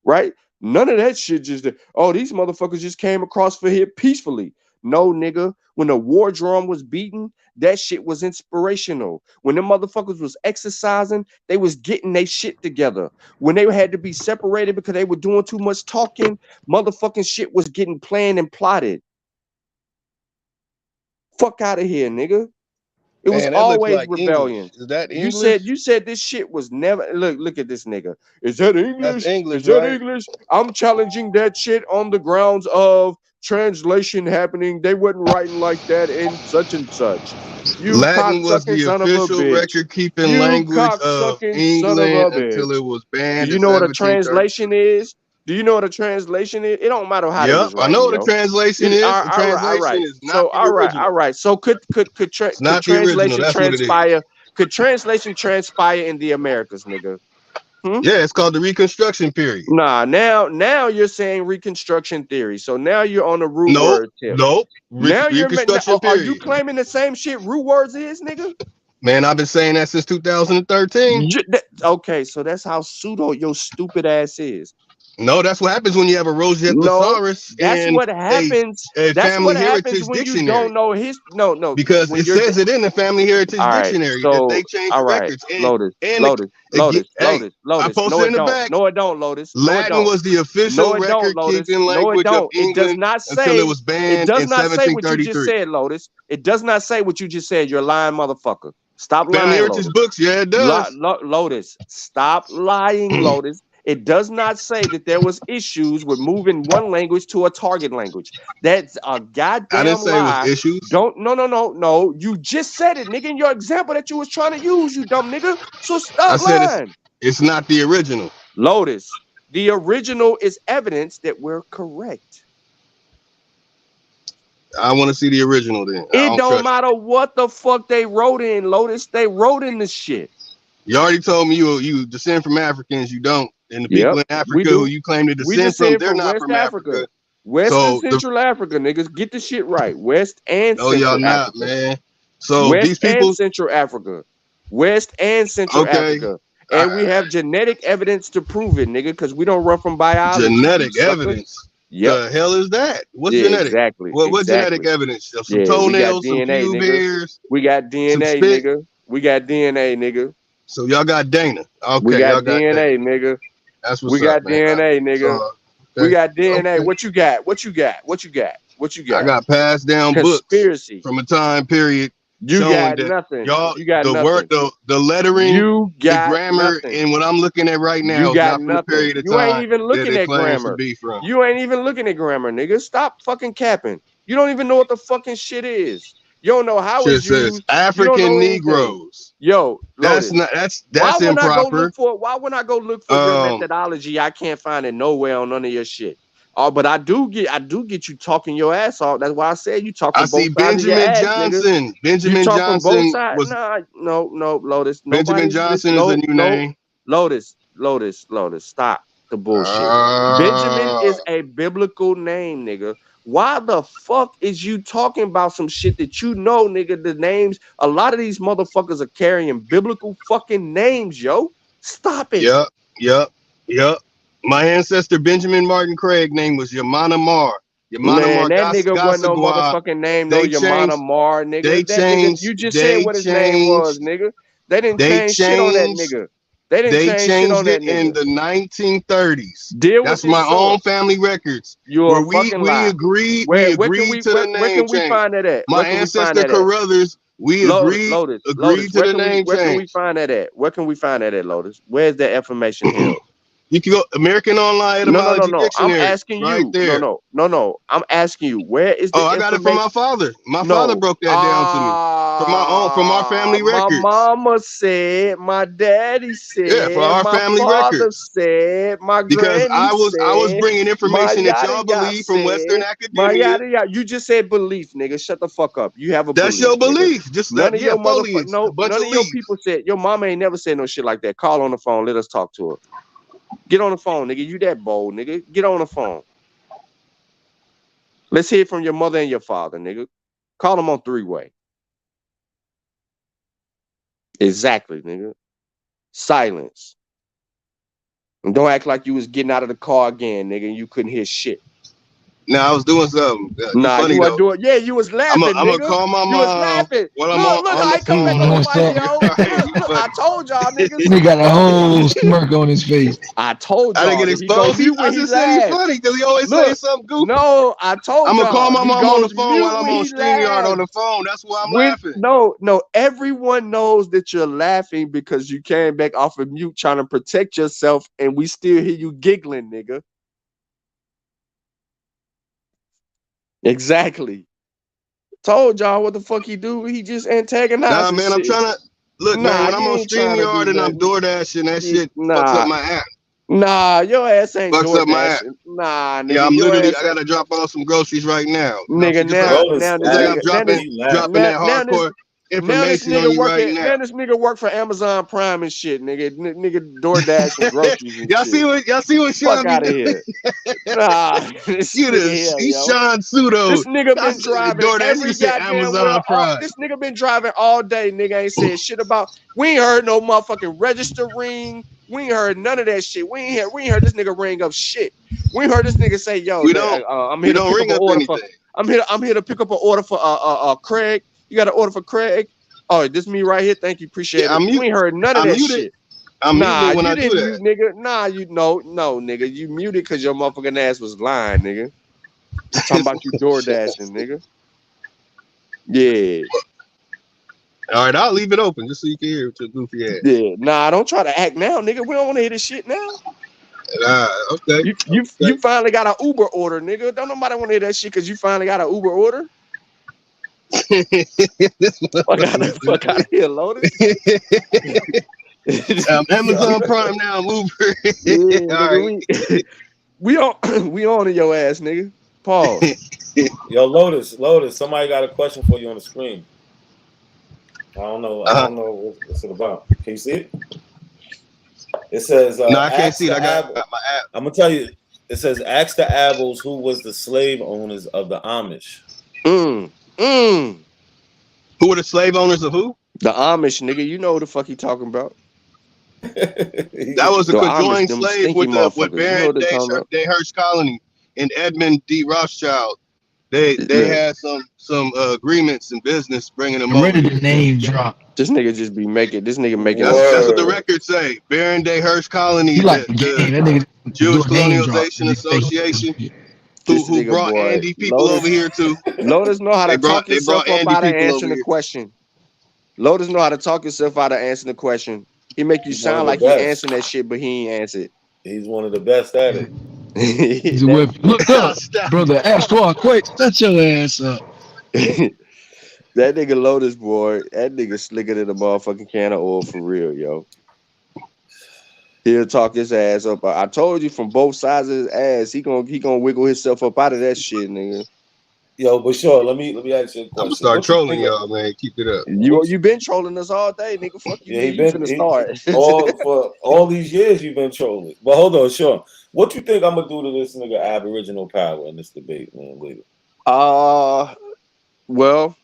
right? None of that shit just, these motherfuckers just came across for here peacefully. No, nigga. When the war drum was beaten, that shit was inspirational. When them motherfuckers was exercising, they was getting their shit together. When they had to be separated because they were doing too much talking, motherfucking shit was getting planned and plotted. Fuck out of here, nigga. It was always like rebellion. English. Is that English? You said this shit was never. Look at this nigga. Is that English? That's English, is that right? English? I'm challenging that shit on the grounds of translation happening. They wasn't writing like that in such and such. You Latin was the official bitch. record-keeping language of England until it was banned. Do you know what a translation is? Do you know what a translation is? It don't matter how they was writing. I know what a translation is. The translation is not the original. All right. So could translation transpire? Could translation transpire in the Americas, nigga? Yeah, it's called the Reconstruction period. Nah, now you're saying Reconstruction theory. So now you're on the root word tip. Nope. Now Reconstruction are period. you claiming the same shit root words is, nigga? Man, I've been saying that since 2013. Okay, so that's how pseudo your stupid ass is. No, that's what happens when you have a Rosetta-saurus that's in what happens. a That's family what happens heritage when you dictionary. don't know his. No, Because when it you're says it in the family heritage all right. dictionary that So they changed all the right, records. Lotus. Hey, Lotus. I No, posted it in the don't. back. No, it don't, Lotus. No, it Latin don't. was the official No, it don't, Lotus. record-keeping No, it language of don't. It does England not until it say. was It banned does in not say what you just 1733. said, Lotus. It does not say what you just said. You're lying, motherfucker. Stop Family lying, heritage Lotus. books, yeah, it does. Lotus, stop lying, Lotus. It does not say that there was issues with moving one language to a target language. That's a goddamn I didn't say it was lie. issues. No. You just said it, nigga, in your example that you was trying to use, you dumb nigga. So I stop said lying. it's not the original. Lotus, the original is evidence that we're correct. I want to see the original then. It don't matter what the fuck they wrote in, Lotus. They wrote in the shit. You already told me you descend from Africans. You don't. And the people in Africa who you claim to descend from, they're not from Africa. West So and Central Africa, niggas, get the shit right. West and no, y'all Central not, Africa. man. So West these people, and Central Africa. West and Central Africa. And we have genetic evidence to prove it, nigga, because we don't run from biology. genetic evidence. The hell is that? What's genetic? Exactly. What genetic evidence? Some toenails, some DNA, pube nigga. hairs. We got DNA, nigga. We got DNA, nigga. So y'all got Dana. Okay, we got y'all got DNA, nigga. That's what's we got up, man. DNA, nigga. So, we got DNA. Okay. What you got? What you got? I got passed down Conspiracy. books from a time period. You showing got that nothing. Y'all, You got the nothing. word, the lettering, you got the grammar, nothing. and what I'm looking at right now You is got not from nothing. the period of You time ain't even looking that it at claims grammar. to be from. You ain't even looking at grammar, nigga. Stop fucking capping. You don't even know what the fucking shit is. You don't know how Shit it's says used. African Negroes. Yo, That's Lotus. not. That's improper. Why when I go look for your methodology, I can't find it nowhere on none of your shit. Oh, but I do get you talking your ass off. That's why I said you talk from both sides of your ass, Johnson. nigga. Benjamin you talk Johnson from both sides. was. No, Lotus. Benjamin Johnson is a new name. Lotus. Stop the bullshit. Benjamin is a biblical name, nigga. Why the fuck is you talking about some shit that you know, nigga? The names, a lot of these motherfuckers are carrying biblical fucking names, yo. Stop it. Yep. My ancestor Benjamin Martin Craig name was Yamana Mar. Man, that nigga wasn't no motherfucking name, no Yamana Mar, nigga. They changed. You just said what his name was, nigga. They didn't change shit on that nigga. They changed it in the 1930s. That's my own family records. You're we agreed. We agreed to the name change. Where can we find that at? My ancestor Carruthers, we agreed to the name change. Where can we find that at? Where can we find that at, Lotus? Where's that information held? You can go American Online Etymology Dictionary. I'm asking right you. There. No. I'm asking you. Where is the I got it from my father. My father broke that down to me. From our family records. My mama said, my daddy said, for our my family father records. said, my because I was bringing information that y'all believe from Western academia. You just said belief, nigga. Shut the fuck up. You have a That's belief. Your belief. Nigga. Just none of your foliage. none of your people said. Your mama ain't never said no shit like that. Call on the phone. Let us talk to her. Get on the phone, nigga. You that bold, nigga. Get on the phone. Let's hear from your mother and your father, nigga. Call them on three-way. Exactly, nigga. Silence. And don't act like you was getting out of the car again, nigga, and you couldn't hear shit. Nah, I was doing something. You weren't doing. Yeah, you was laughing, I'm nigga. gonna call my mom. You was laughing. Look, I come back on the mic, yo. Look, I told y'all, niggas. He got a whole smirk on his face. I told y'all. I didn't get exposed. I just said he's funny because he always saying something goofy. No, I told y'all. I'm gonna call my mom on the phone while I'm on StreamYard on the phone. That's why I'm laughing. No. Everyone knows that you're laughing because you came back off of mute trying to protect yourself, and we still hear you giggling, nigga. Exactly. Told y'all what the fuck he do. He just antagonized. Nah, man, I'm trying to look, man. When I'm on StreamYard and I'm DoorDashing, that shit fucks up my app. Nah, your ass ain't fucks up my app. Nah, nigga. Yeah, I'm literally. I gotta drop off some groceries right now. Nigga, now I'm dropping that hardcore information on you right now. Man, this nigga work for Amazon Prime and shit, nigga. Nigga DoorDash and groceries and y'all shit. see what fuck out of here. Nah, he's Sean Pseudo. This nigga been driving every goddamn Amazon Prime. This nigga been driving all day. Nigga ain't said shit about. We ain't heard no motherfucking register ring. We ain't heard none of that shit. We ain't heard this nigga ring up shit. We ain't heard this nigga say, yo, I'm here to pick up an order for. I'm here to pick up an order for Craig. You got an order for Craig? Oh, this me right here. Thank you, appreciate it. We ain't heard none of that shit. I'm muted when you I do didn't that. mute, nigga. Nah, no, nigga. You muted because your motherfucking ass was lying, nigga. Talking about you door dashing, nigga. Yeah. All right, I'll leave it open just so you can hear it to goofy ass. Yeah. Nah, don't try to act now, nigga. We don't want to hear this shit now. Okay. You finally got an Uber order, nigga. Don't nobody want to hear that shit because you finally got an Uber order. Fuck out of here, Lotus. Amazon Prime now, I'm Uber. Yeah, All nigga, right. we on in your ass, nigga. Pause. Yo, Lotus, somebody got a question for you on the screen. I don't know what's it about. Can you see it? It says no, I can't see it. I got my app. I'm gonna tell you, it says ask the Abels who was the slave owners of the Amish. Who were the slave owners of who? The Amish, nigga. You know what the fuck he talking about. That was a conjoined slave with Baron de Hirsch Colony and Edmund D. Rothschild. They had some agreements in business bringing them over. Ready to name drop. This nigga just be making. This nigga making. That's what the records say. Baron de Hirsch Colony, the Jewish Colonization Association, who brought Andy people over here too. Lotus know how to talk yourself up out of answering the question. Lotus know how to talk yourself out of answering the question. He make you sound like he answering that shit, but he ain't answered. He's one of the best at it. Look up, brother. Ask for quick. Shut your ass up. That nigga Lotus, boy. That nigga slicker than a motherfucking can of oil for real, yo. He'll talk his ass up. I told you from both sides of his ass, he gonna wiggle himself up out of that shit, nigga. Yo, but sure, let me ask you a question. I'm gonna start trolling y'all, man. Keep it up. You been trolling us all day, nigga. Fuck you. Yeah, for all these years you've been trolling. But hold on, sure. What you think I'm gonna do to this nigga Aboriginal power in this debate, man? Later. Well,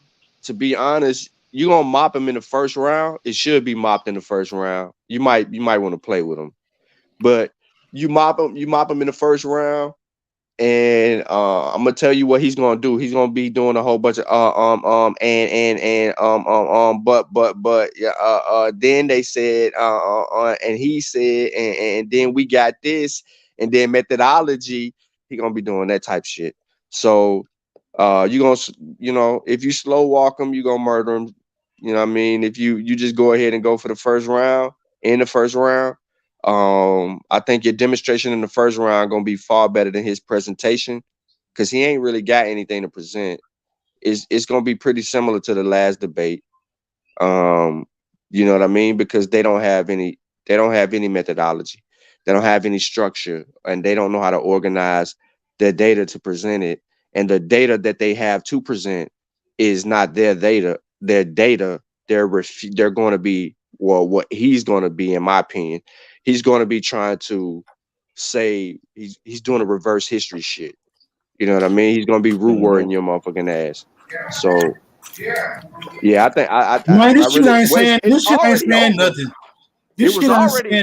to be honest, you gonna mop him in the first round. It should be mopped in the first round. You might want to play with him, but you mop him in the first round. And I'm gonna tell you what he's gonna do. He's gonna be doing a whole bunch of then they said and he said and then we got this and then methodology. He gonna be doing that type shit. So you gonna if you slow walk him, you gonna murder him. You know what I mean? If you just go ahead and go for the first round in the first round. I think your demonstration in the first round gonna be far better than his presentation because he ain't really got anything to present. It's gonna be pretty similar to the last debate. You know what I mean? Because they don't have any methodology, they don't have any structure, and they don't know how to organize their data to present it. And the data that they have to present is not their data. Their data, they're going to be what he's going to be, in my opinion. He's going to be trying to say he's doing a reverse history shit. You know what I mean? He's going to be root wording your motherfucking ass. So, yeah, I think man, this shit ain't saying nothing. It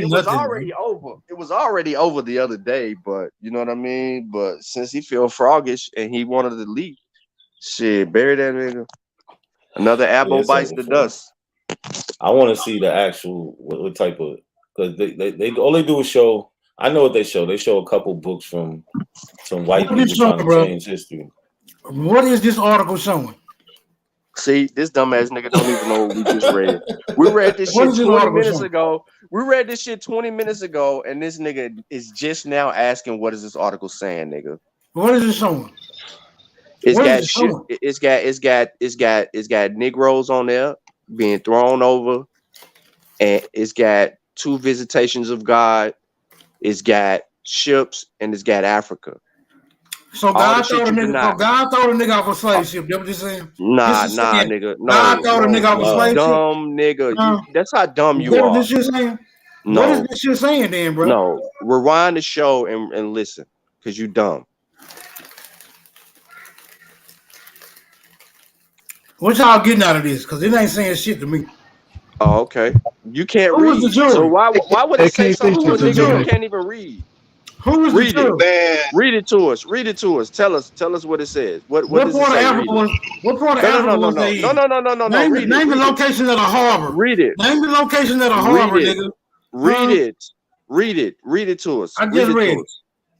was already over. It was already over the other day, but you know what I mean? But since he feel froggish and he wanted to leak, shit, bury that nigga. Another apple bites the dust. I want to see the actual what type of, because they all they do is show. I know what they show. They show a couple books from some white people trying to change history. What is this article showing? See, this dumbass nigga don't even know what we just read. We read this shit 20 minutes ago. We read this shit 20 minutes ago, and this nigga is just now asking, "What is this article saying, nigga?" What is it showing? It's got Negroes on there being thrown over, and it's got 2 visitations of God. It's got ships, and it's got Africa. So God throw the nigga off a slave ship. That what you're saying? Nah, nigga. No, God throw the nigga off a slave ship. Dumb nigga. That's how dumb you are. What is this shit saying? No. What is this shit saying then, bro? No. Rewind the show and listen, because you dumb. What y'all getting out of this? Because it ain't saying shit to me. Oh, okay. You can't Who was read. the jury? So why would it say something to a nigga jury? who can't even read? Who was Read the jury? it. Man, Read it to us. Read it to us. Tell us what it says. What does it part of say? Africa Read it. was? What part of Africa was they in? No. Read Name it. the location of the harbor. Read it. Name the location of the harbor, nigga. Read it. Read it. Read it to us. I just read it.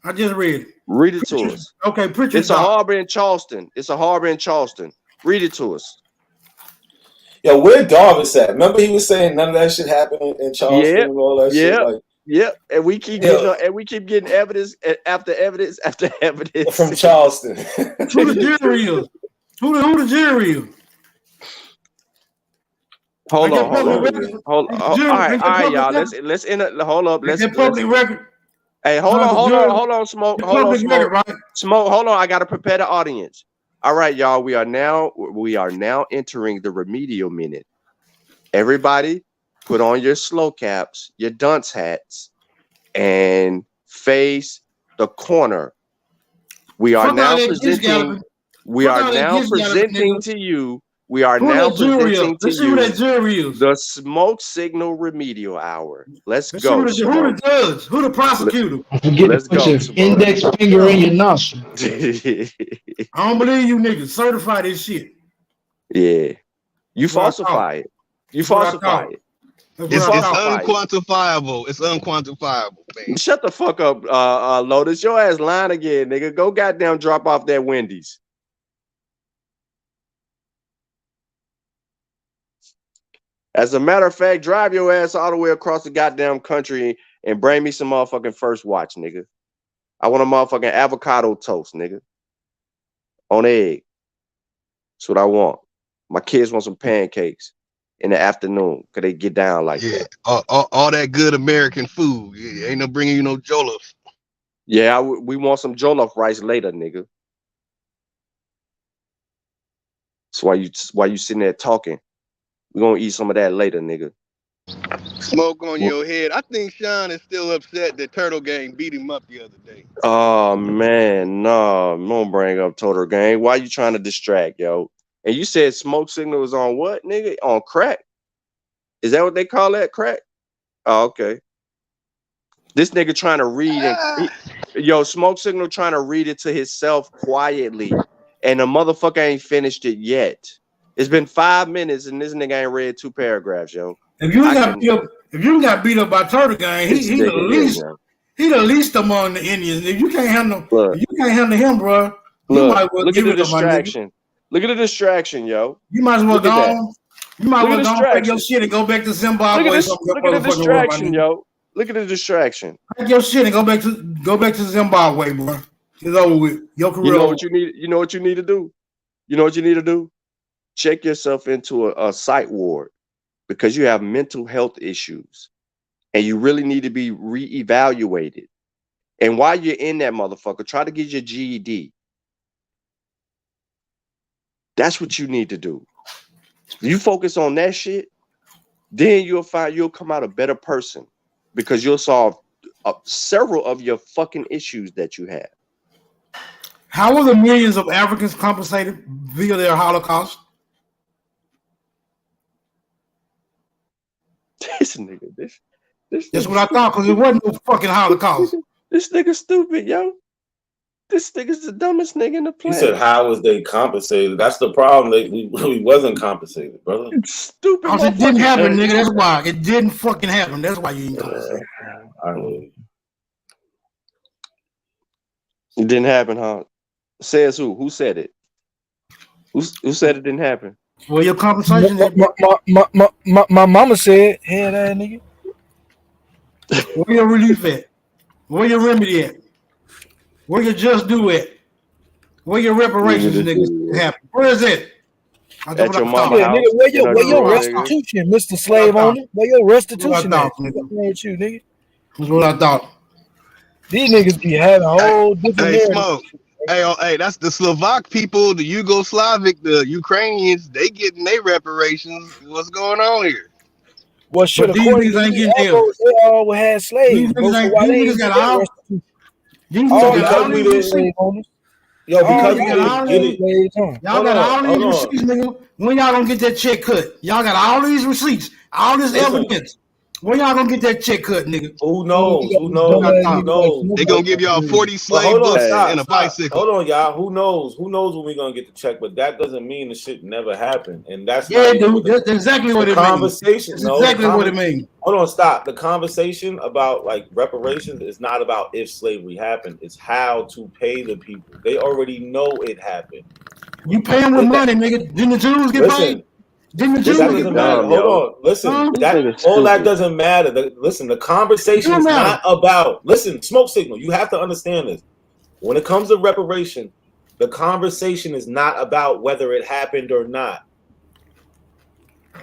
I just read it. Read it to us. Okay, picture. It's a harbor in Charleston. It's a harbor in Charleston. Read it to us. Yo, where Darvis at? Remember he was saying none of that shit happened in Charleston and all that shit. Like, and we keep getting evidence after evidence after evidence from Charleston. Who the jury is? Who the jury is? Hold on. All right, y'all. Let's end it. Hold up. Let's public record. Hey, hold on, Smoke. Hold on, Smoke. Smoke, hold on. I gotta prepare the audience. All right, y'all. We are now entering the remedial minute. Everybody, put on your slow caps, your dunce hats, and face the corner. We are now presenting. We are now presenting to you. We are now presenting to you the smoke signal remedial hour. Let's go. Who the judge? Who the prosecutor? Let's go. Index finger in your nostril. I don't believe you niggas. Certify this shit. Yeah. You falsify it. You falsify it. It's unquantifiable. It's unquantifiable, man. Shut the fuck up, Lotus. Your ass lying again, nigga. Go goddamn drop off that Wendy's. As a matter of fact, drive your ass all the way across the goddamn country and bring me some motherfucking First Watch, nigga. I want a motherfucking avocado toast, nigga. On egg. That's what I want. My kids want some pancakes in the afternoon because they get down like that. All that good American food. Yeah, ain't no bringing you no jollof. Yeah, we want some jollof rice later, nigga. That's why you sitting there talking. We're gonna eat some of that later, nigga. Smoke on your head. I think Sean is still upset that Turtle Gang beat him up the other day. Oh man, no, don't bring up Turtle Gang. Why you trying to distract, yo? And you said smoke signal was on what, nigga? On crack? Is that what they call that, crack? Oh, okay. This nigga trying to read smoke signal trying to read it to himself quietly, and the motherfucker ain't finished it yet. It's been 5 minutes and this nigga ain't read 2 paragraphs, yo. If you got beat up by Turtle Gang, he the least among the Indians. If you can't handle him, bro, you might well look at the distraction. Look at the distraction, yo. You might as well go on. You might as well go take your shit and go back to Zimbabwe. Look at the distraction, yo. Look at the distraction. Take your shit and go back to Zimbabwe, bro. It's over with. Your career. You know what you need. You know what you need to do. You know what you need to do. Check yourself into a psych ward because you have mental health issues and you really need to be reevaluated. And while you're in that motherfucker, try to get your GED. That's what you need to do. You focus on that shit, then you'll come out a better person because you'll solve several of your fucking issues that you have. How were the millions of Africans compensated via their Holocaust? This nigga, this That's what I thought, because it wasn't no fucking Holocaust. This nigga stupid, yo. This nigga's the dumbest nigga in the planet. You said, how was they compensated? That's the problem. We wasn't compensated, brother. Stupid. It didn't happen, nigga. That's why. It didn't fucking happen. That's why you ain't compensated. It didn't happen, huh? Says who? Who said it? Who said it didn't happen? Well, your compensation. My mama said, "Hey, that nigga." Where your relief at? Where your remedy at? Where your just do at? Where your reparations, niggas, happen? Where is it? At your mama house. Nigga, where your restitution, Mr. Slave Owner? Where your restitution at? What's with you, nigga? That's what I thought. These niggas be having a whole different. Hey, Smoke. Hey, that's the Slovak people, the Yugoslavic, the Ukrainians. They getting their reparations. What's going on here? Well, shit, these niggas ain't getting there. They all had slaves. These niggas got all. Yo, because y'all got all these receipts, nigga. When y'all gonna get that check cut? Y'all got all these receipts, all this evidence. When y'all gonna get that check cut, nigga? Who knows? Who knows? Who knows? They gonna give y'all 40 slave hold on, books stop, and a stop. bicycle. Hold on, y'all. Who knows? Who knows when we're gonna get the check? But that doesn't mean the shit never happened. And that's Yeah, not even dude. That's exactly what it means. conversation. That's No, exactly what it means. Hold on, stop. The conversation about like reparations is not about if slavery happened. It's how to pay the people. They already know it happened. You pay them with money, nigga. Didn't the Jews get paid? Didn't the Jews That get doesn't paid? matter. Hold on. Listen, all that doesn't matter. Listen, the conversation is not about. Listen, smoke signal. You have to understand this. When it comes to reparation, the conversation is not about whether it happened or not.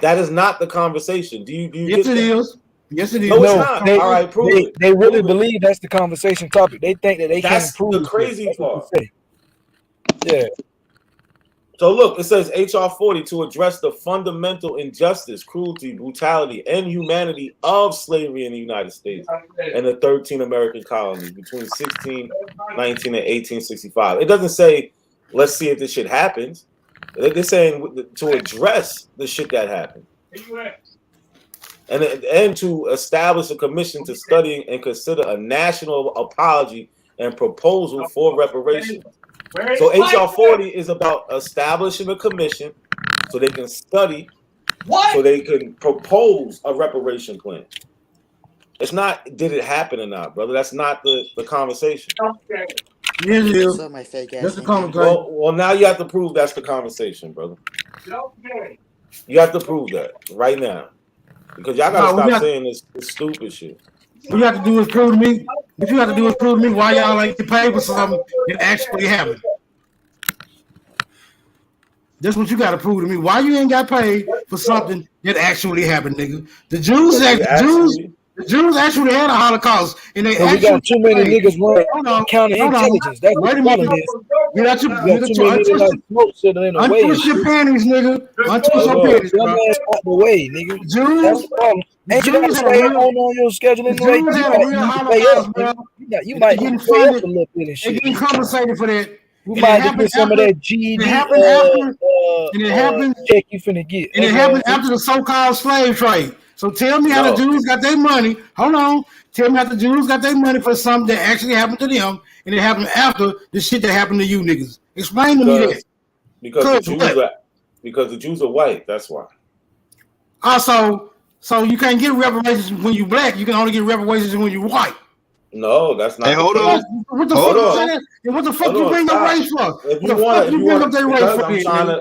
That is not the conversation. Do you Yes, get it that? is. Yes, it is. No, it's not. All right, prove it. They really Prove it. believe that's the conversation topic. They think that they That's can't prove the crazy part. Yeah. So look, it says HR 40 to address the fundamental injustice, cruelty, brutality, and humanity of slavery in the United States and the 13 American colonies between 1619 and 1865. It doesn't say, let's see if this shit happens. They're saying to address the shit that happened. And to establish a commission to study and consider a national apology and proposal for reparations. So HR 40 is about establishing a commission so they can study, so they can propose a reparation plan. It's not did it happen or not, brother. That's not the conversation. Yes, it is. That's the conversation. Well, now you have to prove that's the conversation, brother. You have to prove that right now. Because y'all gotta stop saying this stupid shit. What you have to do is prove to me. What you have to do is prove to me why y'all like to pay for something that actually happened. That's what you got to prove to me. Why you ain't got paid for something that actually happened, nigga? The Jews actually had a Holocaust, and they we got too many niggas running counterintelligence. That's what the problem is. You got too many niggas like smoke sitting in the way. Untwist your panties, nigga. Untwist your panties, bro. Out the way, nigga. Jews. That's the problem. Ain't you got to stay on your schedule anyway? You might get pay up a little bit and shit. They getting compensated for that. We might get some of that GED check you finna get. And it happened after the so-called slave trade. So tell me how the Jews got their money. Hold on. Tell me how the Jews got their money for something that actually happened to them, and it happened after the shit that happened to you niggas. Explain to me that. Because the Jews are white. That's why. Also, so you can't get reparations when you black. You can only get reparations when you white. No, that's not. Hey, hold on. What the fuck you bring up race for?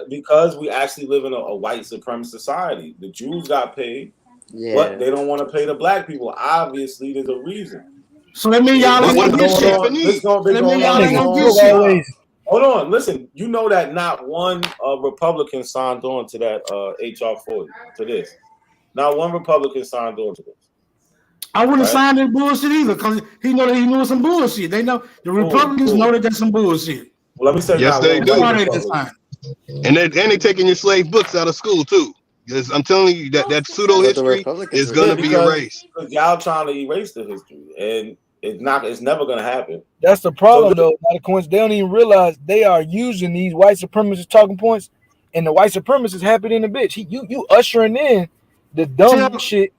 Because we actually live in a white supremacist society. The Jews got paid, but they don't want to pay the black people. Obviously, there's a reason. So that means y'all ain't gonna get shit. Hold on, listen. You know that not one Republican signed on to that HR 40 to this. Not one Republican signed on to this. I wouldn't sign that bullshit either, because he know that he knew some bullshit. They know the Republicans know that that's some bullshit. Well, let me say, yes, they do. And they taking your slave books out of school too. Because I'm telling you that pseudo history is going to be erased. Because y'all trying to erase the history, and it's never going to happen. That's the problem, though. Not a coincidence. They don't even realize they are using these white supremacist talking points, and the white supremacists happy in the bitch. You ushering in the dumb shit.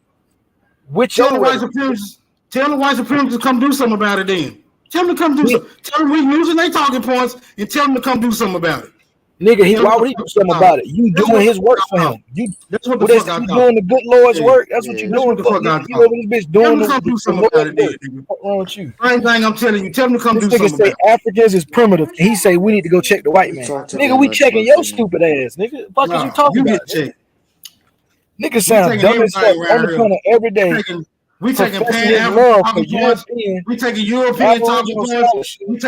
Tell the white supremacists to come do something about it then. Tell them to come do something. Tell them we're using their talking points and tell them to come do something about it. Nigga, why would he do something about it? You doing his work for him. That's what the fuck I'm doing the good Lord's work. That's what you doing. You over this bitch doing the come do something about it. What's wrong with you? Same thing I'm telling you. Tell them to come do something about it. This nigga say Africans is primitive. And he say we need to go check the white man. Nigga, we checking your stupid ass. Nigga, what the fuck is you talking about? Nigga sound dumb as fuck on the corner every day. We taking Pan-African points. We taking European talking points. We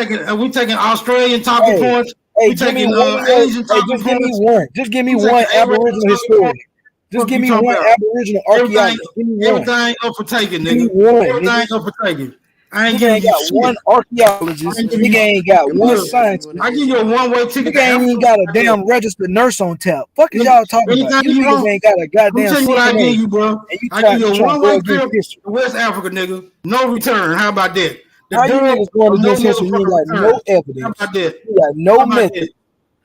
taking Australian talking points. We taking Asian talking points. Just give me one Aboriginal historian. Just give me one Aboriginal archaeologist. Everything up for taking, nigga. Everything up for taking. I ain't got one archaeologist. Nigga ain't got one scientist. I give you a one-way ticket. Nigga ain't even got a damn registered nurse on tap. Fuck is y'all talking about? You niggas ain't got a goddamn. Tell you what I give you, bro. I give you a one-way trip to West Africa, nigga. No return. How about that? How you niggas going against history? You ain't got no evidence. You got no method.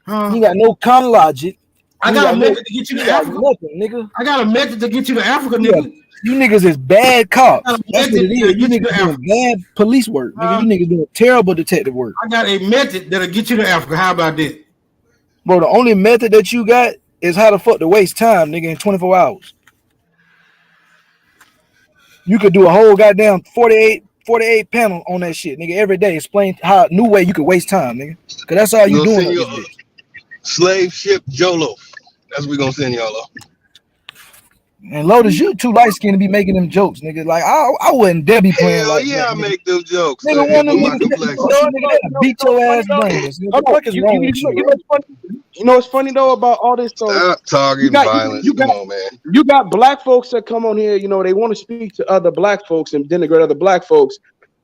You got no chronologic. I got a method to get you to Africa. Nothing, nigga. I got a method to get you to Africa, nigga. You niggas is bad cops. That's what it is. You niggas doing bad police work, nigga. You niggas doing terrible detective work. I got a method that'll get you to Africa. How about that? Bro, the only method that you got is how the fuck to waste time, nigga, in 24 hours. You could do a whole goddamn 48 panel on that shit, nigga, every day. Explain how new way you could waste time, nigga. Cause that's all you doing. Slave ship Jolo. That's what we gonna send y'all off. And Lotus, you too light skinned to be making them jokes, nigga. Like I wouldn't dare be playing like yeah, that. I make those jokes. Nigga, one of them nigga beat your ass brains. What the fuck is wrong with you? You know what's funny though about all this though? Stop targeting violence. Come on, man. You got black folks that come on here, you know, they want to speak to other black folks and denigrate other black folks,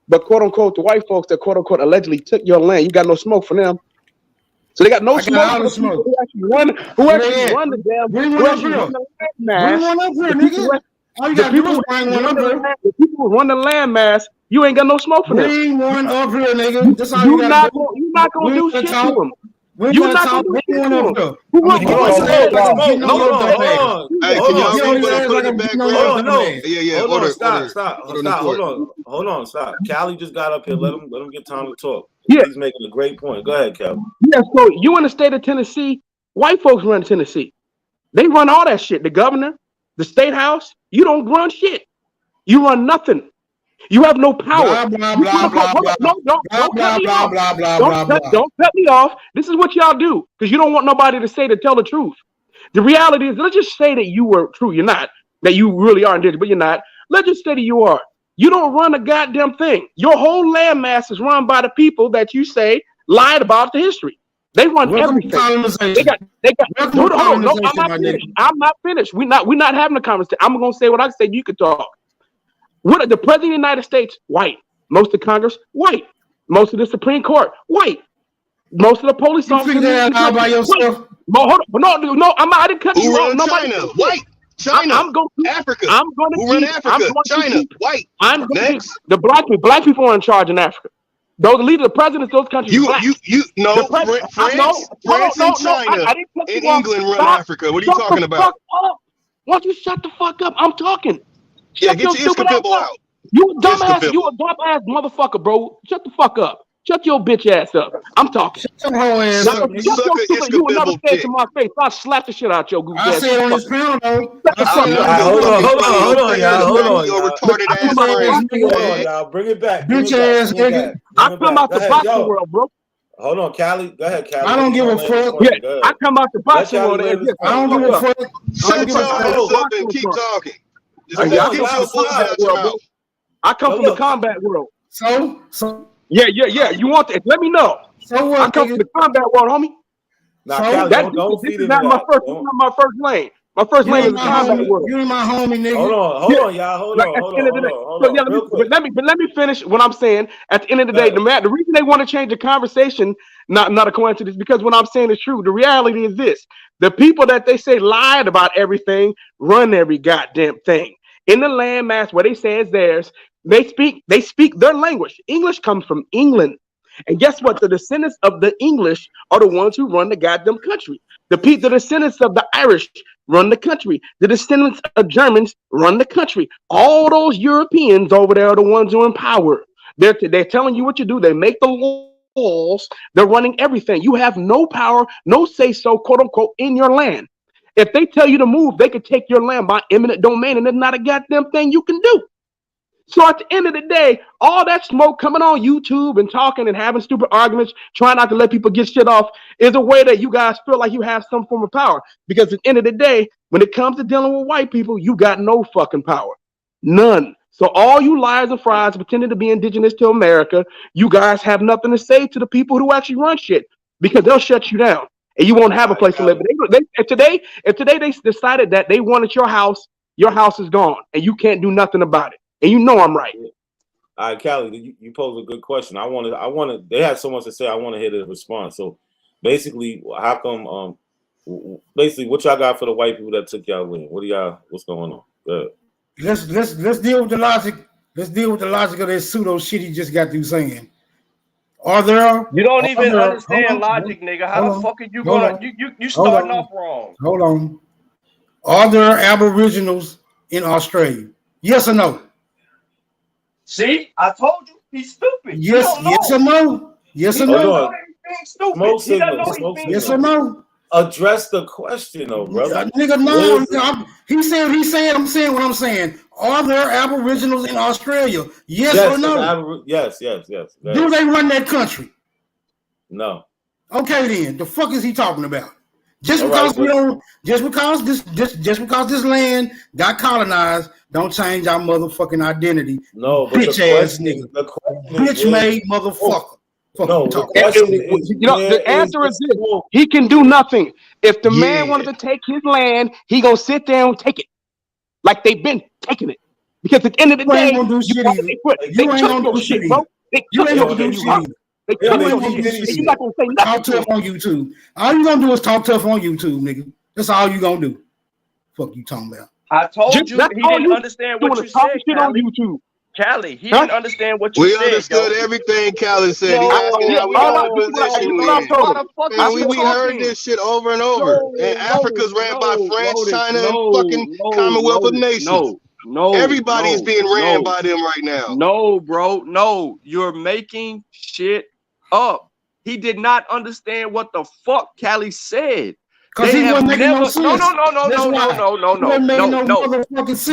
but quote unquote the white folks that quote unquote allegedly took your land, you got no smoke for them. So they got no smoke for the people who actually run the damn. Bring one up here. Bring one up here, nigga. All you gotta do is bring one up here. The people who run the landmass, you ain't got no smoke for them. Bring one up here, nigga. That's all you gotta do. You're not gonna do shit to them. You're not gonna do shit to them. Who wants Hold on. Hey, can y'all put it back? Hold on. Stop. Callie just got up here. Let him get time to talk. Yeah. He's making a great point. Go ahead, Callie. Yeah, so you in the state of Tennessee, white folks run Tennessee. They run all that shit. The governor, the state house, you don't run shit. You run nothing. You have no power. Don't cut me off. This is what y'all do because you don't want nobody to say to tell the truth. The reality is, let's just say that you were true. You're not. That you really are indigenous, but you're not. Let's just say that you are. You don't run a goddamn thing. Your whole landmass is run by the people that you say lied about the history. They run everything. They got. Hold on. No, I'm not finished. I'm not finished. We're not having a conversation. I'm gonna say what I said. You could talk. What the president of the United States? White. Most of Congress, white. Most of the Supreme Court, white. Most of the police officers. All by yourself. No, I didn't cut you off. Nobody. China, white. China, I'm going to Africa. I'm going to Who run Africa? China, white. I'm going to the black people are in charge in Africa. Those leaders, the presidents, those countries. France and China and England run Africa. What are you talking about? Why don't you shut the fuck up? I'm talking. Yeah, get your Iscapipple out. You a dumbass motherfucker, bro. Shut the fuck up. Shut your bitch ass up. I'm talking. Shut your whole ass up. You will never say it to my face. I'll slap the shit out your goofy ass. I say it on this panel, though. Hold on, y'all. Your retarded ass. Hold on, y'all. Bring it back. Bitch ass nigga. I come out the boxing world, bro. Hold on, Callie. Go ahead, Callie. I don't give a fuck. Yeah, I come out the boxing world. I don't give a fuck. Shut your ass up and keep talking. I come from the combat world. So yeah. You want that? Let me know. So what? I come from the combat world, homie. Nah, this is not my first lane. My first lane is the combat world. You ain't my homie, nigga. Hold on, y'all. Hold on. Let me finish what I'm saying. At the end of the day, the reason they want to change the conversation, not a coincidence, because what I'm saying is true. The reality is this: the people that they say lied about everything run every goddamn thing. In the landmass where they say is theirs, they speak their language. English comes from England. And guess what? The descendants of the English are the ones who run the goddamn country. The descendants of the Irish run the country. The descendants of Germans run the country. All those Europeans over there are the ones who are in power. They're telling you what to do. They make the laws. They're running everything. You have no power, no say-so, quote unquote, in your land. If they tell you to move, they could take your land by eminent domain, and there's not a goddamn thing you can do. So at the end of the day, all that smoke coming on YouTube and talking and having stupid arguments, trying not to let people get shit off, is a way that you guys feel like you have some form of power. Because at the end of the day, when it comes to dealing with white people, you got no fucking power. None. So all you liars and frauds pretending to be indigenous to America, you guys have nothing to say to the people who actually run shit, because they'll shut you down. And you won't have a place to live. If today they decided that they wanted your house is gone, and you can't do nothing about it. And you know I'm right. All right, Callie, you posed a good question. I want to. They had so much to say. I want to hear the response. So, basically, how come? Basically, what y'all got for the white people that took y'all in? What's going on? Good. Let's deal with the logic Let's deal with the logic of that pseudo shit he just got through saying. Are there? You don't even there, understand logic, nigga. How the fuck are you gonna you starting off wrong? Hold on. Are there Aboriginals in Australia? Yes or no? See, I told you he's stupid. Yes, yes or no? Yes or no? Smoke signal. Yes or no? Address the question, though, brother. Nigga, no. He said. I'm saying what I'm saying. Are there Aboriginals in Australia? Yes or no? Yes. Do they run that country? No. Okay, then the fuck is he talking about? Just because this land got colonized, don't change our motherfucking identity. No, but bitch ass nigga, bitch made motherfucker. No, the answer is this: he can do nothing. If the man wanted to take his land, he gonna sit there and take it, like they've been taking it. Because at the end of the day, you ain't gonna do shit, bro. You ain't gonna do shit. You're not gonna say nothing. Talk tough on YouTube. All you gonna do is talk tough on YouTube, nigga. That's all you gonna do. Fuck you talking about? I told you he didn't understand what you said. Shit on YouTube. Callie, he didn't understand what you said. We understood everything Callie said. He asking how we got the position we heard this shit over and over. And Africa's ran by France, China, and fucking Commonwealth of Nations. Everybody's being ran by them right now. No, bro. No, you're making shit up. He did not understand what the fuck Callie said. Because he wasn't making no sense. No.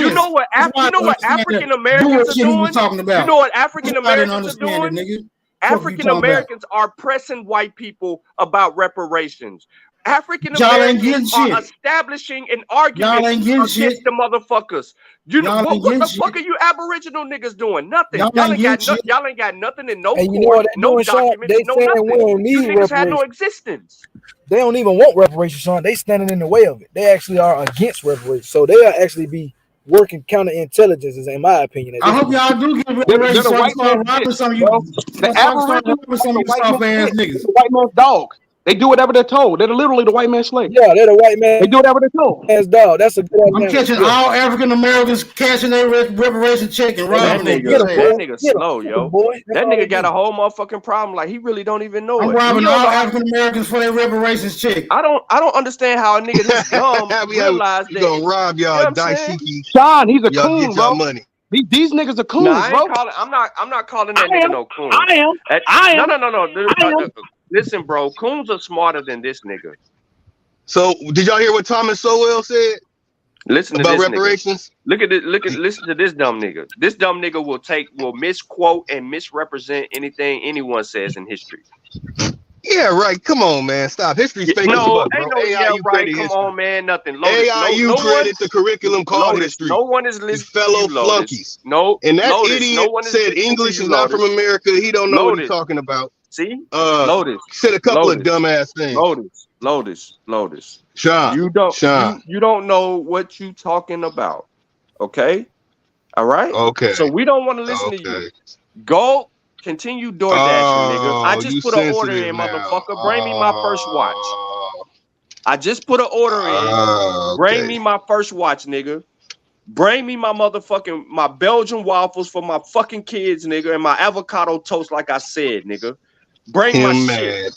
You know what African Americans are doing? You know what African Americans are doing? African Americans are pressing white people about reparations. African Americans are establishing an argument against the motherfuckers. You know what the fuck are you Aboriginal niggas doing? Nothing. Y'all ain't got nothing in no court, no documents, no nothing. You niggas had no existence. They don't even want reparations, son. They standing in the way of it. They actually are against reparations, so they'll actually be working counterintelligence, in my opinion. I hope y'all do get reparations. So I start robbing some of you. The Aboriginals are the white man's dog. They do whatever they're told. They're literally the white man's slave. Yeah, they're the white man. They do whatever they're told. Man's dog. That's a good. I'm catching all African Americans cashing their reparation check and robbing them. That nigga slow, yo. That nigga got a whole motherfucking problem. Like he really don't even know I'm robbing all African Americans for their reparations check. I don't understand how a nigga this dumb realize that. Gonna rob y'all, Daishiki. Sean, he's a coon, bro. Money. These niggas are coons, bro. I'm not calling that nigga no coon. I am. No. Listen, bro, coons are smarter than this nigga. So, did y'all hear what Thomas Sowell said? Listen to about this reparations. Nigga. Listen to this dumb nigga. This dumb nigga will misquote and misrepresent anything anyone says in history. Yeah, right. Come on, man. Stop. History's fake as fuck, bro. AIU right. Come on, man. Nothing. AIU credit the curriculum called history. No one is listening. Fellow flunkies. No. And that idiot said English is not from America. He don't know what he's talking about. See? Lotus. Said a couple of dumbass things. Lotus. Sean. You don't know what you talking about. Okay? All right? Okay. So we don't want to listen to you. Go continue door dashing, nigga. I just put an order in, motherfucker. Bring me my first watch. I just put an order in. Bring me my first watch, nigga. Bring me my Belgian waffles for my fucking kids, nigga, and my avocado toast, like I said, nigga. Bring my shit.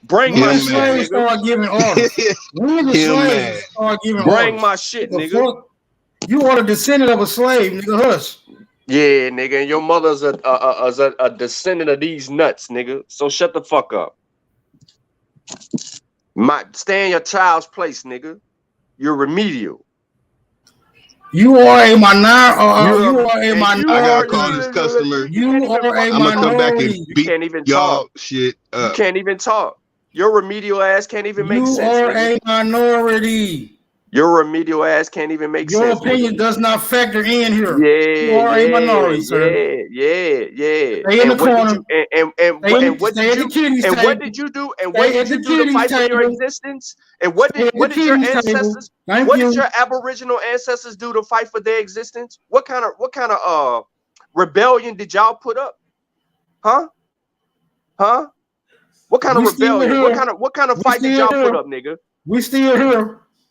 Bring my shit, nigga. Start giving orders. When the slaves start giving orders. Bring my shit, nigga. You are the descendant of a slave, nigga. Hush. Yeah, nigga, and your mother's a descendant of these nuts, nigga. So shut the fuck up. Stay in your child's place, nigga. You're remedial. You are a minority. You are a minority. I gotta call this customer. You are a minority. I'm gonna come back and beat can't even y'all talk. Shit up. You can't even talk. Your remedial ass can't even make sense. You are a minority. Your remedial ass can't even make sense. Your opinion does not factor in here. Yeah, you are a minority, sir. Yeah. Stay in the corner. And what did you do? And what did you do to fight for your existence? And what did your ancestors? What did your Aboriginal ancestors do to fight for their existence? What kind of rebellion did y'all put up? Huh? What kind of rebellion? What kind of fight did y'all put up, nigga? We still here.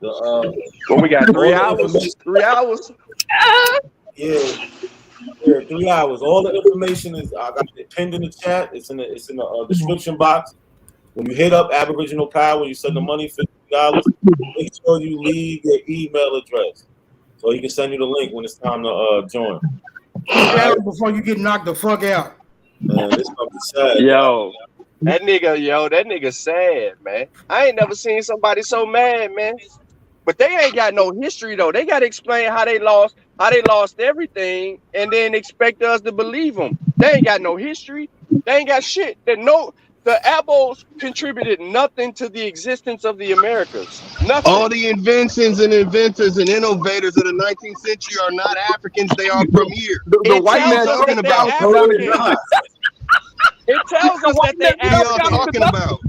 Well, we got 3 hours. 3 hours. Yeah, 3 hours. All the information is I got it pinned in the chat. It's in the description box. When you hit up Aboriginal Power, you send the money $50. Make sure you leave your email address so he can send you the link when it's time to join. Before you get knocked the fuck out. Man, this gonna be sad. Yo, that nigga sad, man. I ain't never seen somebody so mad, man. But they ain't got no history though. They gotta explain how they lost everything, and then expect us to believe them. They ain't got no history. They ain't got shit. The Abos contributed nothing to the existence of the Americas. Nothing. All the inventions and inventors and innovators of the 19th century are not Africans. They are from here. The white man talking about. It tells us that they're What y'all African. talking about?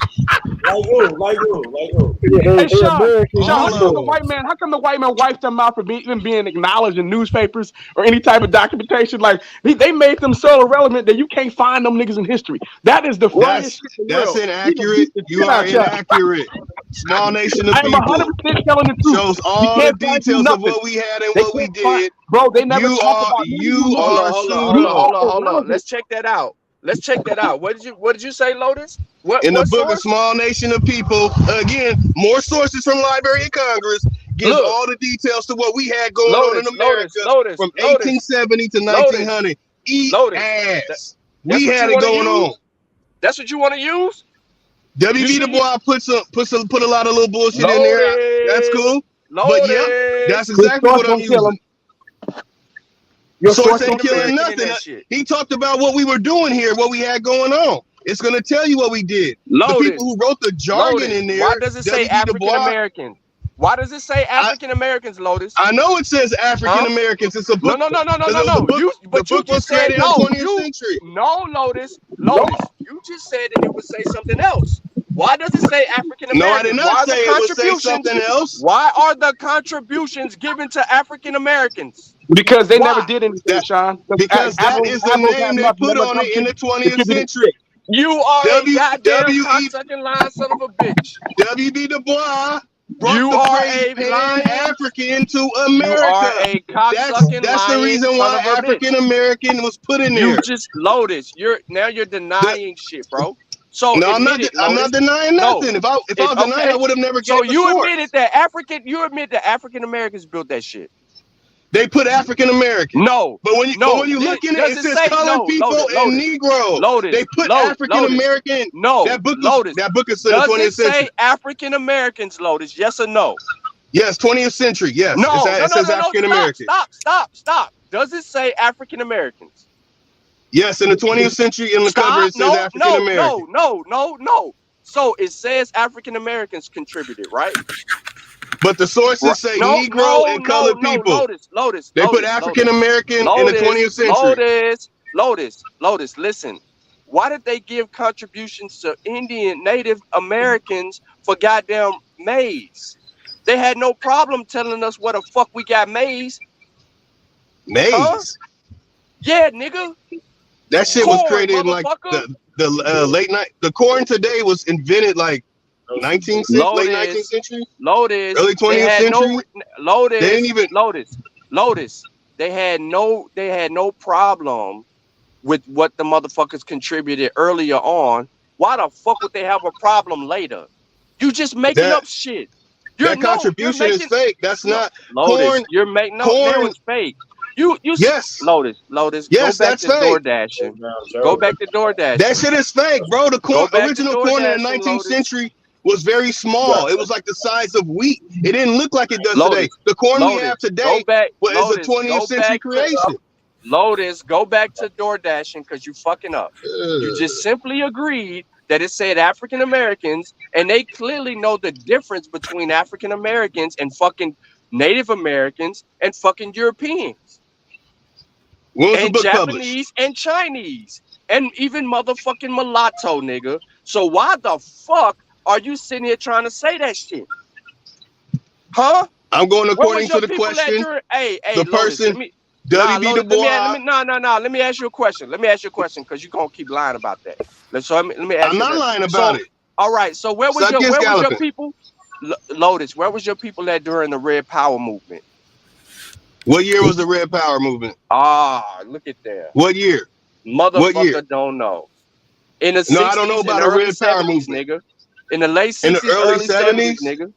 Like who? Hey, Sean, American how come the Negroes. white man? How come the white man wiped them out for even being acknowledged in newspapers or any type of documentation? Like they made them so irrelevant that you can't find them niggas in history. That is the funniest shit in the That's world. inaccurate. You are inaccurate. Small nation of I am people 100% telling the truth. shows You all the can't find details of nothing. what we had and They what we can't find, did. bro. They never talk about Hold on, hold pseudo. on. Let's check that out. What did you say, Lotus? In the What book of source? Small Nation of People, again, more sources from Library of Congress gives all the details to what we had going on in America from 1870 to 1900. Eat ass. We had it going on. That's what you want to use? W.B. Du Bois put a lot of little bullshit in there. That's cool. But yeah, that's exactly what I'm using. Your source ain't killing nothing. He talked about what we were doing here, what we had going on. It's going to tell you what we did. The people who wrote the jargon in there. Why does it say African American? Why does it say African Americans, Lotus? I know it says African Americans. It's a book. No. The book was created in the 20th century. No, Lotus. You just said that it would say something else. Why does it say African Americans? No, I did not say it would say something else. Why are the contributions given to African Americans? Because they never did anything, Sean. Because that is the name they put on it in the 20th century. You are a goddamn cocksucking lying son of a bitch. W.B. Du Bois brought You the are phrase a lying Pan-African to America. You are a cocksucking That's the reason why African American was put in there. You just Lotus. You're denying shit, bro. So no, I'm not denying nothing. If I was denying, I would have never. So you admitted that African Americans built that shit. They put African American. No, but when you look in it, it says colored people and Negroes. They put African American. No, that book is in the 20th century. Does it say African Americans, Lotus? Yes or no? Yes, 20th century. Yes. No, it says African American. Stop. Does it say African Americans? Yes, in the 20th century, in the cover, it says African American. No. So it says African Americans contributed, right? But the sources say Negro and colored people. Lotus. They put African American in the 20th century. Lotus, listen. Why did they give contributions to Indian Native Americans for goddamn maize? They had no problem telling us where the fuck we got maize. Maize? Huh? Yeah, nigga. That shit was created in like the late night. The corn today was invented like 19th century, late 19th century, early 20th century. Lotus. They didn't even Lotus. They had no problem with what the motherfuckers contributed earlier on. Why the fuck would they have a problem later? You just making up shit. That contribution is fake. That's not Lotus. corn. You're making corn. It's fake. You yes, Lotus. Yes, go back to DoorDashing. Go back to DoorDashing. That shit is fake, bro. The original corn in the 19th century was very small. It was like the size of wheat. It didn't look like it does today. The corn we have today is a 20th century creation. Lotus, go back to DoorDashing because you fucking up. You just simply agreed that it said African Americans, and they clearly know the difference between African Americans and fucking Native Americans and fucking Europeans. And Japanese and Chinese and even motherfucking mulatto, nigga. So why the fuck are you sitting here trying to say that shit? Huh? I'm going according to the question. The person, W.B. Du Bois. Let me ask you a question. Because you're gonna keep lying about that. Let me ask I'm you not lying about it. All right. So where was your people? Lotus, where was your people at during the Red Power movement? What year was the Red Power movement? Look at that. What year? Motherfucker don't know. In the 60s, I don't know about the Red Power movement, nigga. In the late 60s, in the early 70s, nigga.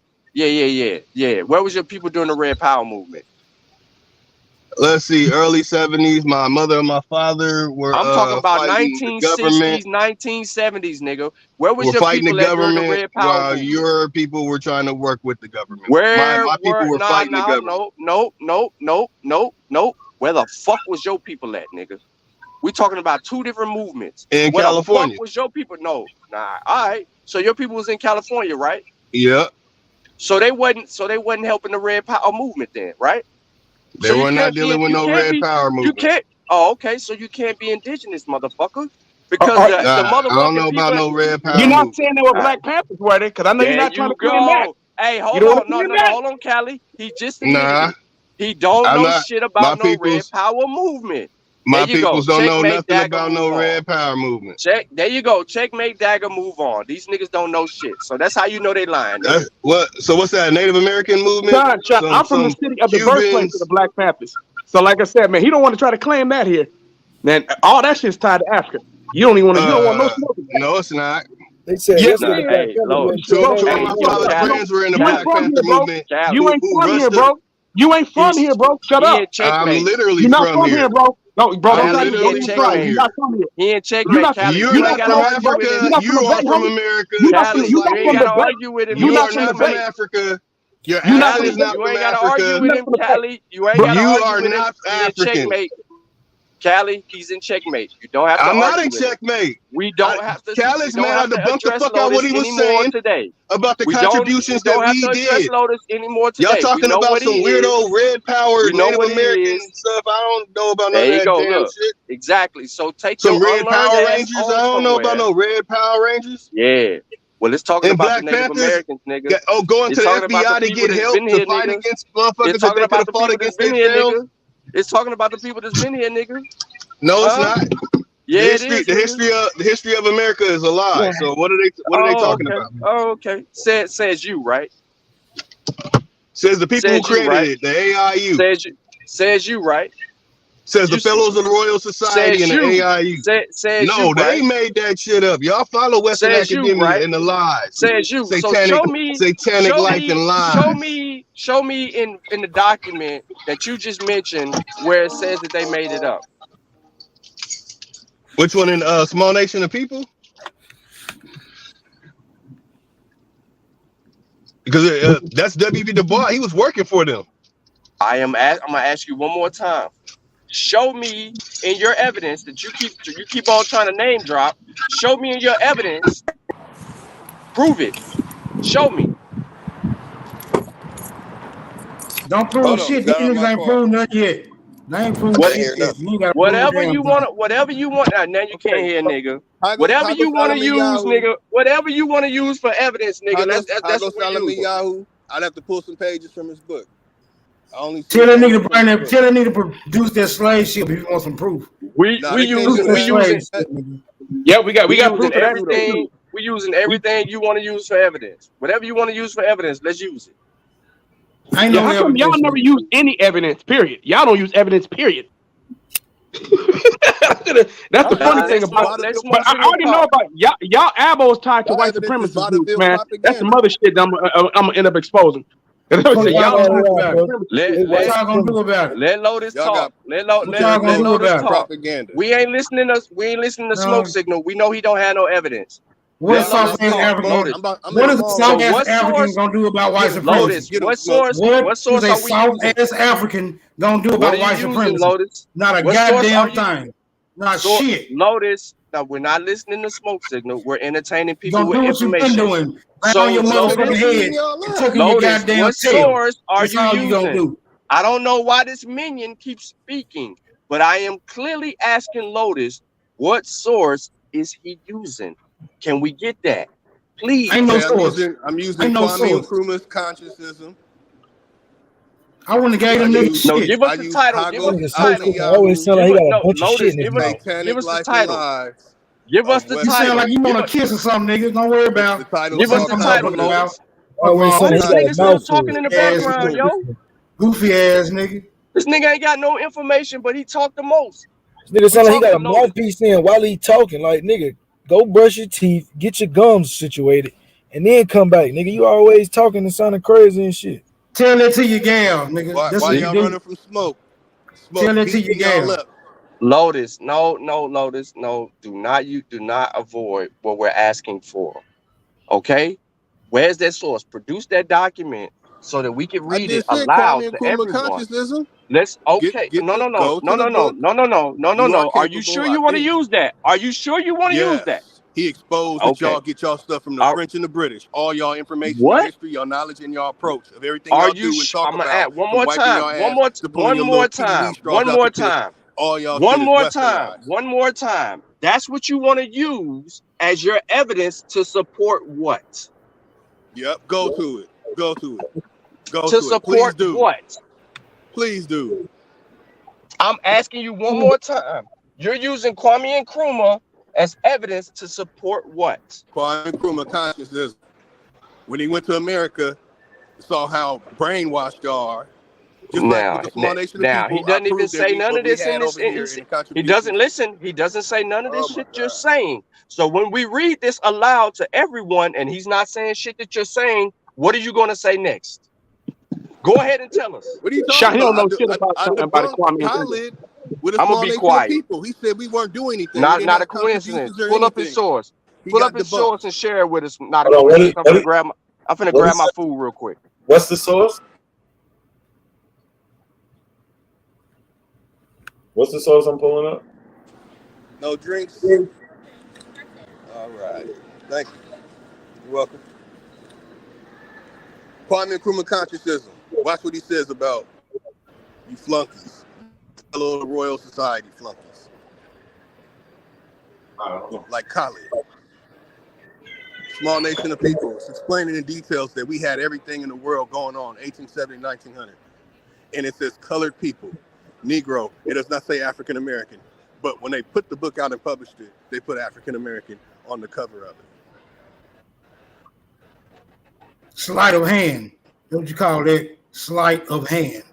Yeah. Where was your people during the Red Power movement? Let's see, early 70s. My mother and my father were. I'm talking about 1960s, 1970s, nigga. Where was your fighting people the government during the Red Power while movement? your people were trying to work with the government? My people were fighting the government. No. Where the fuck was your people at, nigga? We talking about two different movements. In Where California. the fuck was your people? No. Nah. All right. So your people was in California, right? Yeah. So they wasn't helping the Red Power movement then, right? They were not dealing with no Red Power movement. You can't. Oh, okay. So you can't be indigenous, motherfucker. Because the motherfucking I don't know about people. no red power You're not movement. saying they were Black Panthers, were they? Because I know you're There not trying you to claim that. go. Hey, You hold don't want on. to claim No, that? hold on, Callie. He just admitted Nah, it. He don't I'm know not. shit My about no red peoples, power movement. There my you go. peoples don't know Checkmate, nothing dagger, about move no on. red power movement. There you go. Checkmate, dagger, move on. These niggas don't know shit. So that's how you know they lying, nigga. So what's that? Native American movement? Sean, I'm from the Some city of the birthplace of the Cubans. Black Panthers. So, like I said, man, he don't want to try to claim that here. Man, all that shit's tied to Africa. You don't even want to. You don't want no smoke. No, it's not. They said Yes, yesterday it the is. Black Hey, Panther Lord. went to Two Bro, of hey, my yo, father's Callie, friends were in the you ain't Black from Panther here, bro. movement. Callie. You ain't Who from here, rushed bro. them? You ain't from here, bro. Shut He up. in I'm checkmate. literally You're not from from here, here. bro. No, bro, don't I'm try Callie, to he in literally get from right. You're checkmate. not here. from here. He in You're checkmate, not. Callie. You're You're You ain't not not gotta from from. argue with Africa. him. You're not from You the are Bay. from America. You're not from. Callie, Just You're like not you ain't from me. the gotta Bay. argue with him. You're You He in not are from the not from Bay. checkmate. Africa. Your You're not accent from is the Callie, Bay. not you from ain't gotta argue Africa. with You're not him. from the Bay. Callie, you ain't Bro, gotta You argue are with him. not He in African. checkmate. Callie, he's in checkmate. You don't have to I'm not argue in with him. checkmate. We don't have to. We Callis don't man have had to to bump the address fuck out what Lotus he was anymore saying today. about the We contributions that don't have we to address did. Lotus anymore Y'all today. We talking know about what he some is. weirdo red power We know Native what he American is. stuff. I don't know about none There of you that go. damn Look, shit. exactly. So take Some your red unlearned Power ass Rangers. on I don't know about somewhere. no red Power Rangers. Yeah. Well, it's talking And about the Black Native Panthers Americans, nigga. going to It's the talking about the FBI to people get that's help been to here, fight nigga. against It's motherfuckers that talking they could about have the fought people that's against been here, themselves. nigga. It's talking about the people that's been here, nigga. No, it's Huh? not. Yeah, it is, The nigga. history of America is a lie. Yeah. So what are they Oh, talking okay. about? Oh, okay. Says you, right? Says the people who Says you, created right? it, the AIU. Says you, right? Says the You Fellows of the Royal Society says and the you. AIU. Says you, No, they right? made that shit up. Y'all follow Western Says you, academia right? and the lies. Says you. So Satanic life and lies. show me in the document that you just mentioned where it says that they made it up. Which one in Small Nation of People? Because that's W.B. Du Bois. He was working for them. I'm gonna ask you one more time. Show me in your evidence that you keep on trying to name drop. Show me in your evidence. Prove it. Show me. Don't prove shit. These niggas ain't proved nothing yet. They ain't proved shit yet. You ain't got to prove a damn thing. Whatever you want. Now you can't hear, nigga. Hago Whatever you want to use, Salami nigga. Whatever you want to use for evidence, nigga. That's what we use. Yahoo. I'd have to pull some pages from his book. I only Tell that nigga to bring that. Tell that nigga to produce that slave ship if you want some proof. We using. Yeah, we got proof of that everything. We using everything you want to use for evidence. Whatever you want to use for evidence, let's use it. I know how come y'all never use any evidence? Period. Y'all don't use evidence. Period. That's the funny thing about it. But I already know about y'all abos tied to white supremacist groups, man. That's some other shit that I'm gonna end up exposing. What y'all gonna do about it? Let Lotus talk. Let Lotus talk. We ain't listening to Smoke Signal. We know he don't have no evidence. What is soft ass African? What is a soft ass African gonna do about white supremacy? What source is a are we soft using? ass African gonna do about white supremacy? Lotus? Not a What goddamn thing. Not shit. Lotus. Now we're not listening to Smoke Signal. We're entertaining people with Don't do what you've been information. doing. Right on your motherfucking head. And tucking your goddamn what tail. source are That's you all using? you gonna do. I don't know why this minion keeps speaking, but I am clearly asking Lotus, what source is he using? Can we get that? Please. Ain't no source. I'm using Kwame Nkrumah's consciousness. I wouldn't have gave them niggas shit. No, give us the title. Give us the title. Always sound like he got a bunch of shit in his mouth. Give us the title. Give us the title. You sound like you want to kiss or something, nigga. Don't worry about it. Give us the title, Lotus. Always Why sound this like he nigga got a still mouth talking full. in the background, yo? Goofy ass nigga. This nigga ain't got no information, but he talked the most. This nigga sound like he got a mouthpiece in while he talking. Like, nigga, go brush your teeth, get your gums situated, and then come back. Nigga, you always talking and sounding crazy and shit. Tell that to your gal, nigga. Why y'all running from smoke? Tell that to your gal. Lotus, no, Lotus, no. Do not avoid what we're asking for. Okay? Where's that source? Produce that document so that we can read it aloud to everyone. Let's No. Are you sure you want to use that? Are you sure you want to use that? He exposed that y'all get y'all stuff from the French and the British. All y'all information, your history, your knowledge, and your approach of everything y'all do and talk about. I'm gonna add one more time. One more time. All y'all One more time. That's what you want to use as your evidence to support what? Yep, go to it. Go to it. Go To to it. Please support do. what? Please do. I'm asking you one more time. You're using Kwame Nkrumah as evidence to support what? Kwame Nkrumah consciousness. When he went to America, saw how brainwashed you are. Just like with the small nation of people, he doesn't even say none of this in this. He doesn't listen. He doesn't say none of this shit you're saying. So when we read this aloud to everyone, and he's not saying shit that you're saying, what are you going to say next? Go ahead and tell us. What are you talking about? I debunked Kwame Khalid with a I'm small gonna be nation quiet. of people. He said we weren't doing anything. Not we didn't a have coincidence. contributions or Pull up anything. his source. He Pull got up his debunked. source and share it with us. Not a Hold on, coincidence. I'm finna grab my food real quick. What's the source? What's the source I'm pulling up? No drinks. All right. Thank you. You're welcome. Kwame Nkrumah consciousness. Watch what he says about you flunkies. Fellow Royal Society flunkies. Like Khalid. Small nation of people. It's explaining in details that we had everything in the world going on 1870, 1900. And it says colored people, Negro. It does not say African American. But when they put the book out and published it, they put African American on the cover of it. Sleight of hand. What you call that? Sleight of hand.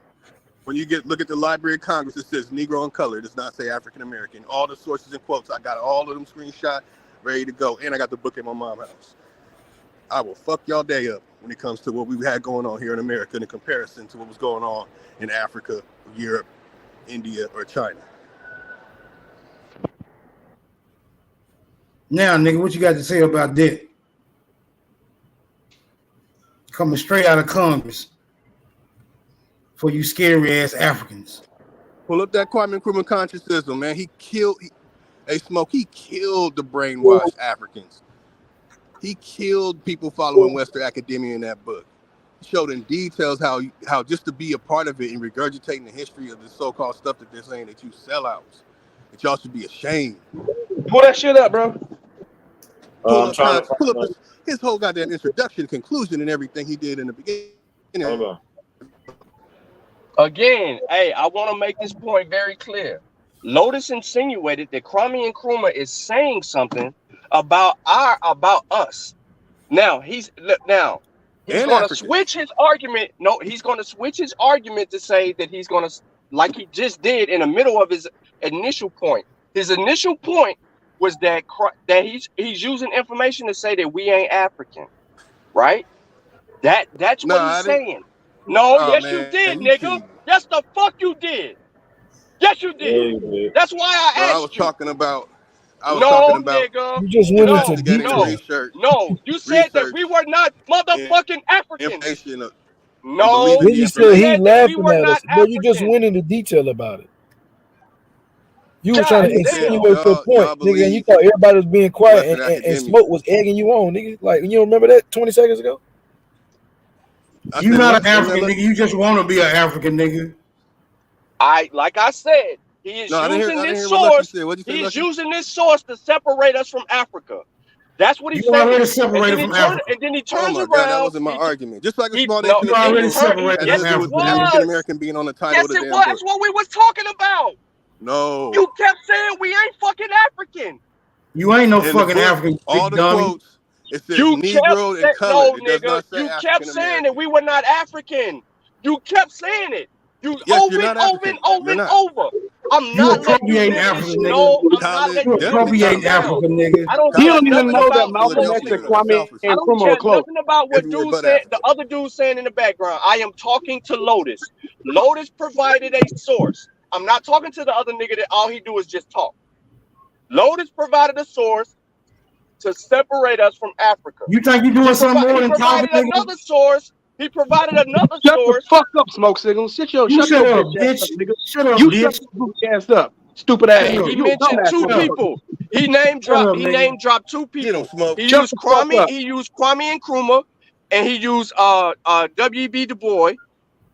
When you look at the Library of Congress, it says Negro in color. It does not say African American. All the sources and quotes, I got all of them screenshot, ready to go. And I got the book in my mom's house. I will fuck y'all day up when it comes to what we had going on here in America in comparison to what was going on in Africa, Europe, India, or China. Now, nigga, what you got to say about that? Coming straight out of Congress for you scary ass Africans. Pull up that Kwame Nkrumah consciousness, man. He killed the brainwashed Africans. He killed people following Western academia in that book. He showed in details how just to be a part of it and regurgitating the history of the so-called stuff that they're saying that you sellouts, that y'all should be ashamed. Pull that shit up, bro. Pull up his whole goddamn introduction, conclusion, and everything he did in the beginning. Hold on. Again, hey, I want to make this point very clear. Lotus insinuated that Kwame Nkrumah is saying something about us. Now he's going to switch his argument. No, he's going to switch his argument to say that he's going to, like he just did in the middle of his initial point. His initial point was that he's using information to say that we ain't African, right? That's what he's saying. No, yes, man, you did, nigga. Yes, the fuck you did. Yes, you did. That's why I asked you. I was talking about. Nigga. You just went into detail. Research. You said that we were not motherfucking Africans. No. Then you said he laughing at us, but you just went into detail about it. You were trying to insinuate your point, nigga, and you thought everybody was being quiet and Smoke was egging you on, nigga. Like, you don't remember that 20 seconds ago? You're not an African nigga. You just want to be an African nigga. Like I said, he is using this source. He's using this source to separate us from Africa. That's what he's saying. Already separated from Africa. And then he turns around. God, that wasn't my argument. Just like a small nation. You already separated from Africa. African American being on the title yes, of the damn it was. book. That's what we was talking about. No. You kept saying we ain't fucking African. You ain't no fucking African. All the quotes. It says Negro and colored. It does not say you kept saying that we were not African. You kept saying it. Over and over. I'm not letting you finish. No, I'm not letting you appropriate Africa, nigga. I don't even know that Malcolm X and Kwame Nkrumah are close. Nothing about what dude said, the other dude saying in the background. I am talking to Lotus. Lotus provided a source. I'm not talking to the other nigga that all he do is just talk. Lotus provided a source to separate us from Africa. You think you're doing something more than talking? Another source. He provided another Shut source. the fuck up, Smoke Signal. Shut up, bitch. Shut up, you bitch. Shut your ass up, stupid ass. He mentioned two people. He name dropped two people. He used Kwame Nkrumah, and he used W.B. Du Bois,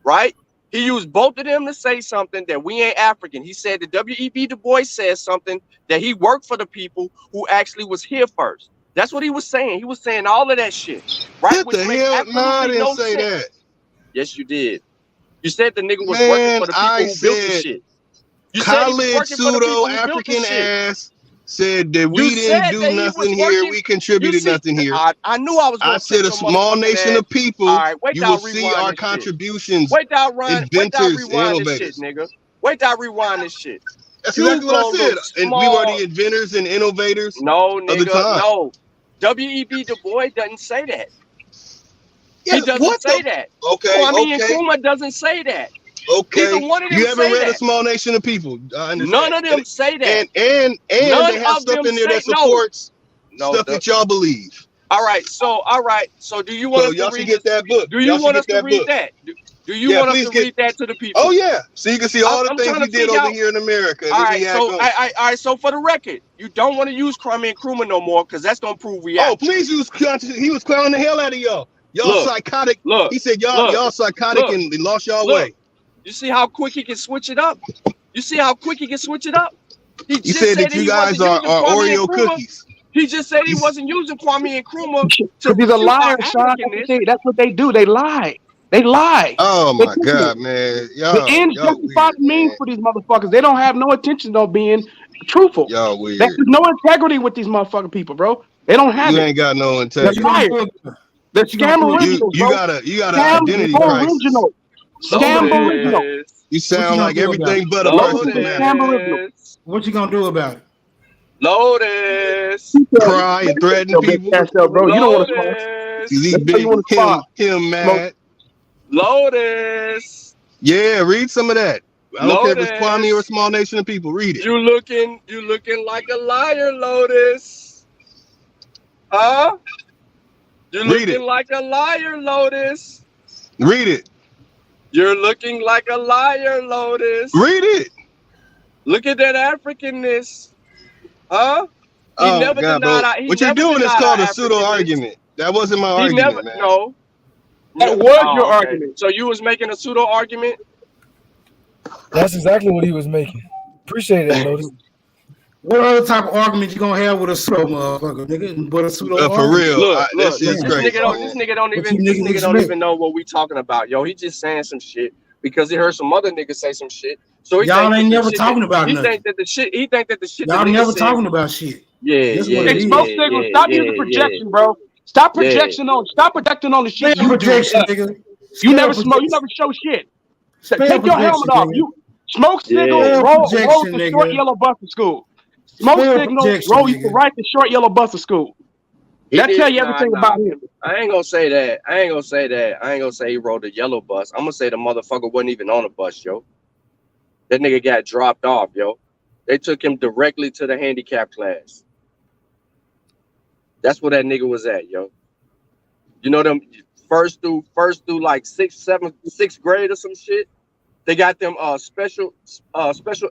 right? He used both of them to say something that we ain't African. He said that W.E.B. Du Bois said something that he worked for the people who actually was here first. That's what he was saying. He was saying all of that shit. Right? What the hell? No, I didn't say that. Yes, you did. You said the nigga was Man, working for the people I who built the said shit. You said he was Khaled working for the people who built the pseudo-African shit. ass said that You we didn't said do that he was nothing here. working. We contributed nothing here. I knew I was going I to said a small nation of people. All right, wait You till I will see rewind our this shit. contributions. Wait till I rewind Inventors, this shit, innovators. nigga. Wait till I rewind this shit. That's You exactly what I gonna said. look And we were small. the inventors and innovators No, of the nigga, time. no. W.E.B. Du Bois doesn't say that. Yeah, He doesn't what say the- that. Okay, Kwame okay. Nkrumah doesn't say that. Okay, Neither one of them you haven't say read that. A Small Nation of People. I understand. None of them say that. And None they have of stuff them in there that say- no. supports No, stuff that y'all believe. All right. So do you want So us y'all to should read get that book. Do you Y'all want should us get to that read book. that? Do you want us to read that to the people? Oh yeah, so you can see all the I'm things trying we to did figure over out- here in America. And All then right, we had so guns. all right. So for the record, you don't want to use Kwame Nkrumah no more because that's gonna prove we. Oh, please use conscious. He was clowning the hell out of y'all. Y'all Look, psychotic. look, He said y'all psychotic and lost y'all way. You see how quick he can switch it up? You see how quick he can switch it up? He He said that you guys are Oreo cookies. He just said he wasn't using Kwame Nkrumah to Because he's a refute our liar, Sean. Africanness. That's what they do. They lie. They lie. Oh They my do. God, man. The Y'all end justifies the means for these motherfuckers. They don't have no intention of being truthful. Y'all weird. There's no integrity with these motherfucking people, bro. They don't have You it. ain't got no They're integrity. liars. They're scam originals, You bro. got a Scam identity crisis. original. Scam original. You sound like everything but a Lotus person, is man. scam original. What you gonna do about it? Lotus. Cry and threaten people. Bro, you don't want to smoke. Cause he big him mad. Lotus. Yeah, read some of that. I don't care if it's Kwame or a Small Nation of People. Read it. You looking like a liar, Lotus. Huh? You looking like a liar, Lotus. Read it. You're looking like a liar, Lotus. Read it. Look at that Africanness. Huh? Oh God, bro. What you're doing is called a pseudo argument. That wasn't my argument, man. No. That was your argument. So you was making a pseudo argument? That's exactly what he was making. Appreciate that, Lotus. What other type of argument you gonna have with a pseudo motherfucker, nigga? But a pseudo for real. Look, This this nigga don't even know what we talking about, yo. He just saying some shit because he heard some other niggas say some shit. So y'all ain't never talking about he nothing. think that the shit Y'all never talking about shit. Yeah, That's yeah, what it is. Smoke signals. Stop using projection, bro. Stop projecting on. Stop projecting on the shit Spell you projection, do. nigga. You never Spell smoke. You never show shit. Spell Take your helmet projection, off. nigga. You smoke signal. Spell Roll projection, to short nigga. yellow bus to school. Smoke Spell signal. projection, Roll you to nigga. right to short yellow bus to school. That tell you everything about him. I ain't gonna say that. I ain't gonna say he rode the yellow bus. I'm gonna say the motherfucker wasn't even on a bus, yo. That nigga got dropped off, yo. They took him directly to the handicap class. That's where that nigga was at, yo. You know them first through like sixth grade or some shit. They got them special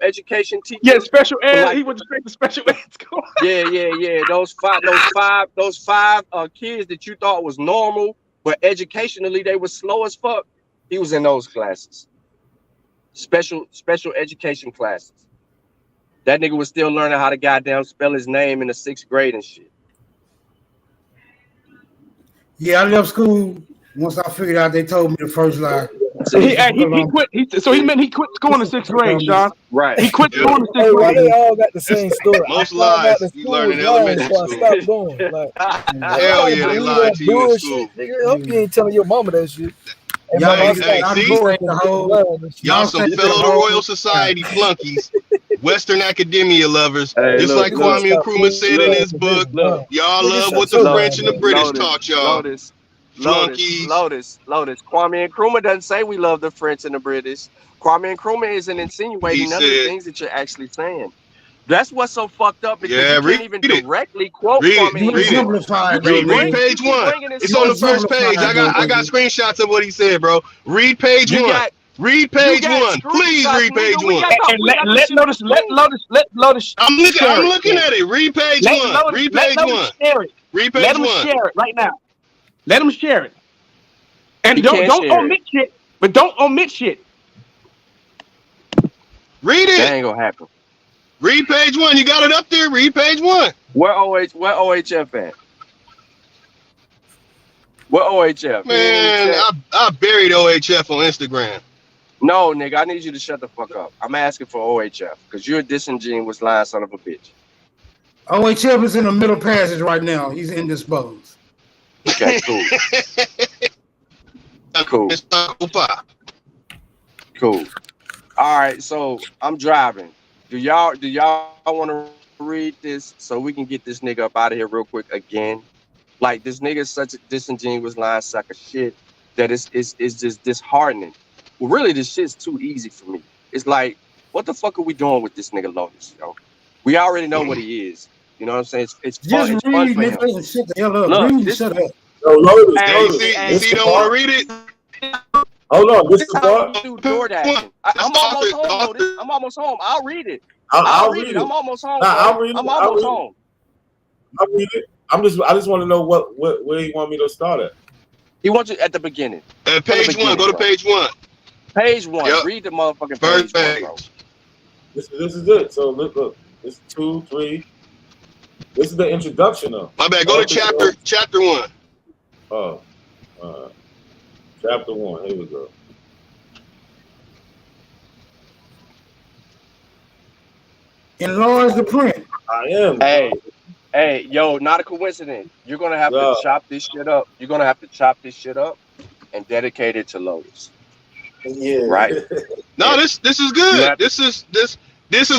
education teachers. Yeah, special ed. Like, He went straight to special ed school. yeah. Those five kids that you thought was normal, but educationally they were slow as fuck. He was in those classes. Special education classes. That nigga was still learning how to goddamn spell his name in the 6th grade and shit. Yeah, I left school once I figured out they told me the first lie. He quit. He quit school in the 6th grade, Sean. Right. He quit school in the 6th Hey, why grade. they all got the same story? Most I found out lies that you school learn was in lying, elementary so I school. stopped going. Like, Hell yeah, they lied to you in school. Nigga, hope you ain't telling your mama that shit. Hey, Y'all mama, I ain't- stopped y'all going think because the of whole- lying and shit. Y'all some think fellow the whole- Royal Society flunkies, Western academia lovers. Hey, just look, like look, Kwame Nkrumah said in his book, y'all love what the French and the British taught y'all. Flunkies. Lotus. Kwame Nkrumah doesn't say we love the French and the British. Kwame Nkrumah isn't insinuating He none of the said- things that you're actually saying. That's what's so fucked up because Yeah, you read can't even it. directly quote Read Kwame it. Nkrumah. Read it. Simplified, Read though, page keep 1. bringing this It's on the shit. first page. I got screenshots of what he said, bro. Read page You 1. got- Read page got 1. Please screenshots, read page nigga. We 1. got the- And we got the let shit on Lotus the share I'm it. looking at it. Read page 1. Read Let page Lotus 1. share it. Read Let page him 1. share it right now. Let him share it. And He don't can't share omit shit. But don't omit shit. Read That it. ain't gonna happen. Read page 1. You got it up there. Read page 1. Where OHF at? Where OHF? Man, I buried OHF on Instagram. No, nigga, I need you to shut the fuck up. I'm asking for OHF because you're a disingenuous lying son of a bitch. OHF is in the middle passage right now. He's indisposed. Okay, cool. Cool. Cool. All right, so I'm driving. Do y'all want to read this so we can get this nigga up out of here real quick again? Like, this nigga is such a disingenuous lying sack of shit that it's just disheartening. Well, really, this shit's too easy for me. It's like, what the fuck are we doing with this nigga Lotus, yo? We already know what he is. You know what I'm saying? It's fun. It's fun for him. Shut the hell up. Look, Read, this, shut up. Yo, Lotus, hey, Lotus. You don't want to read it? Hold on, this This is is how part. we do DoorDashing. I'm almost home, Lotus. I'm almost home. I'll read it. I'll read it. I'm almost home. I'll read it. I'm almost home. I'll read it. I just want to know where you want me to start at. He wants you at the beginning. At page 1. Go to page 1. Page 1. Yep. Read the motherfucking First page 1, bro. This is it. So look. This is 2, 3. This is the introduction of. My bad. Go to chapter 1. Oh, chapter 1. Here we go. Enlarge the print. I am. Hey, yo, not a coincidence. You're gonna have to chop this shit up. You're gonna have to chop this shit up and dedicate it to Lotus. Yeah. Right. No, this is good. This is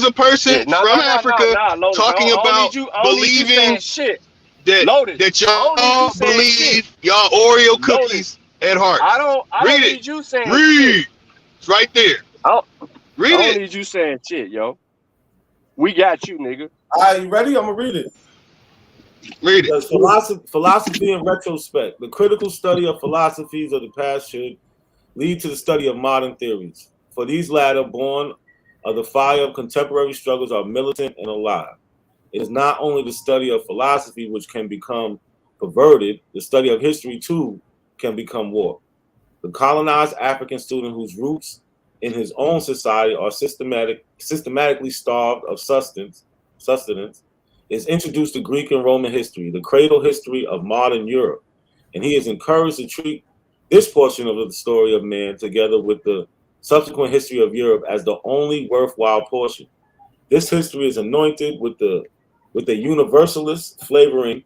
a person from Africa talking about believing that y'all believe y'all Oreo cookies at heart. I don't read need it. You saying read. Shit. It's right there. Read I don't it. need you saying shit, yo. We got you, nigga. Are you ready? I'm gonna read it. Read it. Philosophy in retrospect. The critical study of philosophies of the past should lead to the study of modern theories. For these latter, born of the fire of contemporary struggles, are militant and alive. It is not only the study of philosophy which can become perverted, the study of history too can become warped. The colonized African student whose roots in his own society are systematically starved of sustenance is introduced to Greek and Roman history, the cradle history of modern Europe, and he is encouraged to treat this portion of the story of man together with the subsequent history of Europe as the only worthwhile portion. This history is anointed with the universalist flavoring,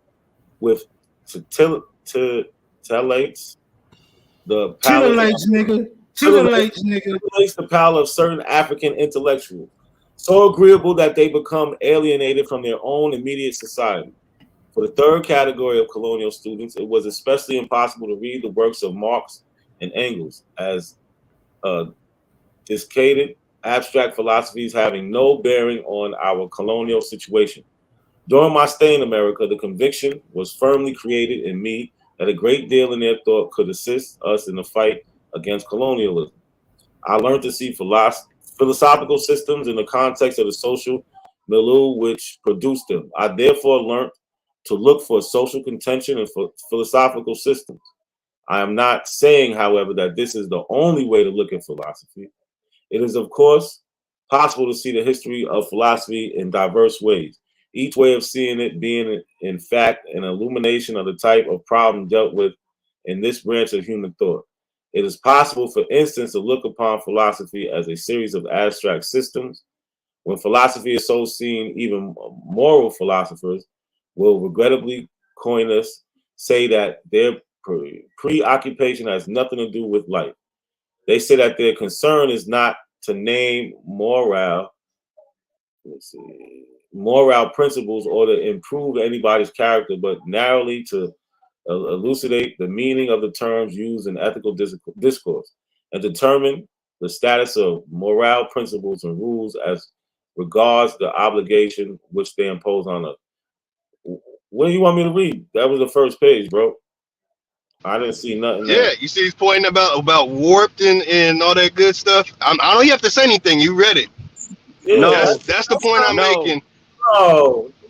with titillates the palate of certain African intellectuals, so agreeable that they become alienated from their own immediate society. For the third category of colonial students, it was especially impossible to read the works of Marx and Engels as discarded abstract philosophies having no bearing on our colonial situation. During my stay in America, the conviction was firmly created in me that a great deal in their thought could assist us in the fight against colonialism. I learned to see philosophical systems in the context of the social milieu which produced them. I therefore learned to look for social contention and for philosophical systems. I am not saying, however, that this is the only way to look at philosophy. It is, of course, possible to see the history of philosophy in diverse ways, each way of seeing it being, in fact, an illumination of the type of problem dealt with in this branch of human thought. It is possible, for instance, to look upon philosophy as a series of abstract systems. When philosophy is so seen, even moral philosophers will regrettably coin us, say that their preoccupation has nothing to do with life. They say that their concern is not to name moral principles or to improve anybody's character, but narrowly to elucidate the meaning of the terms used in ethical discourse and determine the status of moral principles and rules as regards the obligation which they impose on us. What do you want me to read? That was the first page, bro. I didn't see nothing. Yeah, you see he's pointing about warped and all that good stuff. I don't even have to say anything. You read it. Yeah, no, that's the point I'm making.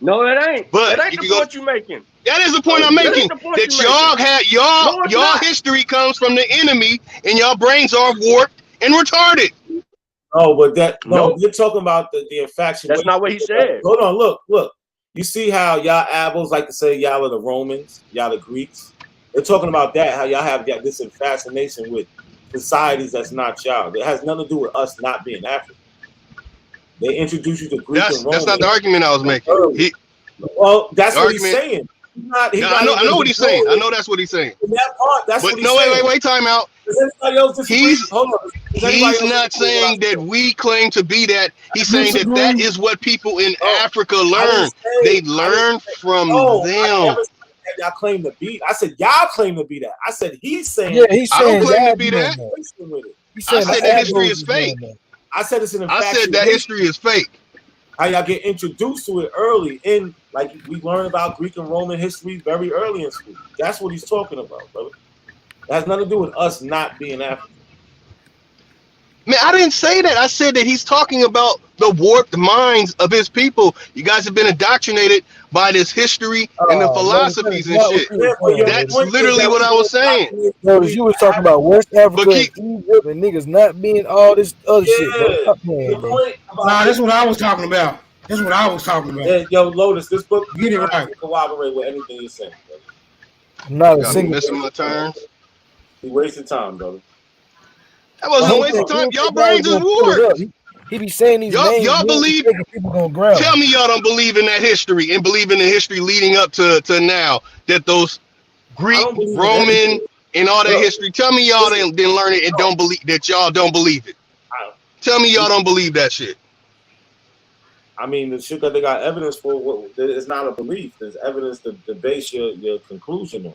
No, that ain't. But that ain't the point you're making. That is the point I'm making. That y'all history comes from the enemy, and y'all brains are warped and retarded. Oh, but you're talking about the infatuation. That's not what he said. Hold on, look. You see how y'all Abels like to say y'all are the Romans, y'all the Greeks. They're talking about that, how y'all have this fascination with societies that's not y'all. It has nothing to do with us not being African. They introduce you to Greek and Roman. That's not the argument I was making. Well, that's what he's saying. I know what he's saying. I know that's what he's saying. In that part, that's what he's saying. saying. Wait, time out. He's not saying that we claim to be that. He's saying that is what people in Africa learn. They learn from them. Y'all claim to be. I said y'all claim to be that. I said he's saying. Yeah, he's saying I don't claim to be that. I said that history is fake. I said it's an. I said that history is fake. How y'all get introduced to it early in, like we learn about Greek and Roman history very early in school. That's what he's talking about, brother. It has nothing to do with us not being African. Man, I didn't say that. I said that he's talking about the warped minds of his people. You guys have been indoctrinated by this history and the philosophies and shit. That's literally what I was saying. No, you was talking about West Africa, Egypt, and niggas not being all this other shit. Bro. Nah, that's what I was talking about. That's what I was talking about. Yeah, yo, Lotus, this book get it right. Corroborate with anything you're saying, brother. I'm not a single. Missing my turns. You wasted time, brother. That wasn't a waste of time. Y'all brains is warped. He be saying these names. Y'all believe? People gonna grab. Tell me y'all don't believe in that history and believe in the history leading up to now. That those Greek, Roman, and all that history. Tell me y'all didn't learn it and don't believe that y'all don't believe it. Tell me y'all don't believe that shit. I mean, the shit that they got evidence for is not a belief. There's evidence to base your conclusion on.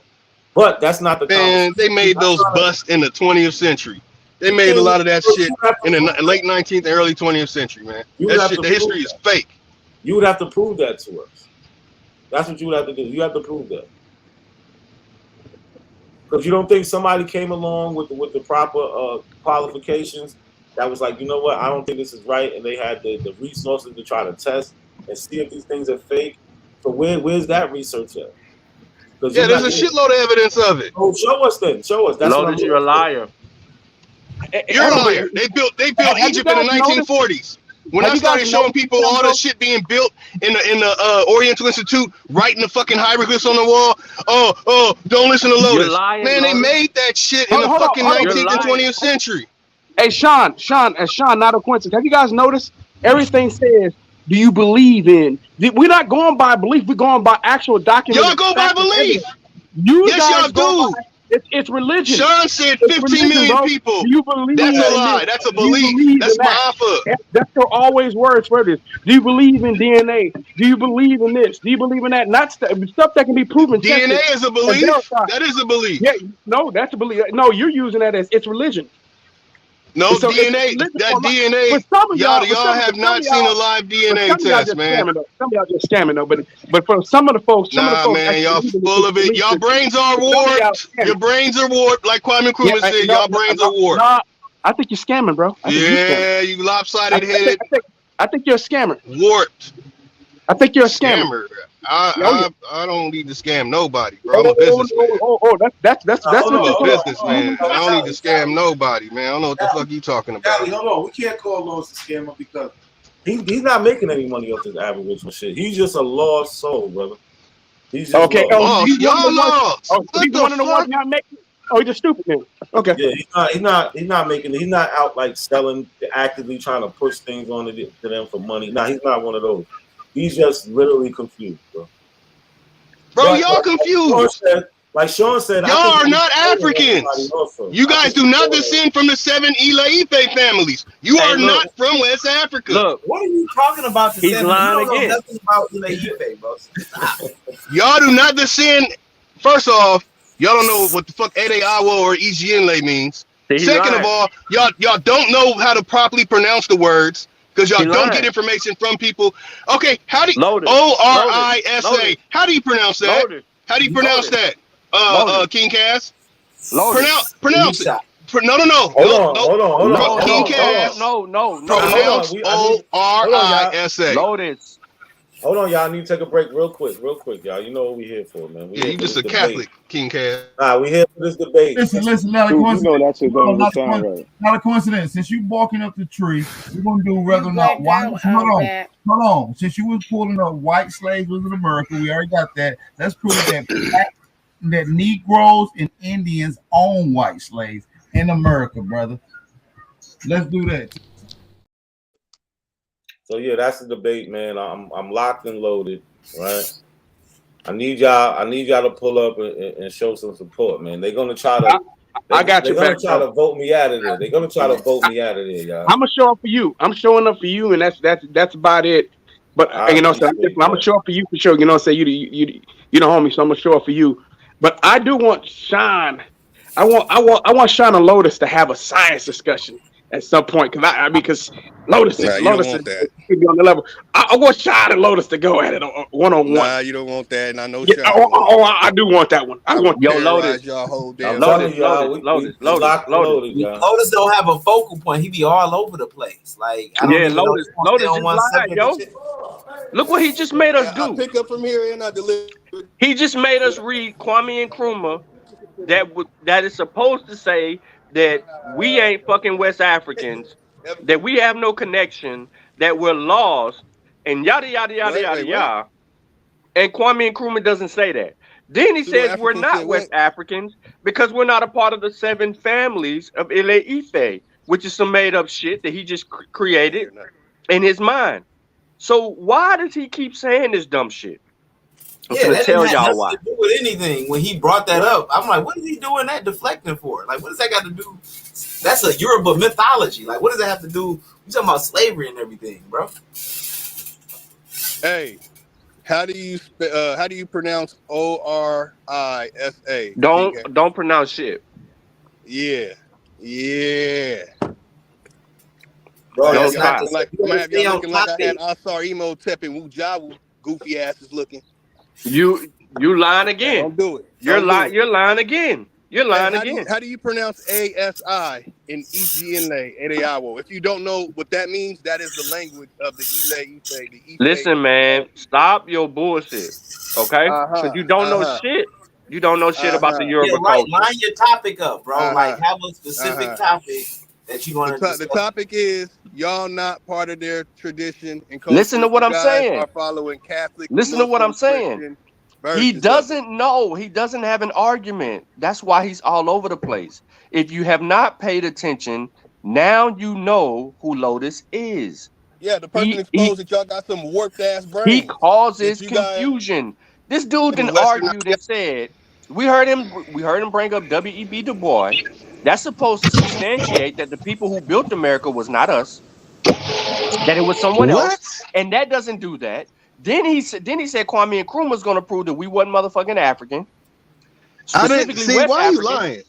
But that's not the. Man, they made those busts in the 20th century. They made a lot of that shit in the late 19th and early 20th century, man. That shit, the history is fake. You would have to prove that to us. That's what you would have to do. You have to prove that. Because you don't think somebody came along with the proper qualifications that was like, you know what, I don't think this is right, and they had the resources to try to test and see if these things are fake. So where's that research at? Yeah, there's a shitload of evidence of it. Oh, show us then. Show us. That's Lotus, you're a liar. You're a liar. They built Egypt in the 1940s. When I started showing people all the shit being built in the Oriental Institute, writing the fucking hieroglyphs on the wall. Oh, don't listen to Lotus. Man, they made that shit in the fucking 19th and 20th century. Hey, Sean, not a coincidence. Have you guys noticed everything says, do you believe in? We're not going by belief. We're going by actual documents. Y'all go by belief. Yes, y'all do. It's religion. Sean said 15 million people. Do you believe that's a lie. That's a belief. That's my alpha. That's your always words for this. Do you believe in DNA? Do you believe in this? Do you believe in that? Not stuff that can be proven. DNA is a belief. That is a belief. Yeah, no, that's a belief. No, you're using that as it's religion. No, so DNA. That DNA. Y'all have not seen a live DNA test, man. Some of y'all just scamming though, but for some of the folks, man, y'all full of it. Y'all brains are warped. Your brains are warped, like Kwame Nkrumah said. Y'all brains are warped. I think you're scamming, bro. Yeah, you lopsided headed. I think you're a scammer. Warped. I think you're a scammer. I don't need to scam nobody, bro. I'm a businessman. That's I'm a businessman. I don't need to scam nobody, man. I don't know what the fuck you talking about. Hold on, we can't call Lowe's a scammer because he's not making any money off this aboriginal shit. He's just a lost soul, brother. He's just okay. Lost. Y'all lost. He's one of the ones not making. Oh, he's just stupid then. Okay. Yeah, he's not making it. He's not out like selling, actively trying to push things on to them for money. No, he's not one of those. He's just literally confused, bro. Y'all confused. Like Sean said, y'all are not Africans. You guys do not descend from the 7 Ileife families. You are not from West Africa. Look, what are you talking about? He's lying again. Nothing about Ileife, bro. Y'all do not descend. First off, y'all don't know what the fuck Ede Awo or Ijienle means. Second of all, y'all don't know how to properly pronounce the words. Because y'all don't get information from people. Okay, how do you ORISA? How do you pronounce that? How do you pronounce that? King Cass? Pronounce it. No. Hold on. King Cass. No. Pronounce ORISA. Lotus. Hold on, y'all. I need to take a break real quick, y'all. You know what we here for, man. We Yeah, here you for just this a debate. Catholic, King Cass. Nah, we here for this debate. Listen, not a You coincidence. know that shit don't even sound right. Not a coincidence. Since you barking up the tree, we're gonna do whether or not white. Hold on. Since you was pulling up white slaves was in America, we already got that. Let's prove that Negroes and Indians own white slaves in America, brother. Let's do that. So yeah, that's the debate, man. I'm locked and loaded, right? I need y'all to pull up and show some support, man. They're gonna try to. I got you They're back. gonna try to vote me out of there. They're gonna try to vote me out of there, y'all. I'm gonna show up for you. I'm showing up for you, and that's about it. But you know, so I'm gonna show up for you for sure. You know, say you the homie, so I'm gonna show up for you. But I do want Sean. I want Sean and Lotus to have a science discussion at some point because Lotus Nah, is you don't want that. be on the level. I want Sean and Lotus to go at it one on one. Nah, you don't want that, and I know. Yeah, I do want that one. I want Lotus. Y'all whole damn. Lotus, Lotus don't have a focal point. He be all over the place. Like I don't even know Lotus just lied, yo. Look what he just made us do. I pick up from here and I deliver. He just made us read Kwame Nkrumah that is supposed to say that we ain't fucking West Africans, that we have no connection, that we're lost, and yada yada yada yada yada. And Kwame Nkrumah doesn't say that. Then he says we're not West Africans because we're not a part of the 7 families of Ile Ife, which is some made up shit that he just created in his mind. So why does he keep saying this dumb shit? Yeah, that didn't have nothing to do with anything. When he brought that up, I'm like, what is he doing that deflecting for? Like, what does that got to do? That's a Yoruba mythology. Like, what does that have to do? You talking about slavery and everything, bro? Hey, how do you pronounce ORISA? Don't pronounce shit. Yeah. Bro, I'm gonna have y'all looking like I had Asar Emo Tep and Wujawu goofy asses looking. You lying again. Don't do it. You're lying again. You're lying again. How do you pronounce ASI in Ijienle Edeawo? If you don't know what that means, that is the language of the Ile Ife. Listen, man, stop your bullshit, okay? Because you don't know shit. You don't know shit about the Yoruba culture. Line your topic up, bro. Like, have a specific topic that you want to discuss. The topic is y'all not part of their tradition and culture. Listen to what I'm saying. Are following Catholic. Listen to what I'm saying. He doesn't know. He doesn't have an argument. That's why he's all over the place. If you have not paid attention, now you know who Lotus is. Yeah, the person exposed that y'all got some warped ass brain. He causes confusion. This dude didn't argue and said, we heard him bring up W.E.B. Du Bois. That's supposed to substantiate that the people who built America was not us, that it was someone else, and that doesn't do that. Then he said Kwame Nkrumah was going to prove that we wasn't motherfucking African. I didn't see. Why are you lying,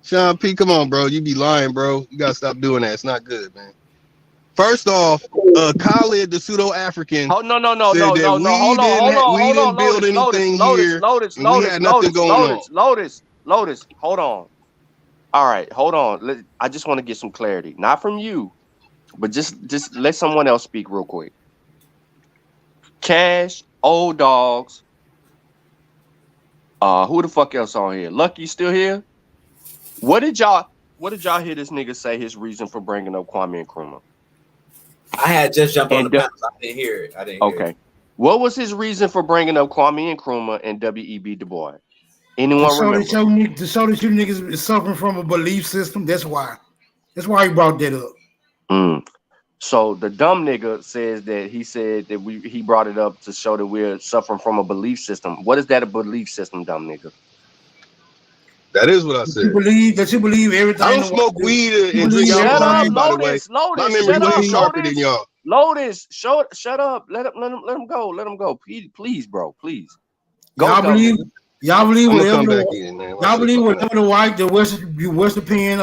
Sean P? Come on, bro. You be lying, bro. You gotta stop doing that. It's not good, man. First off, Khalid, the pseudo-African. Oh no! Hold on. We didn't build anything here. We had nothing going on. Lotus. Hold on. All right, hold on. I just want to get some clarity, not from you, but just let someone else speak real quick. Cash, Old Dogs. Who the fuck else on here? Lucky still here? What did y'all hear this nigga say his reason for bringing up Kwame Nkrumah? I had just jumped on the panel. I didn't hear it. Okay. What was his reason for bringing up Kwame Nkrumah and W.E.B. Du Bois? Anyone remember? To show that you niggas is suffering from a belief system. That's why. That's why he brought that up. So the dumb nigga says that he said that he brought it up to show that we're suffering from a belief system. What is that a belief system, dumb nigga? That is what I said. That you believe everything. I don't smoke weed and drink alcohol, by the way. My memory way sharper than y'all. Lotus, shut up. Let him go. Let him go. Please, bro. Please. Y'all believe whatever the Western pen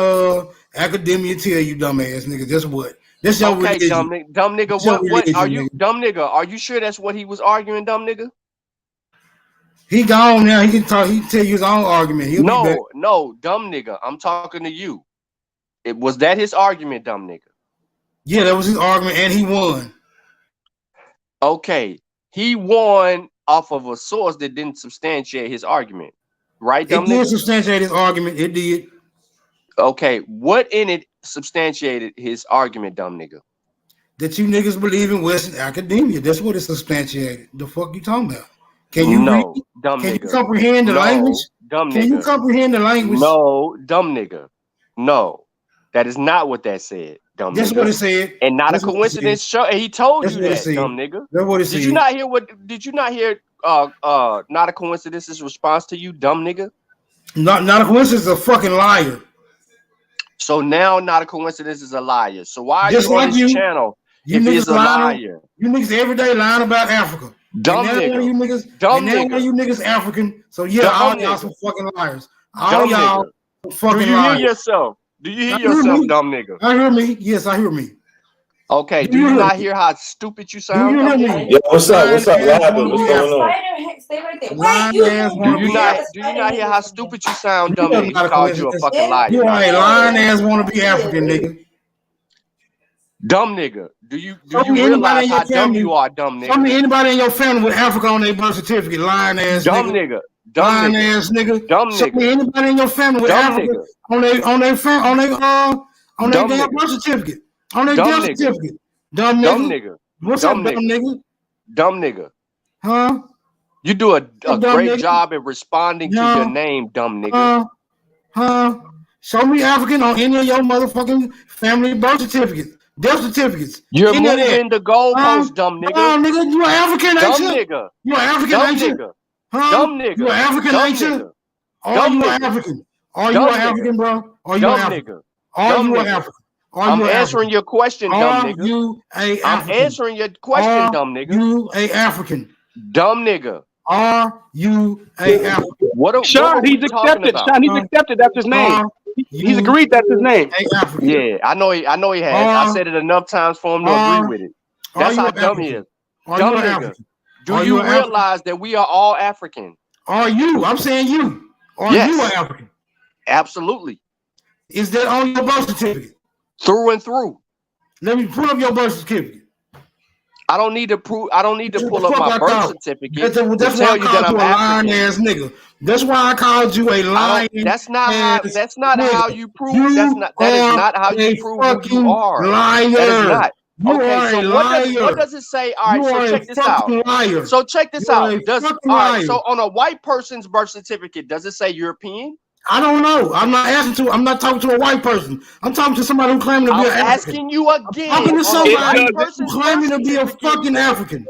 academia tell you, dumbass nigga. That's what. That's your religion. Dumb nigga. What are you, dumb nigga? Are you sure that's what he was arguing, dumb nigga? He gone now. He can talk. He can tell you his own argument. No, dumb nigga. I'm talking to you. Was that his argument, dumb nigga? Yeah, that was his argument, and he won. Okay. he won off of a source that didn't substantiate his argument, right? It did substantiate his argument. It did. Okay, what in it substantiated his argument, dumb nigga? That you niggas believe in Western academia. That's what it substantiated. The fuck you talking about? Can you read? Dumb Can nigga. you comprehend the language? Dumb Can nigga. you comprehend the language? No, dumb nigga. No, that is not what that said, dumb That's nigga. what it said. And not That's a coincidence. He told That's you what it that, said. dumb nigga. That's what it said. Did you not hear what? Did you not hear? Not a coincidence's response to you, dumb nigga. Not a coincidence. Is a fucking liar. So now, not a coincidence is a liar. So why are Just you on like this you, channel you if niggas he's a lying. liar? You niggas every day lying about Africa. Dumb and now nigga. You niggas, Dumb and now nigga. you niggas African. So yeah, Dumb all y'all nigga. some fucking liars. All Dumb y'all nigga. some fucking Do you liars. hear yourself? Do you hear I hear yourself, me. dumb nigga? I hear me. Yes, I hear me. Okay. Do Do you you hear not me? hear how stupid you Do sound, you dumb hear nigga? me? Yo, what's up? What's up? Lying What ass happened? wanna What's be going on? African. Stay right there. Lying ass Do wanna you be not? African. Do you not hear how stupid you sound, dumb You are nigga? He not a called you a coincidence. fucking liar. You are a nigga. lying ass wanna be African, nigga. Dumb nigga. Do you Show me anybody realize in how your dumb family. you are, dumb Show me nigga? anybody in your family with Africa on their birth certificate. Lying ass Dumb nigga. nigga. Dumb Lying nigga. ass nigga. Dumb Show me nigga. anybody in your family with Dumb Africa nigga. on their Dumb damn nigga. birth certificate. On their Dumb death nigga. certificate. Dumb Dumb nigga. nigga. What's Dumb up, dumb nigga. nigga? Dumb nigga. Huh? You do a Dumb great nigga? job at responding to your No. name, dumb nigga. Huh? Show me African on any of your motherfucking family birth certificates, death certificates. You're Any of that. moving the goalpost, dumb nigga. Nigga, you an African, ain't Dumb you? nigga. You an African, Dumb ain't you? nigga. Huh? Dumb You an nigga. African, Dumb ain't you? nigga. Are Dumb you an nigga. African? Are you Dumb an African, nigga. bro? Are you an Dumb African? nigga. Are Dumb you an nigga. African? Are I'm you an answering African? your question, dumb Are nigga. you a I'm African? answering your question, Are dumb nigga. you a African? Dumb nigga. Are you a African? What Sean, were he's we talking accepted. about? Sean, he's accepted. That's his name. Are He's you agreed that's his name. a African? Yeah, I know he has. I said it enough times for him to agree with it. Are That's you how an dumb he African? is. Are Dumb you an nigga. African? Do Are you you an African? realize that we are all African? Are you? I'm saying you. Are Yes. you an African? Absolutely. Is that on your birth certificate? Through and through. Let me pull up your birth certificate. I don't need to pull up my birth certificate That's to why tell I you that called I'm you a lying African. ass nigga. That's why I called you a lying That's not ass how nigga. you prove. You That is are not how you a prove who you fucking are. liar. That is not. You Okay, are so a what liar. does it say? All right, You so are check a this out. fucking liar. So check this You are out. a fucking All right, liar. so on a white person's birth certificate, does it say European? I don't know. I'm not talking to a white person. I'm talking to somebody who claiming to be I'm an African. asking you again. I'm talking to On a somebody white who person's claiming birth to be a certificate, fucking African.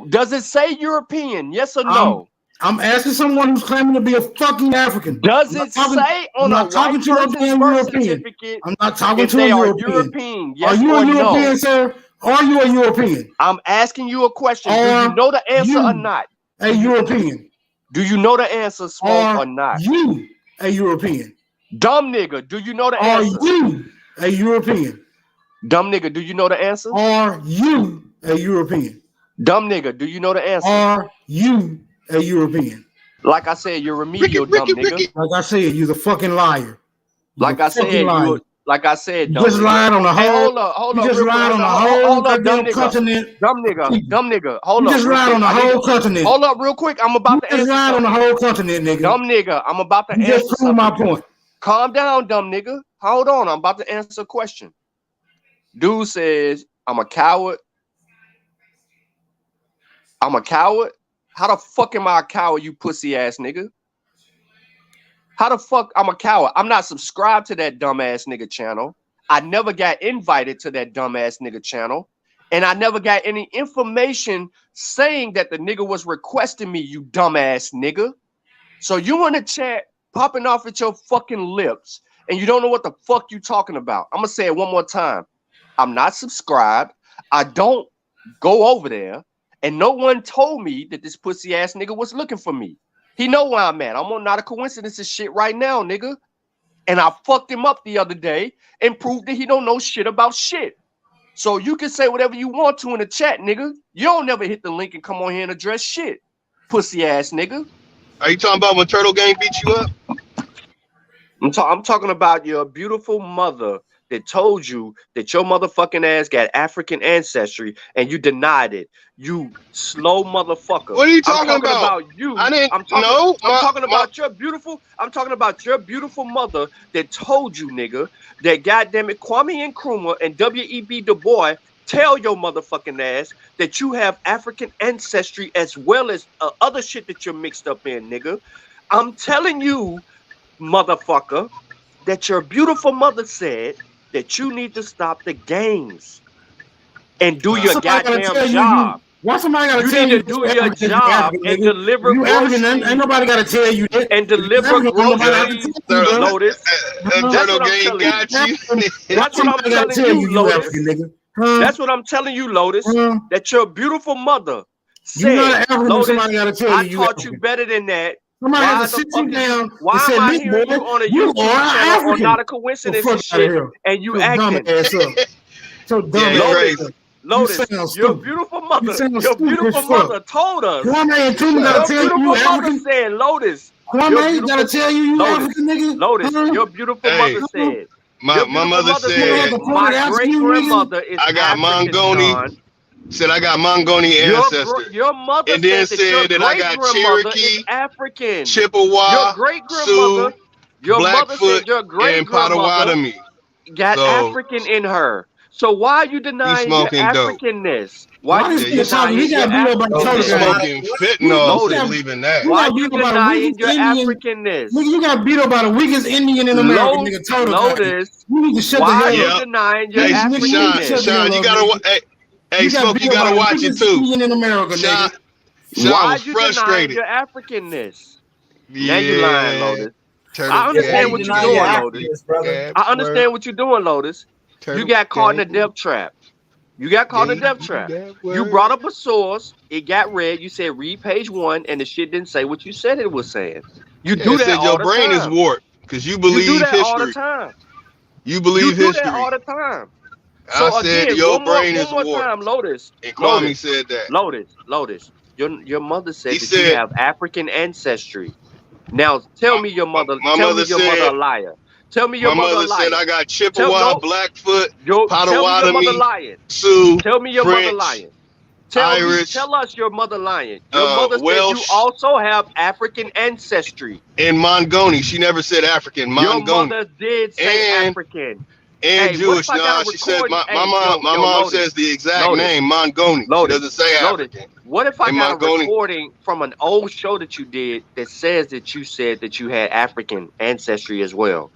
does it say European? Yes or no? I'm asking someone who's claiming to be a fucking African. Does it say on a white person's birth certificate I'm not talking if to a they are European. European? Are Yes you or a European, no? sir? Are you a European? I'm asking you a question. Do Are you know the answer or you not? a European? Do you know the answer, Smoke, or Are not? you a European? Dumb nigga, do you know the Are answer? you a European? Dumb nigga, do you know the answer? Are you a European? Dumb nigga, do you know the answer? Are you a European? Like I said, you're remedial, dumb nigga. Like I said, you're a fucking liar. Like I said, You dumb just nigga. lied on the Hey, whole. hold up, You just real quick. lied on the Hold whole up, dumb goddamn nigga. continent. Dumb nigga. Hold You up, just real lied quick. on the whole continent. Hold up, real quick. I'm about to You just answer lied on the something. whole continent, nigga. Dumb nigga, I'm about to You answer just proved my something. point. Calm down, dumb nigga. Hold on, I'm about to answer a question. Dude says, I'm a coward. I'm a coward? How the fuck am I a coward, you pussy ass nigga? How the fuck I'm a coward? I'm not subscribed to that dumbass nigga channel. I never got invited to that dumbass nigga channel. And I never got any information saying that the nigga was requesting me, you dumbass nigga. So you in the chat popping off at your fucking lips and you don't know what the fuck you talking about. I'm gonna say it one more time. I'm not subscribed. I don't go over there. And no one told me that this pussy ass nigga was looking for me. He know where I'm at. I'm on Not a Coincidence shit right now, nigga. And I fucked him up the other day and proved that he don't know shit about shit. So you can say whatever you want to in the chat, nigga. You don't never hit the link and come on here and address shit. Pussy ass nigga. Are you talking about when Turtle Gang beat you up? I'm talking about your beautiful mother that told you that your motherfucking ass got African ancestry and you denied it. You slow motherfucker. What are you I'm talking talking about you. I didn't I'm talking, know. I'm talking about your beautiful. I'm talking about your beautiful mother that told you, nigga, that goddamn it, Kwame Nkrumah and W.E.B. Du Bois tell your motherfucking ass that you have African ancestry as well as other shit that you're mixed up in, nigga. I'm telling you, motherfucker, that your beautiful mother said that you need to stop the games and do your goddamn job. Why somebody gotta You tell need you to do your job and deliver you African, groceries ain't nobody gotta tell you that. and deliver groceries. Lotus, that's what I'm telling you. That's what I'm telling you, Lotus. That's what I'm telling you, Lotus. That your beautiful mother You're not said, an African, Lotus, somebody gotta tell I you taught you better than that. Somebody Why had to the sit fuck you is, down why and am say, I "Look, hearing boy, you on a you YouTube are channel on African." Not a Coincidence fuck and out of shit, here. and you Your dumb acting? ass up. So dumb ass Lotus, up. Lotus, You sound your stupid. beautiful You mother, sound your stupid beautiful as fuck. mother told us. Kwame and Tuma gotta Your tell you beautiful mother African. said, Lotus. Your Kwame beautiful gotta tell you Lotus, African, nigga. Lotus, your beautiful Hey, mother said. my Your beautiful mother mother said said, my great grandmother is I got African, Mangoni. son. Said I got Mangoni ancestors. Your mother And then said that your said that I great got grandmother is Cherokee, African. Chippewa, Your great grandmother, Sioux, your mother Blackfoot, said your great and grandmother Potawatomi. got So African in her. So why are you you denying your smoking dope. Africanness? Why Why you this nigga talking? denying He your got beat up by the You total guy. smoking fentanyl for believing that. Why you beat up by the denying weakest your Indian. Africanness? Nigga, you got beat up by the weakest Indian in America, nigga. Total guy. Lotus, You need to shut the why hell you up. denying your Hey, Africanness? Sean, you gotta hey, You got Smoke, beat you up by gotta the watch it weakest too. Indian in America, Sean, nigga. Sean Why was you denying frustrated. your Africanness? Yeah, Now you lying, Lotus. turtle I understand gang. what you're doing, Lotus. I understand what you're doing, Lotus. You got caught in a death trap. You got caught in a death trap. You brought up a source. It got read. You said read page 1, and the shit didn't say what you said it was saying. You do that said all your the brain is time. warped because you You believe do that all the history. time. You believe do history. that all the time. I So said again, your one brain is more warped. time, Lotus. And Kwame said Lotus. Your mother said He that said, you have African ancestry. Now tell me your mother. my Tell me mother your mother said, a liar. Tell me your mother a said liar. I got Chippewa, Blackfoot, Tell me your mother Potawatomi, lying. Sioux, Tell me your mother French, lying. Irish, Tell us your mother lying. Your mother said you Welsh, also have African ancestry. and Mangoni. She never said African. Your Mangoni. mother did say African. And Hey, Jewish. what if I got No, a she said recording? my mom Lotus, says the exact Lotus, name, Mangoni. She Lotus, doesn't say Lotus. African. What if I And got a Mangoni. recording from an old show that you did that says that you said that you had African ancestry as well?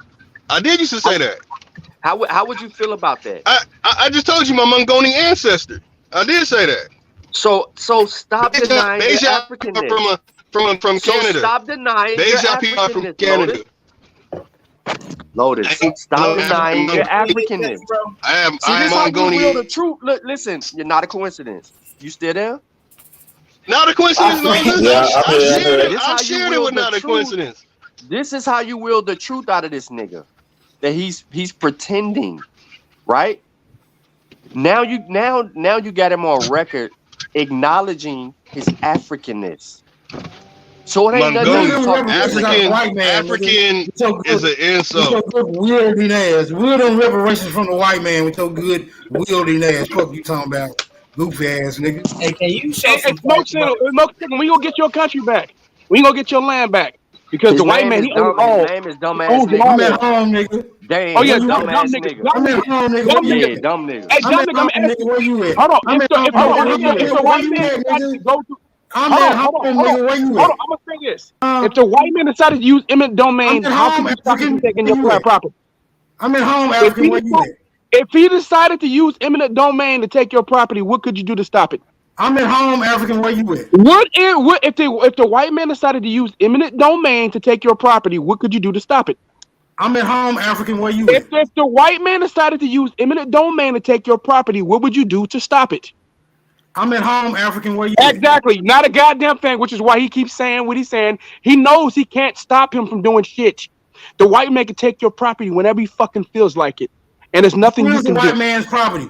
I did used to say that. How would you feel about that? I just told you my Mangoni ancestor. I did say that. So stop denying your Africanness. From Canada. Stop denying your Africanness from Canada. Lotus, stop denying your Africanness. I have Mangoni. You the truth. Look, listen, you're not a coincidence. You still there? Not a coincidence, Moses. I shared it with not a coincidence. This is how you will the truth out of this nigga. That he's pretending, right? Now you got him on record acknowledging his Africanness. So it ain't nothing. African is an insult. With your good wielding ass. Weird on reparations from the white man with your good wielding ass. Fuck you talking about, goofy ass nigga. Hey, can you show some when you gonna get your country back? When you gonna get your land back? Because his the white man, he owns all. His name is dumbass nigga. I'm at home, nigga. Damn, Oh yeah, dumbass nigga. I'm at home, nigga. Yeah, dumb nigga. Hey, dumb nigga, where you at? Hold on. I'm If the white man decided to go to I'm at home, nigga. Where you at? Hold on, I'm gonna say this. If the white man decided to use eminent domain, how could you stop him from taking your property? I'm at home, African. Where you at? If he decided to use eminent domain to take your property, what could you do to stop it? I'm at home, African. Where you at? If the white man decided to use eminent domain to take your property, what could you do to stop it? I'm at home, African. Where you at? If the white man decided to use eminent domain to take your property, what would you do to stop it? I'm at home, African. Where you at? Exactly. Not a goddamn thing, which is why he keeps saying what he's saying. He knows he can't stop him from doing shit. The white man can take your property whenever he fucking feels like it. And there's nothing you can do. Where's the white man's property?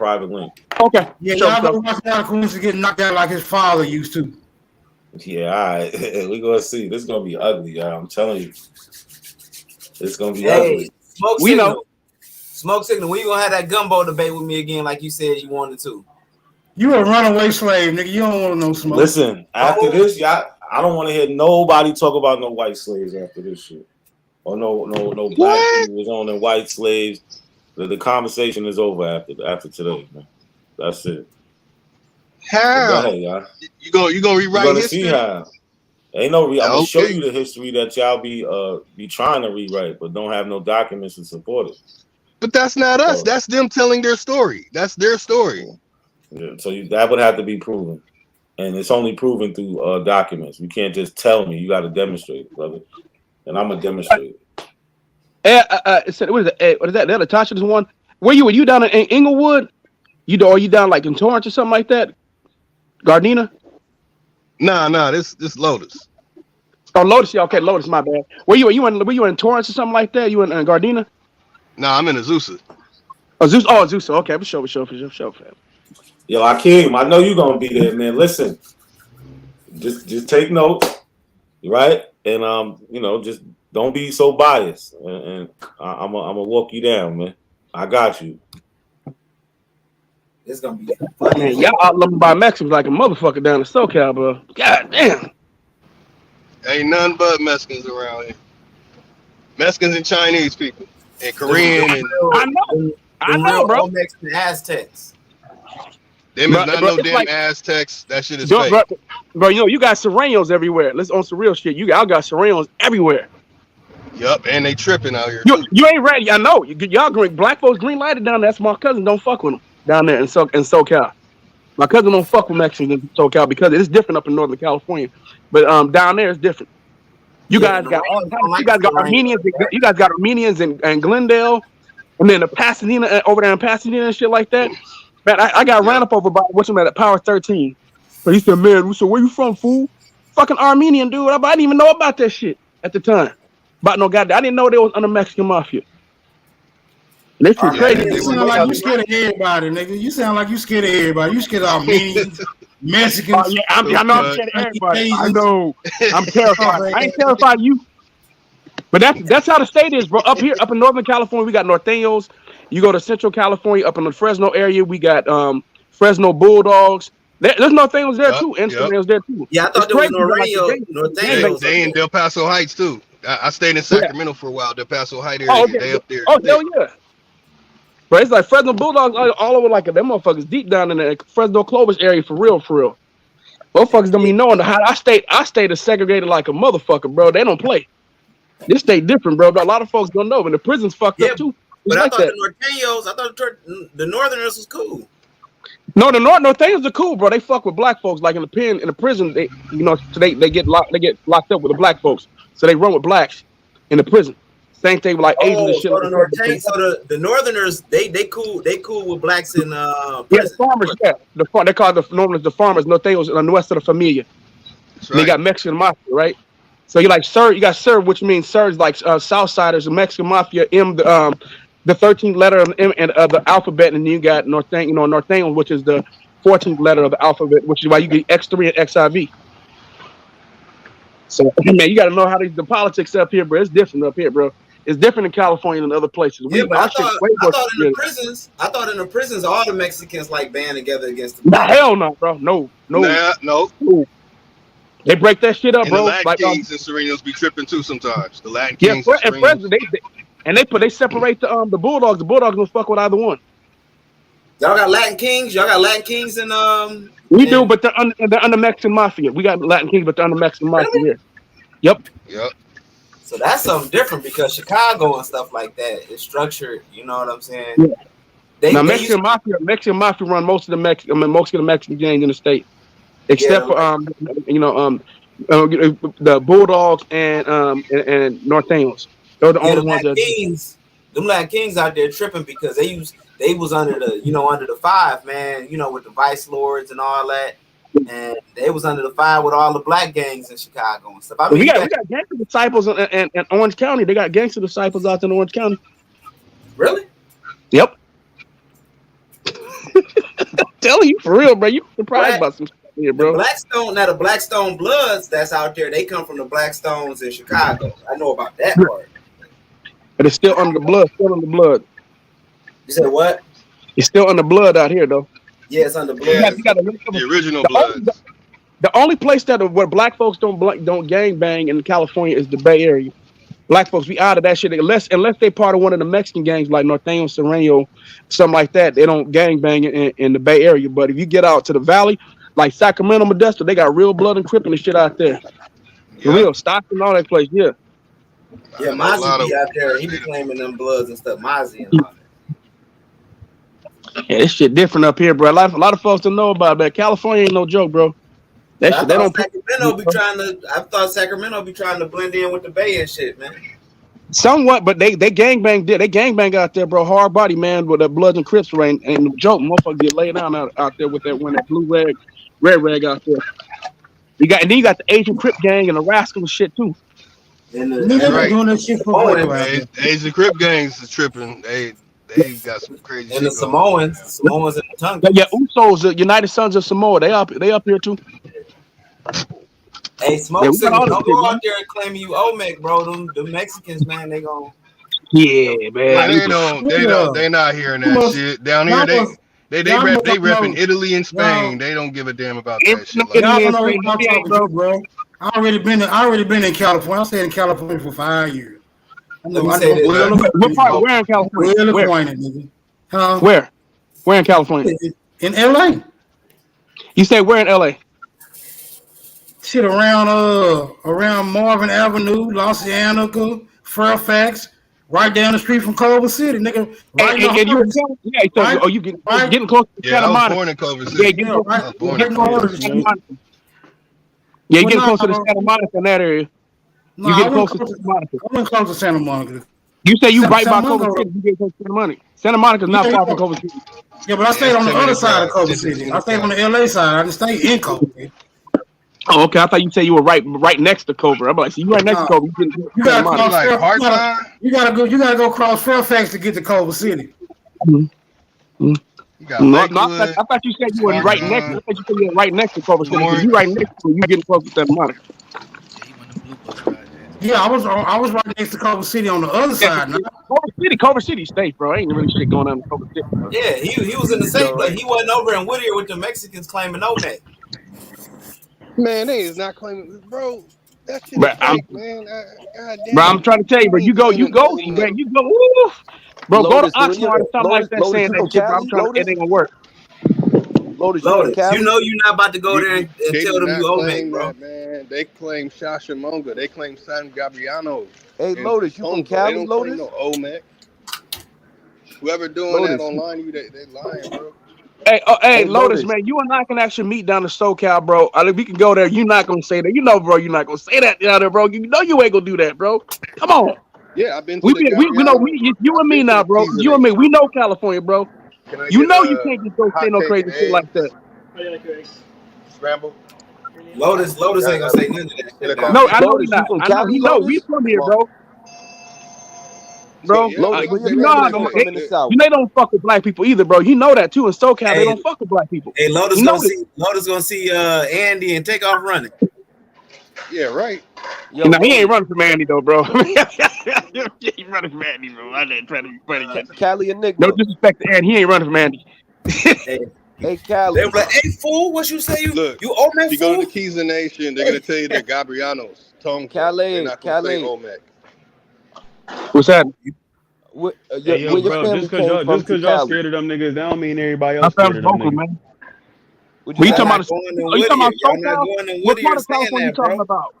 private link. Okay. Yeah, y'all gonna watch Quincy get knocked out like his father used to. Yeah, all right. We're gonna see. This is gonna be ugly, y'all. I'm telling you. It's gonna be ugly. Smoke We know. Smoke Signal, when you gonna have that gumbo debate with me again, like you said you wanted to? You a runaway slave, nigga. You don't want no smoke. Listen, after this, y'all, I don't want to hear nobody talk about no white slaves after this shit. Or no black people was on the white slaves. The conversation is over after today, man. That's it. How? Go ahead, y'all. You gonna rewrite You're gonna history? see how. Ain't no. I'm gonna show you the history that y'all be trying to rewrite, but don't have no documents to support it. But that's not us. That's them telling their story. That's their story. Yeah, so that would have to be proven, and it's only proven through documents. You can't just tell me. You got to demonstrate it, brother. And I'm gonna demonstrate it. What is it? What is that? The Tasha's one. Were you down in Inglewood? Are you down like in Torrance or something like that? Gardena? Nah. This Lotus. Oh, Lotus. Yeah, okay, Lotus. My bad. Were you in Torrance or something like that? You in Gardena? Nah, I'm in Azusa. Azusa. Okay, for sure, fam. Yo, Akeem, I know you're gonna be there, man. Listen, just take notes, right? And just don't be so biased. And I'm gonna walk you down, man. I got you. It's gonna be fun. Man, y'all outlawed by Mexicans like a motherfucker down in SoCal, bro. God damn. Ain't nothing but Mexicans around here. Mexicans and Chinese people. And Korean and I know, bro. Mexican Aztecs. Them is not no damn Aztecs. That shit is fake. Bro, you got Serranos everywhere. Let's on some real shit. Y'all got Serranos everywhere. Yup, and they tripping out here. You ain't ready. I know. Y'all black folks green lighted down there. That's my cousin. Don't fuck with them down there in SoCal. My cousin don't fuck with Mexicans in SoCal because it's different up in Northern California. But down there it's different. You guys got Armenians. You guys got Armenians in Glendale, and then the Pasadena over there in Pasadena and shit like that. Man, I got ran up over by what's him at Power 13. So he said, "Man, so where you from, fool? Fucking Armenian dude." I didn't even know about that shit at the time. About no goddamn, I didn't know they was under Mexican mafia. And they feel crazy. You sound like you scared of everybody, nigga. You sound like you scared of everybody. You scared of Armenians, Mexicans. I know I'm scared of everybody. I know. I'm terrified. I ain't terrified of you. But that's how the state is, bro. Up here, up in Northern California, we got Norteños. You go to Central California, up in the Fresno area, we got Fresno Bulldogs. There's Norteños there too. Enslaved there too. Yeah, I thought there was Norteños. They in Del Paso Heights too. I stayed in Sacramento for a while. Del Paso Heights area. Oh, okay. They up there. Oh, hell yeah. But it's like Fresno Bulldogs all over, like them motherfuckers deep down in the Fresno Clovis area for real. Motherfuckers don't be knowing how I stayed segregated like a motherfucker, bro. They don't play. This state different, bro. But a lot of folks don't know, and the prison's fucked up too. But I thought the Norteños, the Northerners was cool. No, the Norteños are cool, bro. They fuck with black folks. Like in the prison, they get locked up with the black folks. So they run with blacks in the prison. Same thing with like Asians and shit. So the Northerners, they cool with blacks in prison. Yeah, the farmers. Yeah, they call the farmers. Norteños Nuestra Familia. Right. They got Mexican mafia, right? So you got Sir, which means Sir's like Southsiders, the Mexican mafia, the 13th letter of the alphabet, and then you got Norteño, which is the 14th letter of the alphabet, which is why you get X3 and XIV. So man, you got to know how the politics up here, bro. It's different up here, bro. It's different in California than other places. Yeah, but I thought in the prisons, all the Mexicans like band together against the. Nah, hell no, bro. No. They break that shit up, and bro. The Latin Kings and Serenos be tripping too sometimes. The Latin Kings and Serenos. They separate the Bulldogs. The Bulldogs don't fuck with either one. Y'all got Latin Kings. Y'all got Latin Kings and We do, but they're under Mexican mafia. We got Latin Kings, but they're under Mexican mafia here. Yep. So that's something different because Chicago and stuff like that is structured. You know what I'm saying? Yeah. Mexican mafia run most of the Mexican gangs in the state, except for the Bulldogs and Norteños. They're the only ones. Them Latin Kings out there tripping because they was under the five, man. With the vice lords and all that. And they was under the fire with all the black gangs in Chicago and stuff. I mean, we got gangster disciples in Orange County. They got gangster disciples out in Orange County. Really? Yep. I'm telling you for real, bro. You surprised by some shit here, bro. The Blackstone Bloods that's out there, they come from the Blackstones in Chicago. I know about that part. But it's still under the blood. You said what? It's still under blood out here, though. Yeah, it's under blood. You got the original blood. The only place where black folks don't gang bang in California is the Bay Area. Black folks, we out of that shit unless they part of one of the Mexican gangs like Norteño, Sereno, something like that. They don't gang bang in the Bay Area. But if you get out to the valley, like Sacramento, Modesto, they got real blood and crippling shit out there. For real, Stockton, all that place, yeah. Yeah, Mozzie be out there. He be claiming them bloods and stuff. Mozzie and all that. Yeah, this shit different up here, bro. A lot of folks don't know about that. California ain't no joke, bro. That shit, they don't. I thought Sacramento be trying to blend in with the Bay and shit, man. Somewhat, but they gangbang did. They gangbang out there, bro. Hard body, man, with the Bloods and Crips ain't no joke. Motherfuckers get laid down out there with that blue rag, red rag out there. And then you got the Asian Crip gang and the Rascal shit too. And doing that shit for Asian Crip gangs is tripping. They got some crazy shit. And the Samoans and the Tonga. Yeah, Usos, the United Sons of Samoa, they up here too. Hey, Smoke, don't go out there and claim you Olmec, bro. Them Mexicans, man, they gon'. Yeah, man. They not hearing that shit down here. They repping Italy and Spain. They don't give a damn about that shit. Bro. I already been in California. I stayed in California for 5 years. What part? Where in California? Nigga. Huh? Where in California? In LA. You say where in LA? Shit around Marvin Avenue, Los Angeles, Fairfax, right down the street from Culver City, nigga. Right you getting close to Santa Monica. I was born in Culver City. Yeah, getting close to Santa Monica in that area. You get close to Santa Monica. I went close to Santa Monica. You say you right by Culver City. You get close to Santa Monica. Santa Monica's not far from Culver City. Yeah, but I stayed on the other side of Culver City. I stayed on the LA side. I didn't stay in Culver City. Oh, okay. I thought you said you were right next to Culver. I'm like, so you right next to Culver. You gotta go across Fairfax to get to Culver City. I thought you said you were right next. I thought you said you were right next to Culver City. You right next to you getting close to Santa Monica. Yeah, I was right next to Culver City on the other side. Culver City safe, bro. Ain't really shit going on in Culver City. Bro. Yeah, he was in the safe place. He wasn't over in Whittier with the Mexicans claiming Olmec. Man, they is not claiming, bro. That shit is fake, man. Bro, I'm trying to tell you, bro. You go. Man, you go. Woo. Bro, go to Oxnard or something like that, saying that shit. Bro, I'm trying. It ain't gonna work. Lotus, you know you're not about to go there and tell them you Olmec, bro. That, man. They claim Shashamonga. They claim San Gabriano. Hey, Lotus, you from Cali, they don't Lotus? Claim no Olmec. Whoever doing that online, they lying, bro. Hey, Lotus, man, you and I can actually meet down to SoCal, bro. We can go there. You're not gonna say that, bro. You're not gonna say that down there, bro. You know you ain't gonna do that, bro. Come on. Yeah, I've been. You and me now, bro. You and me, we know California, bro. You know you can't just go say no crazy shit like that. Scramble. Lotus ain't gonna say none of that shit. No, I know he's not. I know he know we from here, bro. Bro, you know they don't fuck with black people either, bro. You know that too. In SoCal, they don't fuck with black people. Hey, Lotus gonna see Andy and take off running. Yeah, right. Yo, he ain't running from Andy though, bro. He ain't running from Andy, bro. I ain't trying to be funny. Cali and Nick. No disrespect to Andy, he ain't running from Andy. Hey, Cali. They were like, "Hey, fool, what you say? You Olmec fool?" You go to the Keys of Nation, they're gonna tell you they're Gabrianos. Cali. What's that? Just because y'all scared of them niggas, that don't mean everybody else scared of them niggas. Man. You talking about SoCal? What part of California you talking about?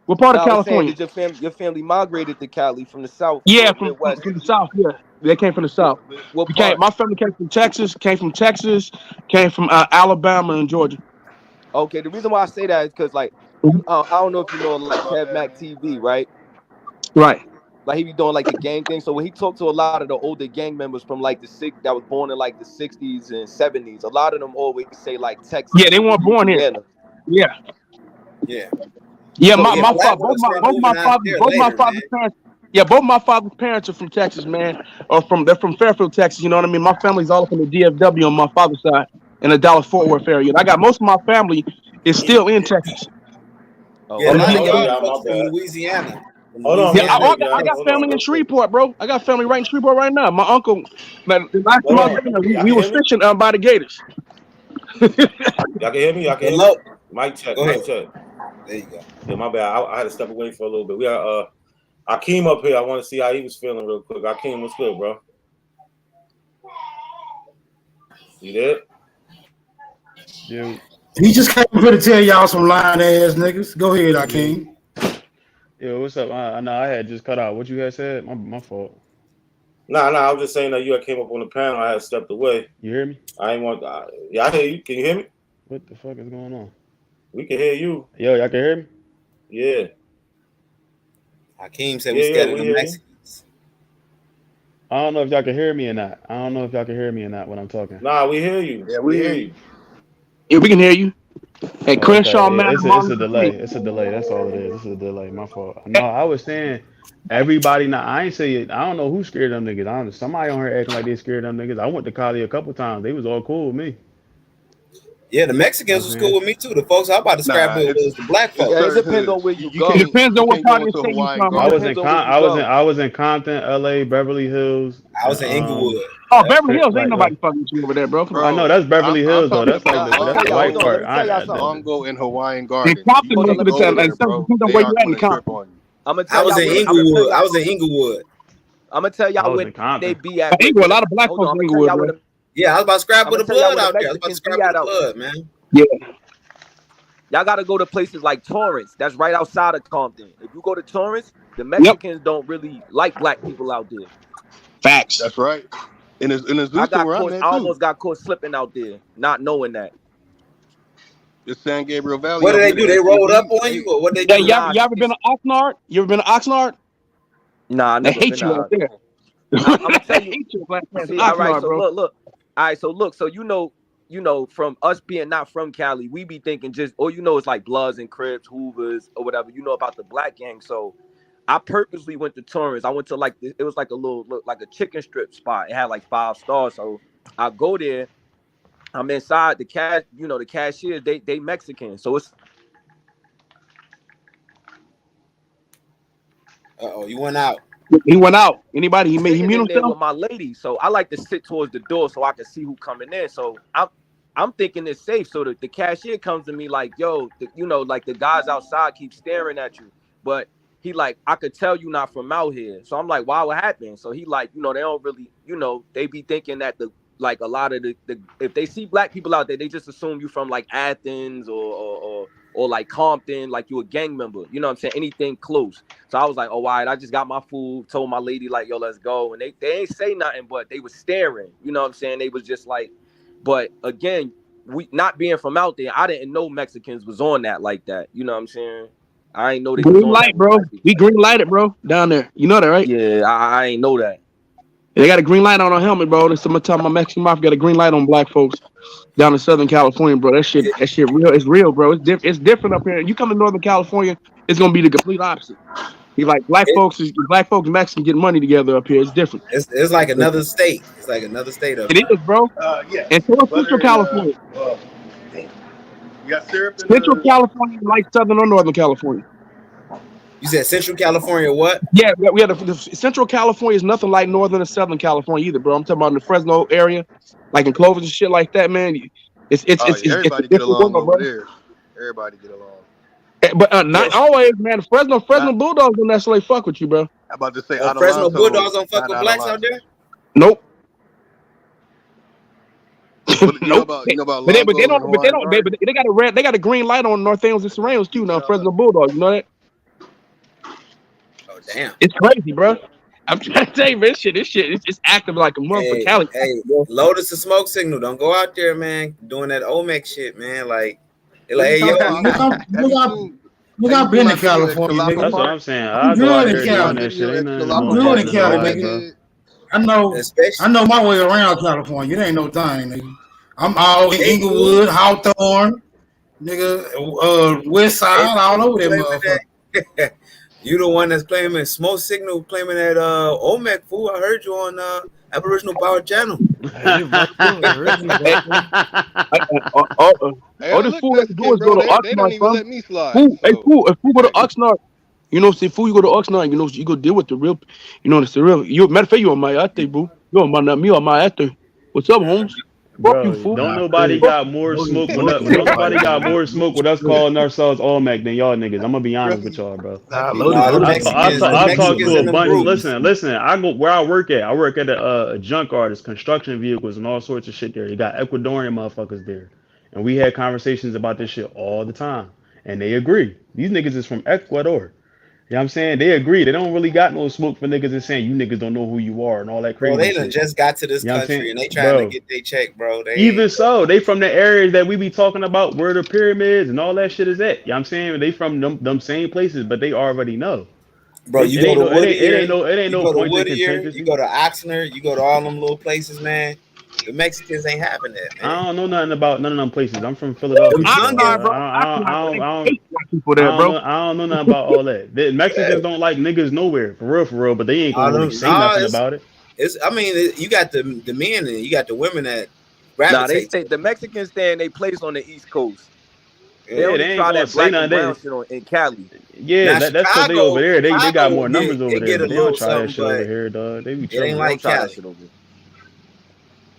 What part of California? Your family migrated to Cali from the south. Yeah, from the south. Yeah, they came from the south. My family came from Texas. Came from Alabama and Georgia. Okay, the reason why I say that is because, like, I don't know if you know, like, Kev Mac TV, right? Right. Like, he be doing like the gang thing. So when he talked to a lot of the older gang members from like that was born in like the 60s and 70s, a lot of them always say like Texas. Yeah, they weren't born here. Yeah. So, both my father's parents are from Texas, man. They're from Fairfield, Texas. You know what I mean? My family's all from the DFW on my father's side in the Dallas-Fort Worth area. And I got most of my family is still in Texas. Yeah, from Louisiana. Hold on, Yeah, one I sec, got y'all. Hold on, family in real quick. Shreveport, bro. I got family right in Shreveport right now. My uncle, man, the last time I was there, Y'all we can were hear me? fishing by the Gators. Y'all can hear me? Y'all can hear me? Mic check, Go mic ahead. check. There you go. Yeah, my bad. I had to step away for a little bit. We got Akeem up here. I want to see how he was feeling real quick. Akeem, what's good, bro? You there? Yeah. He just came here to tell y'all some lying ass niggas. Go ahead, Akeem. Yeah, what's up? No, I had just cut out. What you had said? My fault. Nah, I was just saying that you had came up on the panel. I had stepped away. You hear me? I ain't want. Yeah, I hear you. Can you hear me? What the fuck is going on? We can hear you. Yo, y'all can hear me? Yeah. Hakeem said we scared of the Mexicans. I don't know if y'all can hear me or not. When I'm talking. Nah, we hear you. Yeah, we hear you. Yeah, we can hear you. Hey, Oh, Crenshaw, okay. man, It's a delay. It's a delay. That's all it is. It's a delay. My fault. No, I was saying everybody. Now I ain't say it. I don't know who scared them niggas. I don't know. Somebody on here acting like they scared them niggas. I went to Cali a couple times. They was all cool with me. Yeah, the Mexicans was cool with me too. The folks I'm about to scrap with was the black folks. Yeah, it depends on where you go. It depends on what part of the to state you from. I was in Compton, LA, Beverly Hills. I was in Inglewood. Oh, Beverly Hills, ain't nobody fucking with you over there, bro. Come on. I know that's Beverly Hills though. That's about- like that's the white part. Bongo and Hawaiian In Gardens. Compton, You most of the go time, there, and some bro. depends on They where are you at in gonna trip Compton. on you. I'm gonna I tell was y'all. in I'ma Inglewood. I was in Inglewood. I'm gonna tell y'all I was where in Compton. they be at. Inglewood, a lot of black folks in Inglewood, bro. Yeah, I was about to scrap I'm with gonna the tell y'all blood where out the there. I was about to Mexicans scrap be with at the out blood, there. man. Yeah. Y'all gotta go to places like Torrance. That's right outside of Compton. If you go to Torrance, the Mexicans don't really like black people out there. Facts. That's right. And it's I Houston where I'm I at too. almost got caught slipping out there, not knowing that. It's San Gabriel Valley. What did out they here, do? They the rolled up SUVs. on you, or what they Yeah, do? you ever been to Oxnard? You ever been to Oxnard? Nah, I They never hate been you out out. there. I'm gonna tell you. Hate you, black man. See, all right. Oxnard, So bro. look. All right. So look. So you know, from us being not from Cali, we be thinking just, it's like Bloods and Crips, Hoovers, or whatever. You know about the black gang. So I purposely went to Torrance. I went to it was like a like a chicken strip spot. It had like 5 stars. So I go there. I'm inside the cash. The cashiers. They Mexican. So it's. You went out. He went out. Anybody? He Sitting mute in there himself. with my lady, so I like to sit towards the door so I can see who coming in. So I'm thinking it's safe. So the cashier comes to me like, "Yo, like the guys outside keep staring at you," but he like, "I could tell you not from out here." So I'm like, "Why? What happened?" So he like, they don't really, they be thinking that a lot of the if they see black people out there, they just assume you from like Athens or like Compton, like you a gang member. You know what I'm saying? Anything close. So I was like, oh, all right, I just got my food, told my lady, like, yo, let's go. And they ain't say nothing, but they was staring. You know what I'm saying? They was just like, but again, we not being from out there, I didn't know Mexicans was on that like that. You know what I'm saying? I ain't know they was Green on light, that. bro. We green lighted, bro, down there. You know that, right? Yeah, I ain't know that. They got a green light on our helmet, bro. Summertime, my Mexican mafia got a green light on black folks down in Southern California, bro. That shit real. It's real, bro. It's different up here. You come to Northern California, it's gonna be the complete opposite. You like black folks and Mexicans getting money together up here. It's different. It's like another state. It's like another state up It is, bro. Yeah. And so is Central California. You got syrup in Central California, like Southern or Northern California. You said Central California, what? Yeah, we had the Central California is nothing like Northern or Southern California either, bro. I'm talking about in the Fresno area, like in Clovis and shit like that, man. It's everybody get along over there. Everybody get along. But not always, man. Fresno Bulldogs don't necessarily fuck with you, bro. I'm about to say Fresno Bulldogs don't fuck with blacks out there? Nope. You know about But they got a green light on North Angles and Serranos too now. Fresno Bulldogs, you know that? Oh damn! It's crazy, bro. I'm trying to tell you, man, this shit, it's just active like a month for Cali. Hey, Lotus a smoke signal. Don't go out there, man, doing that Olmec shit, man. Like, hey, yo, look, I've been in California, nigga. That's what I'm saying. I'm good in Cali. I'm good in Cali, nigga. I know my way around California. It ain't no thing, nigga. I'm all in Inglewood, Hawthorne, nigga, West Side, all over there, motherfucker. You the one that's claiming smoke signal, claiming that Olmec fool. I heard you on Aboriginal Power Channel. All this fool has to do is go to Oxnard, son. If fool go to Oxnard, You know, see, fool, you go to Oxnard, you know, you go deal with the real, you know, it's the real. You matter of fact, you on my ate, boo. You on my not me on my ate. What's up, Holmes? Fuck you, Bro, fool. don't nobody Fuck got more you. smoke with us. Don't nobody got more smoke with us calling ourselves all Mac than y'all niggas. I'm gonna be honest with y'all, bro. Nah, the I talk Mexicans to a in them bunch. groups. Listen. I go where I work at. I work at a junkyard. It's construction vehicles and all sorts of shit there. You got Ecuadorian motherfuckers there, and we had conversations about this shit all the time, and they agree. These niggas is from Ecuador. You know what I'm saying? They agree. They don't really got no smoke for niggas and saying you niggas don't know who you are and all that crazy Bro, they shit. done just got to this You know what I'm country saying? and they trying to Bro, get their check, bro. They even so, they from the areas that we be talking about where the pyramids and all that shit is at. You know what I'm saying? They from them same places, but they already know. Bro, you It go ain't to no Whittier, it ain't you no go to point in Whittier, you contention. go to Oxnard, you go to all them little places, man. The Mexicans ain't having that, man. I don't know nothing about none of them places. I'm from Them Philadelphia, so Chungas, Bro, people there, bro. I don't know nothing about all that. The Mexicans don't like niggas nowhere, for real, but they ain't gonna really say nah, nothing about it. I mean, you got the men and you got the women that Nah, they gravitate stay. to The Mexicans stay in their place on the East Coast. They Yeah, only they ain't try gonna that say black and nothing. brown shit in Cali. Yeah, Now that's because they over there. They got Chicago more numbers over it there, get a but they don't little try that something, shit over but here, dog. They be it ain't tripping. They don't like try that Cali. shit over here.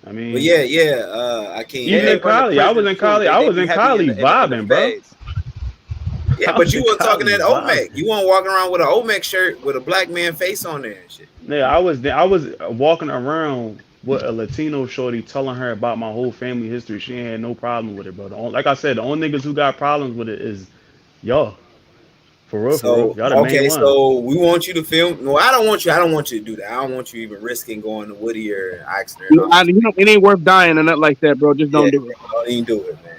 I But mean, I can't. even in Run the Cali, I was prisons in too. Cali. I They was be in heavy in Cali the vibing, bro. feds. Yeah, I but was you in weren't talking Cali that vibing. Olmec. You weren't walking around with an Olmec shirt with a black man face on there and shit. Yeah, I was walking around with a Latino shorty telling her about my whole family history. She ain't had no problem with it, bro. Like I said, the only niggas who got problems with it is y'all. For real, for real. So Y'all the main ones. so we want you to film. No, I don't want you to do that. I don't want you even risking going to Whittier and Oxnard and all that. You know, it ain't worth dying or nothing like that, bro. Just Yeah, don't do it. bro, don't even do it, man.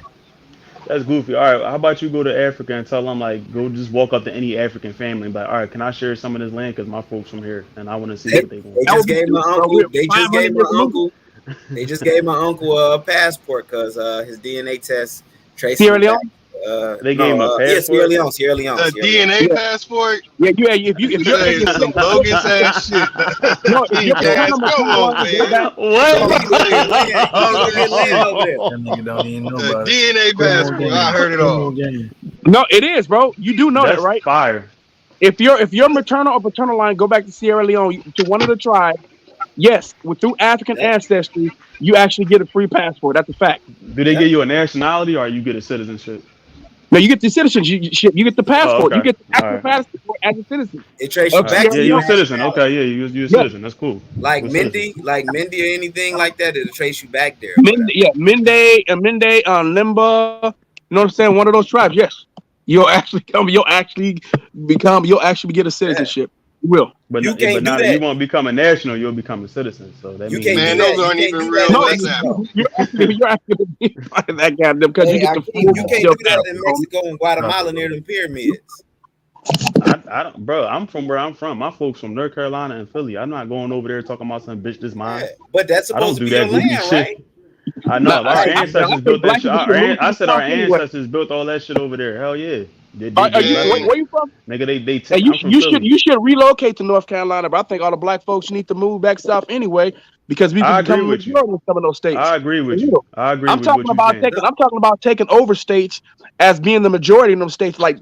That's goofy. All right, how about you go to Africa and tell them like go just walk up to any African family and be like, all right, can I share some of this land because my folks from here and I want to see what they They want. just gave my uncle. They just 500 gave my uncle. They just gave my uncle a passport because his DNA test traced Sierra him back. Leone? They gave him a Sierra passport. Leone, Sierra Leone. A DNA passport? Yeah, if you're That is some bogus ass shit. no, if your Guys, paternal come maternal on, line go man. back, What? You can go get land. You can go get land over there. That nigga don't even know A about it. DNA passport. I heard it all. no, it is, bro. You do know that, That's right? fire. If your maternal or paternal line go back to Sierra Leone to one of the tribes, yes, through African ancestry, you actually get a free passport. That's a fact. Do they give you a nationality or you get a citizenship? No, you get the citizenship. You get the Oh, passport. You okay. get the All actual right. passport as a citizen It traces you of back Sierra to Yeah, your you're a Leone. citizen. nationality. Okay, yeah, you're a Yeah, citizen. That's cool. Like You're a citizen. Mindy or anything like that, it'll trace you back there or whatever. Mende, Limba. You know what I'm saying? One of those tribes. Yes, you'll actually get a citizenship. You will. But You can't do now that you that. won't become a national, you'll become a citizen. So that You means can't Man, do those that. You aren't can't even do that real in No, Mexico. you're actually that guy because Hey, you get the Akeem, full you can't deal do that in Mexico and Guatemala near them pyramids. I don't, bro. I'm from where I'm from. My folks from North Carolina and Philly. I'm not going over there talking about some bitch this mine. But that's I don't supposed to do be your that goofy land, shit. right? I know our Right. ancestors built that shit. I said our ancestors built all that shit over there. Hell yeah, they Are you left it. where you from? Nigga, Hey, I'm from Philly. you should relocate to North Carolina, but I think all the black folks need to move back south anyway because we can I agree become a with you. majority in some of those states. I agree with For you. real. I agree I'm with what talking you're saying. about taking over states as being the majority in them states like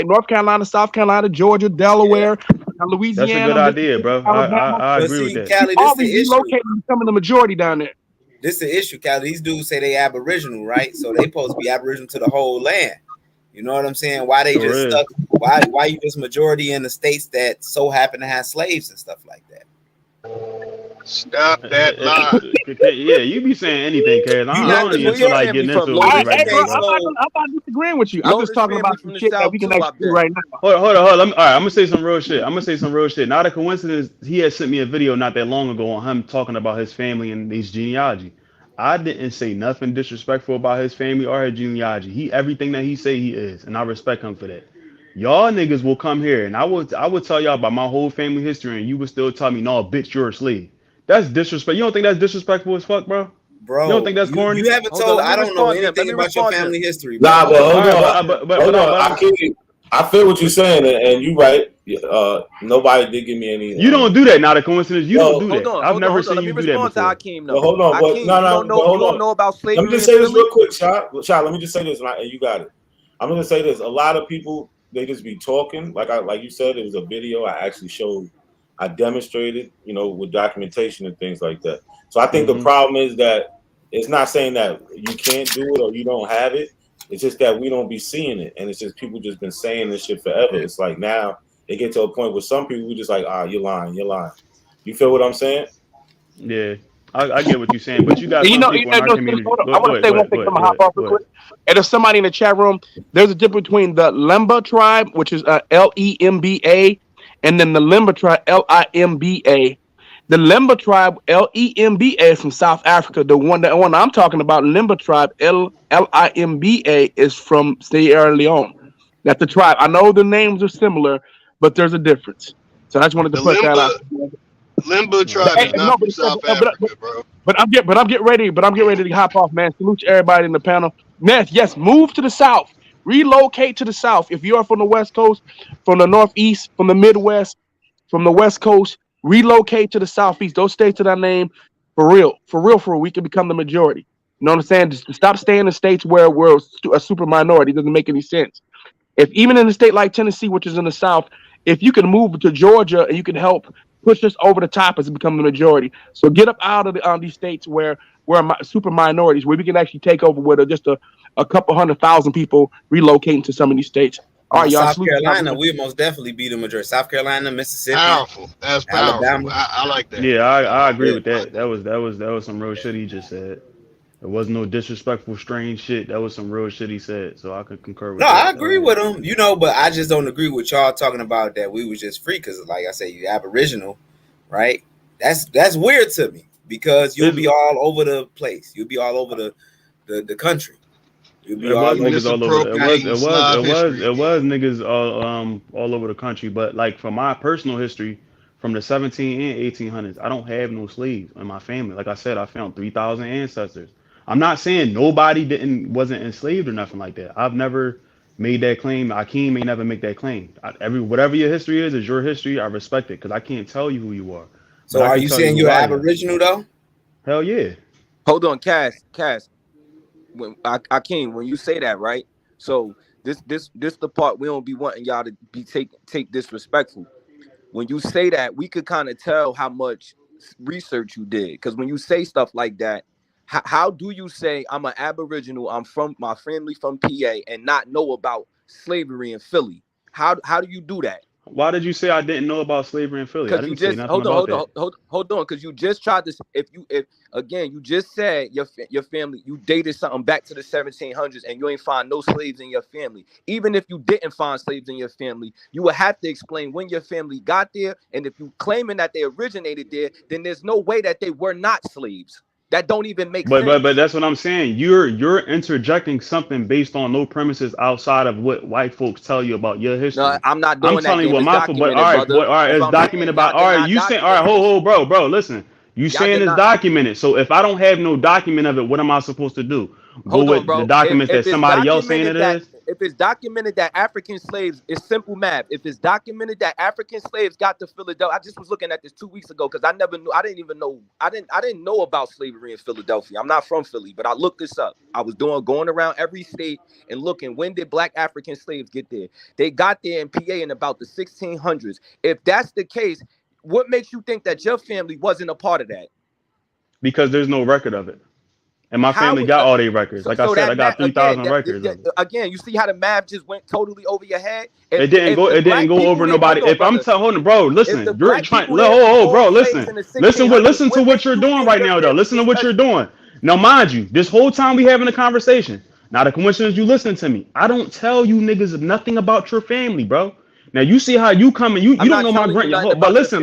North Carolina, South Carolina, Georgia, Delaware, That's a good Louisiana, idea, Mississippi, bro. Alabama. I But agree with see, that. Cali, this All the we issue. relocate and becoming the majority down there. This the issue, Cali. These dudes say they aboriginal, right? So they supposed to be aboriginal to the whole land. You know what I'm saying? Why they just stuck? Why you just majority in the states that so happen to have slaves and stuff like that? Stop that lie. Yeah, you be saying anything, Kaz. You I got don't the even feel like majority. getting into it with Hey, you right bro, now, bro. I'm not disagreeing with you. I'm just talking about some shit that we can actually do right now. Hold on. All right, I'm gonna say some real shit. Not a coincidence. He had sent me a video not that long ago on him talking about his family and his genealogy. I didn't say nothing disrespectful about his family or his genealogy. Everything that he say he is, and I respect him for that. Y'all niggas will come here, and I would tell y'all about my whole family history, and you would still tell me, no, bitch, you're a slave. That's disrespect. You don't think that's disrespectful as fuck, bro? Bro, You don't think that's corny? You haven't told. I don't know anything about your family history. Bro. Nah, but hold but on. I feel what you're saying, and you right. Nobody did give me any. You don't do that. Not a coincidence. You don't do that. Hold on. I've never seen Let you me do that respond to before. Akeem Well, though. hold on. Akeem, you don't know about slavery. Let me just say this real quick, Shot. Let me just say this, and you got it. I'm gonna say this. A lot of people they just be talking. Like you said, it was a video. I actually showed, I demonstrated, you know, with documentation and things like that. So I think the problem is that it's not saying that you can't do it or you don't have it. It's just that we don't be seeing it, and it's just people just been saying this shit forever. It's like now it get to a point where some people we just like, you're lying. You feel what I'm saying? Yeah, I get what you're saying, but you got some people in our community. I want to say one thing. I'm gonna hop off real quick. And if somebody in the chat room, there's a difference between the Lemba tribe, which is Lemba, and then the Lemba tribe, Limba. The Lemba tribe, Lemba, is from South Africa. The one I'm talking about, Lemba tribe, Limba, is from Sierra Leone. That's the tribe. I know the names are similar, but there's a difference. So I just wanted to put that out. Limba tribe is not from South Africa, bro. But I'm getting ready to hop off, man. Salute to everybody in the panel. Yes, move to the south. Relocate to the south. If you are from the West Coast, from the Northeast, from the Midwest, from the West Coast, relocate to the Southeast. Those states that I named, for real, we can become the majority. You know what I'm saying? Just stop staying in states where we're a super minority. It doesn't make any sense. If even in a state like Tennessee, which is in the South, if you can move to Georgia and you can help push us over the top as it become the majority. So get up out of these states where we're super minorities, where we can actually take over with just a couple 100,000 people relocating to some of these states. All right, y'all. South Carolina, we most definitely be the majority. South Carolina, Mississippi, powerful. That's powerful. Alabama. I like that. Yeah, I agree with that. That was some real shit he just said. There wasn't no disrespectful, strange shit. That was some real shit he said. So I could concur with that. No, I agree with him. You know, but I just don't agree with y'all talking about that we was just free because, like I said, you aboriginal, right? That's weird to me because you'll be all over the place. You'll be all over the country. You'll be all niggas all over. It was niggas all over the country. But like from my personal history, from the 17 and 1800s, I don't have no slaves in my family. Like I said, I found 3,000 ancestors. I'm not saying nobody wasn't enslaved or nothing like that. I've never made that claim. Akeem may never make that claim. Whatever your history is your history. I respect it because I can't tell you who you are. So are you saying you're aboriginal though? Hell yeah. Hold on, Cass. When Akeem, when you say that, right? So this the part we don't be wanting y'all to be take disrespectful. When you say that, we could kind of tell how much research you did. Because when you say stuff like that, how do you say I'm an aboriginal, I'm from my family from PA, and not know about slavery in Philly? How do you do that? Why did you say I didn't know about slavery in Philly? I didn't say nothing about that. Hold on, because you just tried to. If you just said your family, you dated something back to the 1700s, and you ain't find no slaves in your family. Even if you didn't find slaves in your family, you would have to explain when your family got there. And if you claiming that they originated there, then there's no way that they were not slaves. That don't even make sense. But that's what I'm saying. You're interjecting something based on no premises outside of what white folks tell you about your history. No, I'm not doing that. I'm telling you what my but all right, it's documented by all right. You saying all right, hold, bro, listen. You saying it's documented. So if I don't have no document of it, what am I supposed to do? Go with the documents that somebody else saying it is? If it's documented that African slaves, it's simple math. If it's documented that African slaves got to Philadelphia, I just was looking at this 2 weeks ago because I didn't know about slavery in Philadelphia. I'm not from Philly, but I looked this up. I was going around every state and looking when did black African slaves get there. They got there in PA in about the 1600s. If that's the case, what makes you think that your family wasn't a part of that? Because there's no record of it. And my family got all their records. Like I said, I got 3,000 records. Again, you see how the math just went totally over your head? It didn't go over nobody. If I'm telling, bro, listen, you're trying. Bro, listen. Listen to what you're doing right now, though. Listen to what you're doing. Now, mind you, this whole time we having a conversation. Now, the coincidence you listening to me. I don't tell you niggas nothing about your family, bro. Now you see how you come and you don't know my grand, but listen,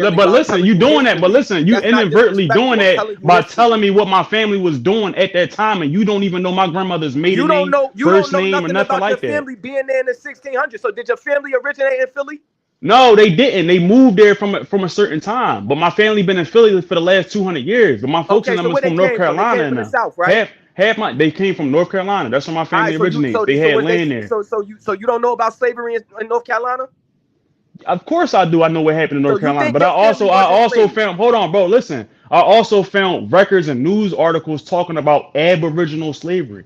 you doing that, but listen, you inadvertently doing that by telling me what my family was doing at that time, and you don't even know my grandmother's maiden name, first name, or nothing like that. Your family being there in the 1600s. So did your family originate in Philly? No, they didn't. They moved there from a certain time, but my family been in Philly for the last 200 years. But my folks and them is from North Carolina now. South, right? They came from North Carolina. That's where my family originates. They had land there. So you don't know about slavery in North Carolina? Of course I do. I know what happened in North Carolina, but I also found. Hold on, bro. Listen, I also found records and news articles talking about aboriginal slavery.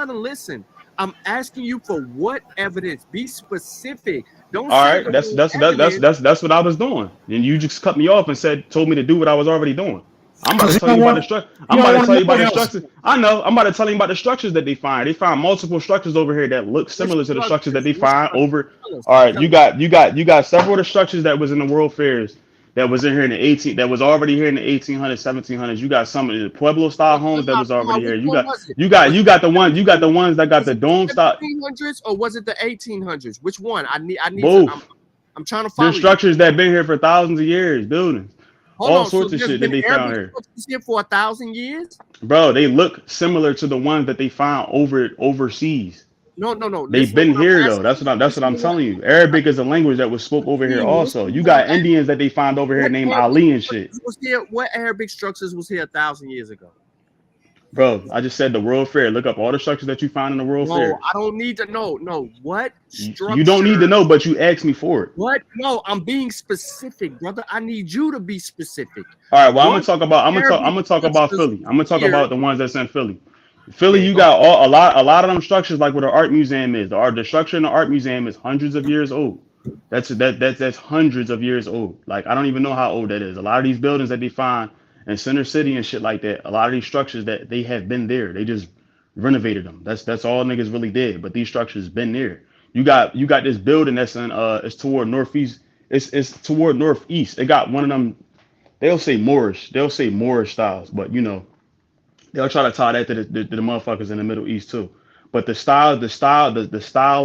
trying to listen. I'm asking you for what evidence? Be specific. Don't All say right, that's what I was doing. And you just cut me off and told me to do what I was already doing. I'm about to tell you about the structure. I'm about to tell you about the structures. I know. I'm about to tell you about the structures that they find. They find multiple structures over here that look similar to the structures that they find over. All right, you got several of the structures that was in the World Fairs that was in here in the 18 that was already here in the 1800s, 1700s. You got some of the Pueblo style homes that was already here. You got the ones that got the dome style. 1700s or was it the 1800s? Which one? I need. Both. I'm trying to follow. There's structures that been here for thousands of years, buildings. All sorts of shit that they found here. Here for 1,000 years, bro. They look similar to the ones that they found overseas. No. They've been here though. That's what I'm telling you. Arabic is a language that was spoke over here also. You got Indians that they find over here named Ali and shit. What Arabic structures was here 1,000 years ago? Bro, I just said the World Fair. Look up all the structures that you find in the World Fair. No, I don't need to know. No, what structure? You don't need to know, but you asked me for it. What? No, I'm being specific, brother. I need you to be specific. All right, well, I'm gonna talk about Philly. I'm gonna talk about the ones that's in Philly. Philly, you got a lot of them structures like where the art museum is. The structure in the art museum is hundreds of years old. That's hundreds of years old. Like I don't even know how old that is. A lot of these buildings that they find in Center City and shit like that, a lot of these structures that they have been there. They just renovated them. That's all niggas really did. But these structures been there. You got this building that's in it's toward northeast. It's toward northeast. It got one of them. They'll say Moorish styles, but you know, they'll try to tie that to the motherfuckers in the Middle East too. But the style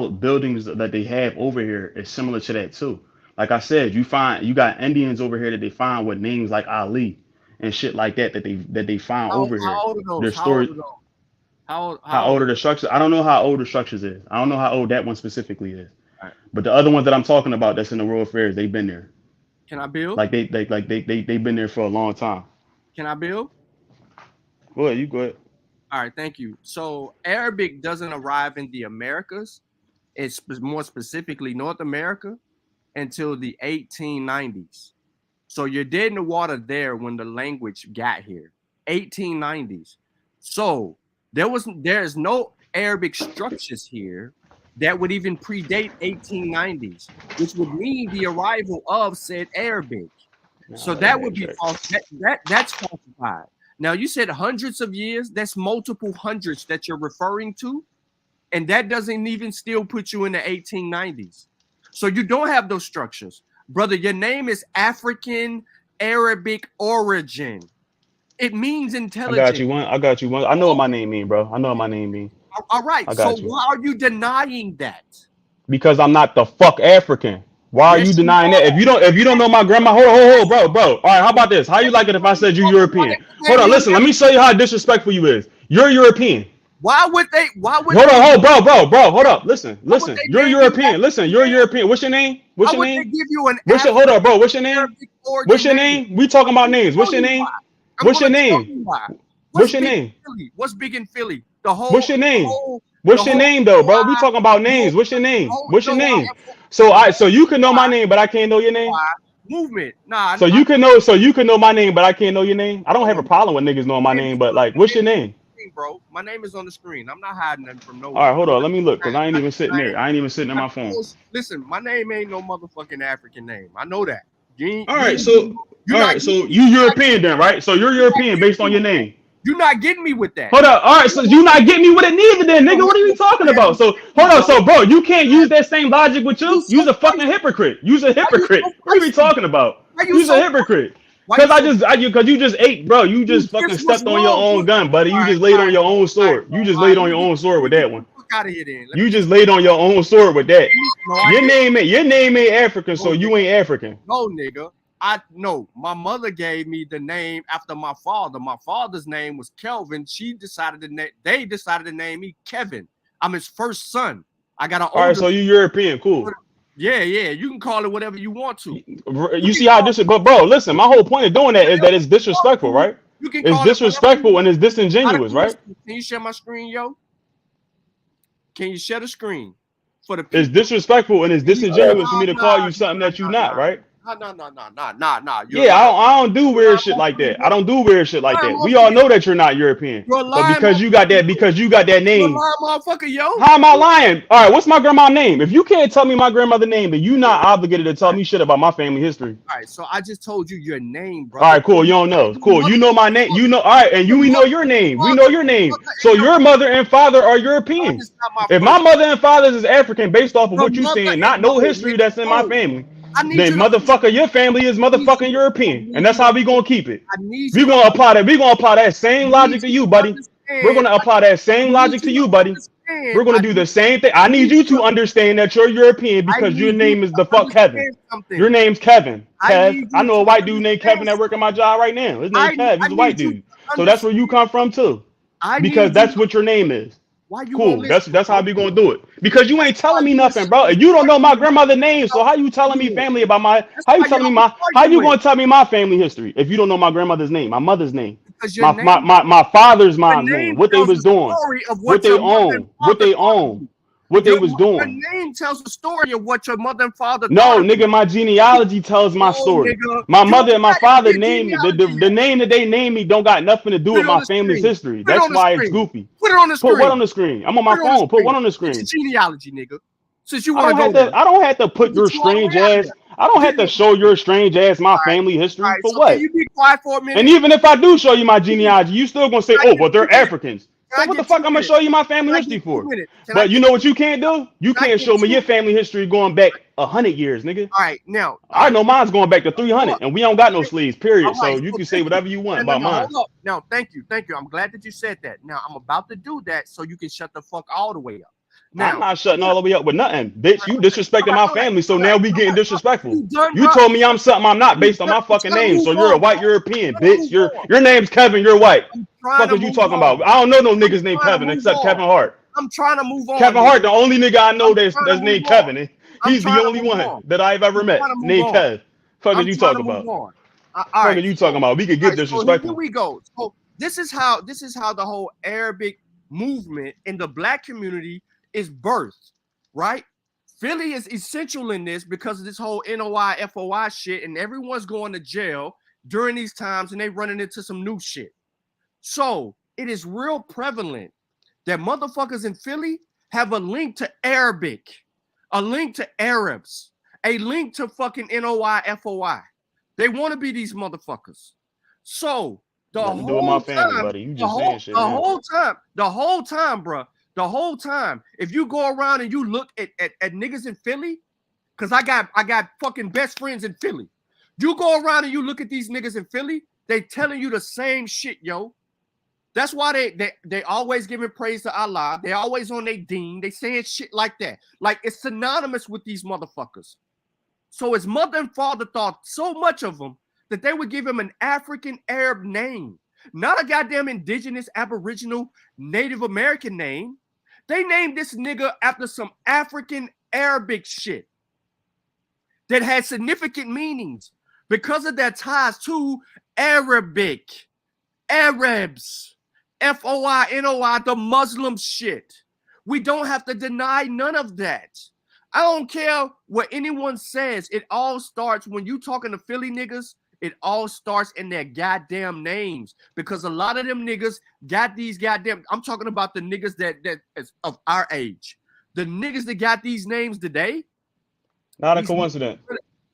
buildings that they have over here is similar to that too. Like I said, you got Indians over here that they find with names like Ali and shit like that they found over here. How old are those? How old are the structures? I don't know how old the structures is. I don't know how old that one specifically is. Right. But the other ones that I'm talking about that's in the World Fairs, they've been there. Can I build? Like they've been there for a long time. Can I build? Go ahead, you go ahead. All right, thank you. So Arabic doesn't arrive in the Americas, it's more specifically North America, until the 1890s. So you're dead in the water there when the language got here. 1890s. So there's no Arabic structures here that would even predate 1890s, which would mean the arrival of said Arabic. So that would be false. That's falsified. Now you said hundreds of years. That's multiple hundreds that you're referring to, and that doesn't even still put you in the 1890s. So you don't have those structures, brother. Your name is African Arabic origin. It means intelligent. I got you one. I know what my name mean, bro. I know what my name mean. All right. So why are you denying that? Because I'm not the fuck African. Why are you denying that? If you don't know my grandma, hold, bro. All right, how about this? How you like it if I said you European? Hold on, listen. Let me show you how disrespectful you is. You're European. Why would they? Bro. Hold up. Listen. You're European. Listen, you're European. What's your name? What's your name? They give you an hold up, bro. What's your name? What's your name? We talking about names. What's your name? What's your name? What's your name? What's big in Philly? The whole. What's your name? What's your name though, bro? We talking about names. What's your name? What's your name? So you can know my name, but I can't know your name. Movement. Nah. So you can know my name, but I can't know your name. I don't have a problem with niggas knowing my name, but like, what's your name? Bro, my name is on the screen. I'm not hiding nothing from no one. All right, hold on. Let me look, cause I ain't even sitting there. I ain't even sitting in my phone. Listen, my name ain't no motherfucking African name. I know that. All right, so you European then, right? So you're European based on your name. You're not getting me with that. Hold up. All right, so you're not getting me with it neither then, nigga. What are you talking about? So hold on. So bro, you can't use that same logic with you. You's a fucking hypocrite. You's a hypocrite. What are we talking about? You's a hypocrite. Because you just ate, bro. You just fucking stepped on your own gun, buddy. You just laid on your own sword. You just laid on your own sword with that one. Out of here, then. You just laid on your own sword with that. Your name ain't African, so you ain't African. No, nigga. My mother gave me the name after my father. My father's name was Kelvin. They decided to name me Kevin. I'm his first son. I got an older. All right, so you European, cool. Yeah. You can call it whatever you want to. You see how this is, but bro, listen. My whole point of doing that is that it's disrespectful, right? It's disrespectful and it's disingenuous, right? Can you share my screen, yo? Can you share the screen for the people? It's disrespectful and it's disingenuous for me to call you something that you're not, right? Nah. Yeah, I don't do weird shit like that. I don't do weird shit like that. We all know that you're not European. But because you got that You're a name. lying motherfucker, yo. How am I lying? All right, what's my grandma's name? If you can't tell me my grandmother's name, then you're not obligated to tell me shit about my family history. All right, so I just told you your name, brother. All right, cool. You don't know. Cool. You know my name. You know. All right, and we know your name. We know your name. So your mother and father are European. If my mother and father is African, based off of what you're saying, not no history that's in my family, then motherfucker, your family is motherfucking European, and that's how we gonna keep it. We gonna apply that. We gonna apply that same logic to you, buddy. We're gonna apply that same logic to you, buddy. We're gonna do the same thing. I need you to understand that you're European because your name is the fuck Kevin. Your name's Kevin. Kev. I know a white dude named Kevin that work at my job right now. His name's Kev. He's a white dude. So that's where you come from too. Because that's what your name is. Cool. That's how we gonna do it. Because you ain't telling me nothing, bro. You don't know my grandmother's name. So how you telling me family about my? How you gonna tell me my family history if you don't know my grandmother's name, my mother's name, my father's mom's name, what they was doing, what they own, what they own, what they was doing. Your name tells the story of what your mother and father. No, nigga, my genealogy tells my story. My mother and my father named the name that they named me don't got nothing to do with my family's history. That's why it's goofy. Put it on the screen. Put what on the screen? I'm on my phone. Put what on the screen? It's genealogy, nigga. Since you I don't have to put your strange ass. I don't have to show your strange ass my family history for so what? Can you be quiet for a minute? And even if I do show you my genealogy, you still gonna say, "Oh, but they're Africans." So what the fuck I'm gonna show you my family history for? But you know what you can't do? You can't show me your family history going back 100 years, nigga. All right, now I know mine's going back to 300, and we don't got no sleeves, period. So you can say whatever you want about mine. Now, thank you. I'm glad that you said that. Now I'm about to do that so you can shut the fuck all the way up. Now, I'm not shutting all the way up with nothing, bitch. You disrespecting my family, so now we getting disrespectful. You told me I'm something I'm not based on my fucking name, so you're a white European, bitch. Your name's Kevin, you're white. What are you talking about? I don't know no niggas named Kevin except Kevin Hart. I'm trying to move on. Kevin Hart, the only nigga I know that's named Kevin. He's the only one that I've ever met named Kev. Fuck are you talking about? Fuck are you talking about? We could get disrespectful. Here we go. So this is how the whole Arabic movement in the black community is birthed, right? Philly is essential in this because of this whole NOI, FOI shit, and everyone's going to jail during these times and they running into some new shit. So it is real prevalent that motherfuckers in Philly have a link to Arabic, a link to Arabs, a link to fucking NOI, FOI. They want to be these motherfuckers. So the whole time, bro. The whole time, if you go around and you look at niggas in Philly, because I got fucking best friends in Philly. You go around and you look at these niggas in Philly, they telling you the same shit, yo. That's why they always giving praise to Allah. They always on their deen. They saying shit like that. Like it's synonymous with these motherfuckers. So his mother and father thought so much of him that they would give him an African Arab name, not a goddamn indigenous, aboriginal, Native American name. They named this nigga after some African Arabic shit that had significant meanings because of their ties to Arabic, Arabs, FOI, NOI, the Muslim shit. We don't have to deny none of that. I don't care what anyone says. It all starts when you talking to Philly niggas. It all starts in their goddamn names because a lot of them niggas got these goddamn. I'm talking about the niggas that is of our age. The niggas that got these names today. Not a coincidence.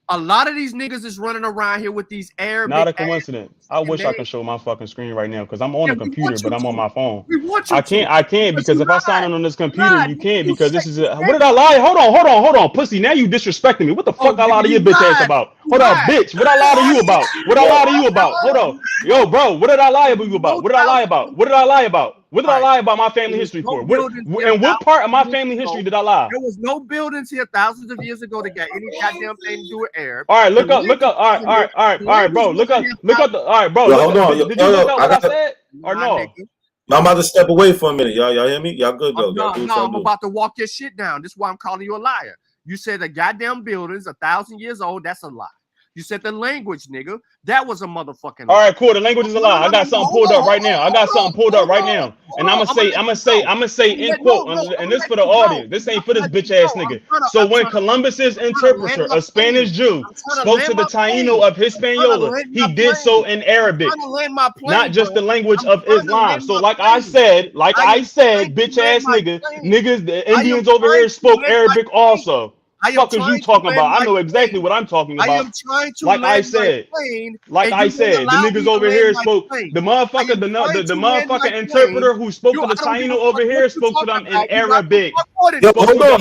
A lot of these niggas is running around here with these Arabic. Not a coincidence. I wish I could show my fucking screen right now because I'm on the computer, but I'm on my phone. I can't because if I sign in on this computer, you can't because this is what did I lie? Hold on, pussy. Now you disrespecting me. What the fuck I lie to your bitch ass about? Hold on, bitch. What I lie to you about? What I lie to you about? Hold on, yo, bro. What did I lie to you about? What did I lie about? What did I lie about? What did I lie about my family history for? And what part of my family history did I lie? There was no buildings here thousands of years ago that got any goddamn thing to do with Arab. All right, look up. All right, bro. Look up. All right, bro. Yo, hold on. Did you look up what I said or no? I'm about to step away for a minute. Y'all hear me? Y'all good though? No, I'm about to walk your shit down. This is why I'm calling you a liar. You said the goddamn buildings 1,000 years old. That's a lie. You said the language, nigga. That was a motherfucking All lie. right, cool. The language is a lie. I got something pulled up right now. I got something pulled up right now. And I'm gonna say in quote, and this for the audience. This ain't for this bitch ass nigga. So when Columbus's interpreter, a Spanish Jew, spoke to the Taino of Hispaniola, he did so in Arabic, not just the language of Islam. So like I said, bitch ass niggas, the Indians over here spoke Arabic also. Fuck is you talking about? I know exactly what I'm talking about. I am trying to like I said, the niggas over here spoke. The motherfucker, the motherfucking interpreter who spoke to the Taino over here spoke to them in Arabic. Yo, hold on,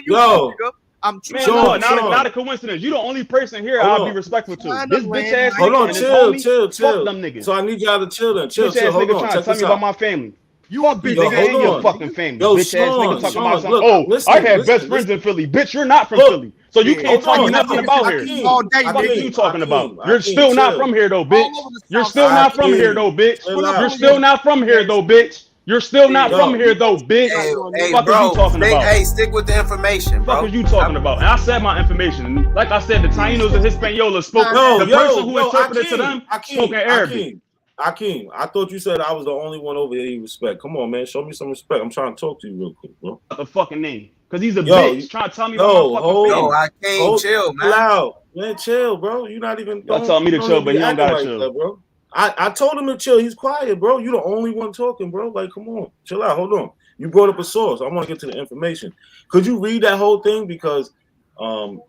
yo. I'm man, no, not a coincidence. You the only person here I'll be respectful to. This bitch ass nigga. Chill. Fuck them niggas. So I need y'all to chill then. Chill. Hold Hold on. on. Trying to tell me about my family. You a bitch. Nigga, ain't your fucking family. Yo, bitch ass nigga talking about something. Look, listen, I have best friends in Philly. Bitch, you're not from Philly. So you can't tell me nothing about here. What are you talking about? You're still not from here though, bitch. You're still not from here though, bitch. You're still not from here though, bitch. You're still not from here though, bitch. Hey, Fuck bro, is you talking about? Hey, stick with the information, bro. Fuck is you talking about? And I said my information. Like I said, the Tainos and Hispaniola spoke. The person who interpreted to them spoke in Arabic. Akeem, I thought you said I was the only one over here you respect. Come on, man. Show me some respect. I'm trying to talk to you real quick, bro. What the fucking name? Because he's a bitch trying to tell me about my fucking family. Chill, man. Loud. Man, chill, bro. You're not even. Y'all telling me to chill, but he don't gotta chill. That, bro. I told him to chill. He's quiet, bro. You're the only one talking, bro. Like, come on. Chill out. Hold on. You brought up a source. I want to get to the information. Could you read that whole thing? Because, could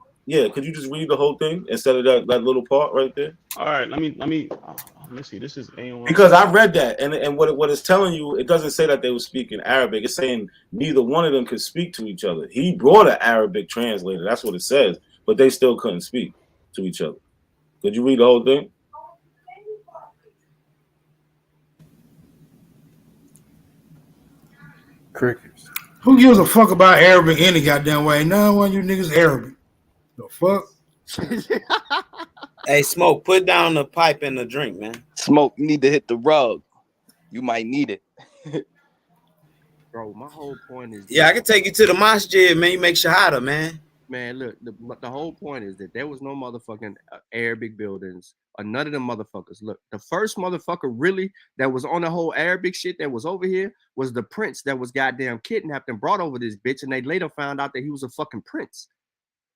you just read the whole thing instead of that little part right there? All right, let me see. This is A1. Because I read that, and what it's telling you, it doesn't say that they were speaking Arabic. It's saying neither one of them could speak to each other. He brought an Arabic translator. That's what it says, but they still couldn't speak to each other. Could you read the whole thing? Crickets. Who gives a fuck about Arabic any goddamn way? None one of you niggas Arabic. The fuck? Hey, Smoke, put down the pipe and the drink, man. Smoke, you need to hit the rug. You might need it. Bro, my whole point is... Yeah, I can take you to the masjid, man. You make shahada, man. Man, look, the whole point is that there was no motherfucking Arabic buildings or none of them motherfuckers. Look, the first motherfucker really that was on the whole Arabic shit that was over here was the prince that was goddamn kidnapped and brought over this bitch, and they later found out that he was a fucking prince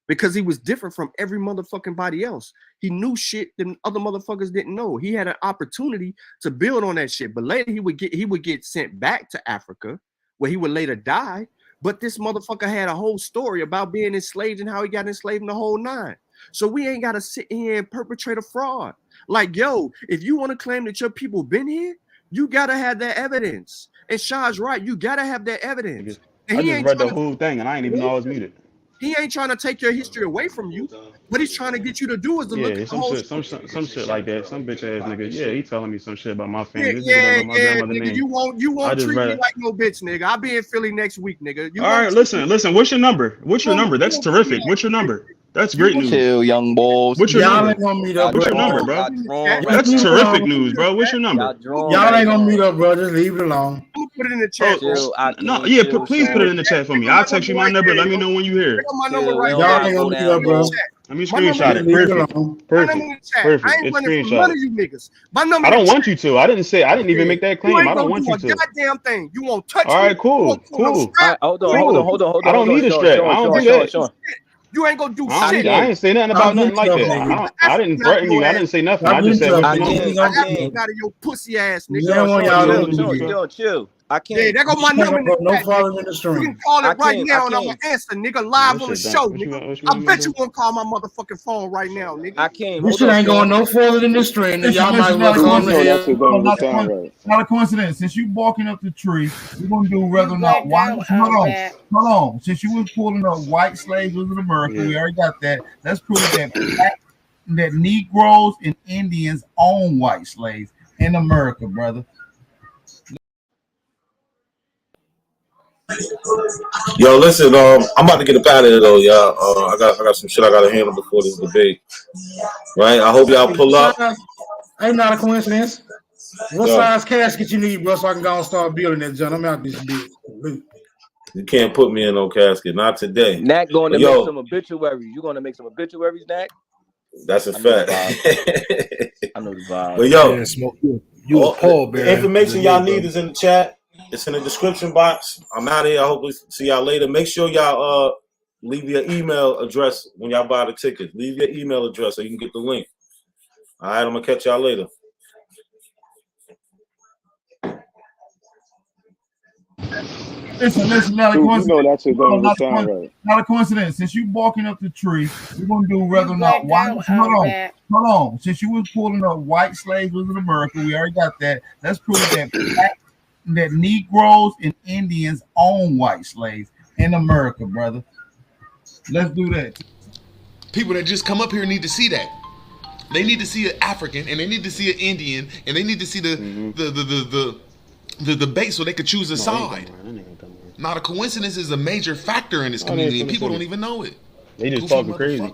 because he was different from every motherfucking body else. He knew shit that other motherfuckers didn't know. He had an opportunity to build on that shit, but later he would get sent back to Africa where he would later die. But this motherfucker had a whole story about being enslaved and how he got enslaved in the whole nine. So we ain't got to sit here and perpetrate a fraud. Like, yo, if you want to claim that your people been here, you got to have that evidence. And Shah's right. You got to have that evidence. And I just read the whole thing and I didn't even know I was muted. He ain't trying to take your history away from you. What he's trying to get you to do is to look at the whole some shit like that. Some bitch ass nigga. Yeah, he telling me some shit about my family. Nigga. You won't treat me like no bitch, nigga. I'll be in Philly next week, nigga. All right, listen. What's your number? What's your number? That's terrific. What's your number? That's great news. Chill, young boys. What's your number? What's your number, bro? That's terrific news, bro. What's your number? Y'all ain't gonna meet up, bro. Just leave it alone. Put it in the chat. Please put it in the chat for me. I'll text you my number. Let me know when you hear it. Y'all ain't gonna meet up, bro. Let me screenshot it. Perfect. It's screenshot. I don't want you to. I didn't even make that claim. I don't want you to. Goddamn thing. You won't touch. All right, cool. Hold on. I don't need a strap. I don't do that. You ain't gonna do shit. I ain't say nothing about nothing like that. I didn't threaten you. I didn't say nothing. I just said I got out of your pussy ass, nigga. Chill. I can't. Yeah, there go my number. No falling in the stream. You can call it right now, and I'm gonna answer, nigga, live on the show, nigga. I bet you won't call my motherfucking phone right now, nigga. I can't. This shit ain't going no further than the stream. Y'all might as well come here. Not a coincidence. Since you barking up the tree, we're gonna do whether or not white. Hold on. Since you was pulling up white slaves was in America, we already got that. Let's prove that Negroes and Indians own white slaves in America, brother. Yo, listen, I'm about to get up out of here though, y'all. I got some shit I gotta handle before this debate. Right? I hope y'all pull up. Ain't not a coincidence. What size casket you need, bro, so I can go and start building that junk? I'm out this bitch. You can't put me in no casket, not today. Nat going to make some obituaries. You gonna make some obituaries, Nat? That's a I know the fact. vibe. I know the vibe. But yo, Yeah, Smoke, you a Paul the Bear. information y'all need is in the chat. It's in the description box. I'm out of here. I hope we see y'all later. Make sure y'all leave your email address when y'all buy the tickets. Leave your email address so you can get the link. All right, I'm gonna catch y'all later. Listen, not a coincidence. You know that shit don't even sound right. Not a coincidence. Since you barking up the tree, we're gonna do whether or not white. Hold on. Since you was pulling up white slaves was in America, we already got that. Let's prove that Negroes and Indians own white slaves in America, brother. Let's do that. People that just come up here need to see that. They need to see an African, and they need to see an Indian, and they need to see the debate so they could choose a side. Not a coincidence is a major factor in this community, and people don't even know it. They just talking crazy.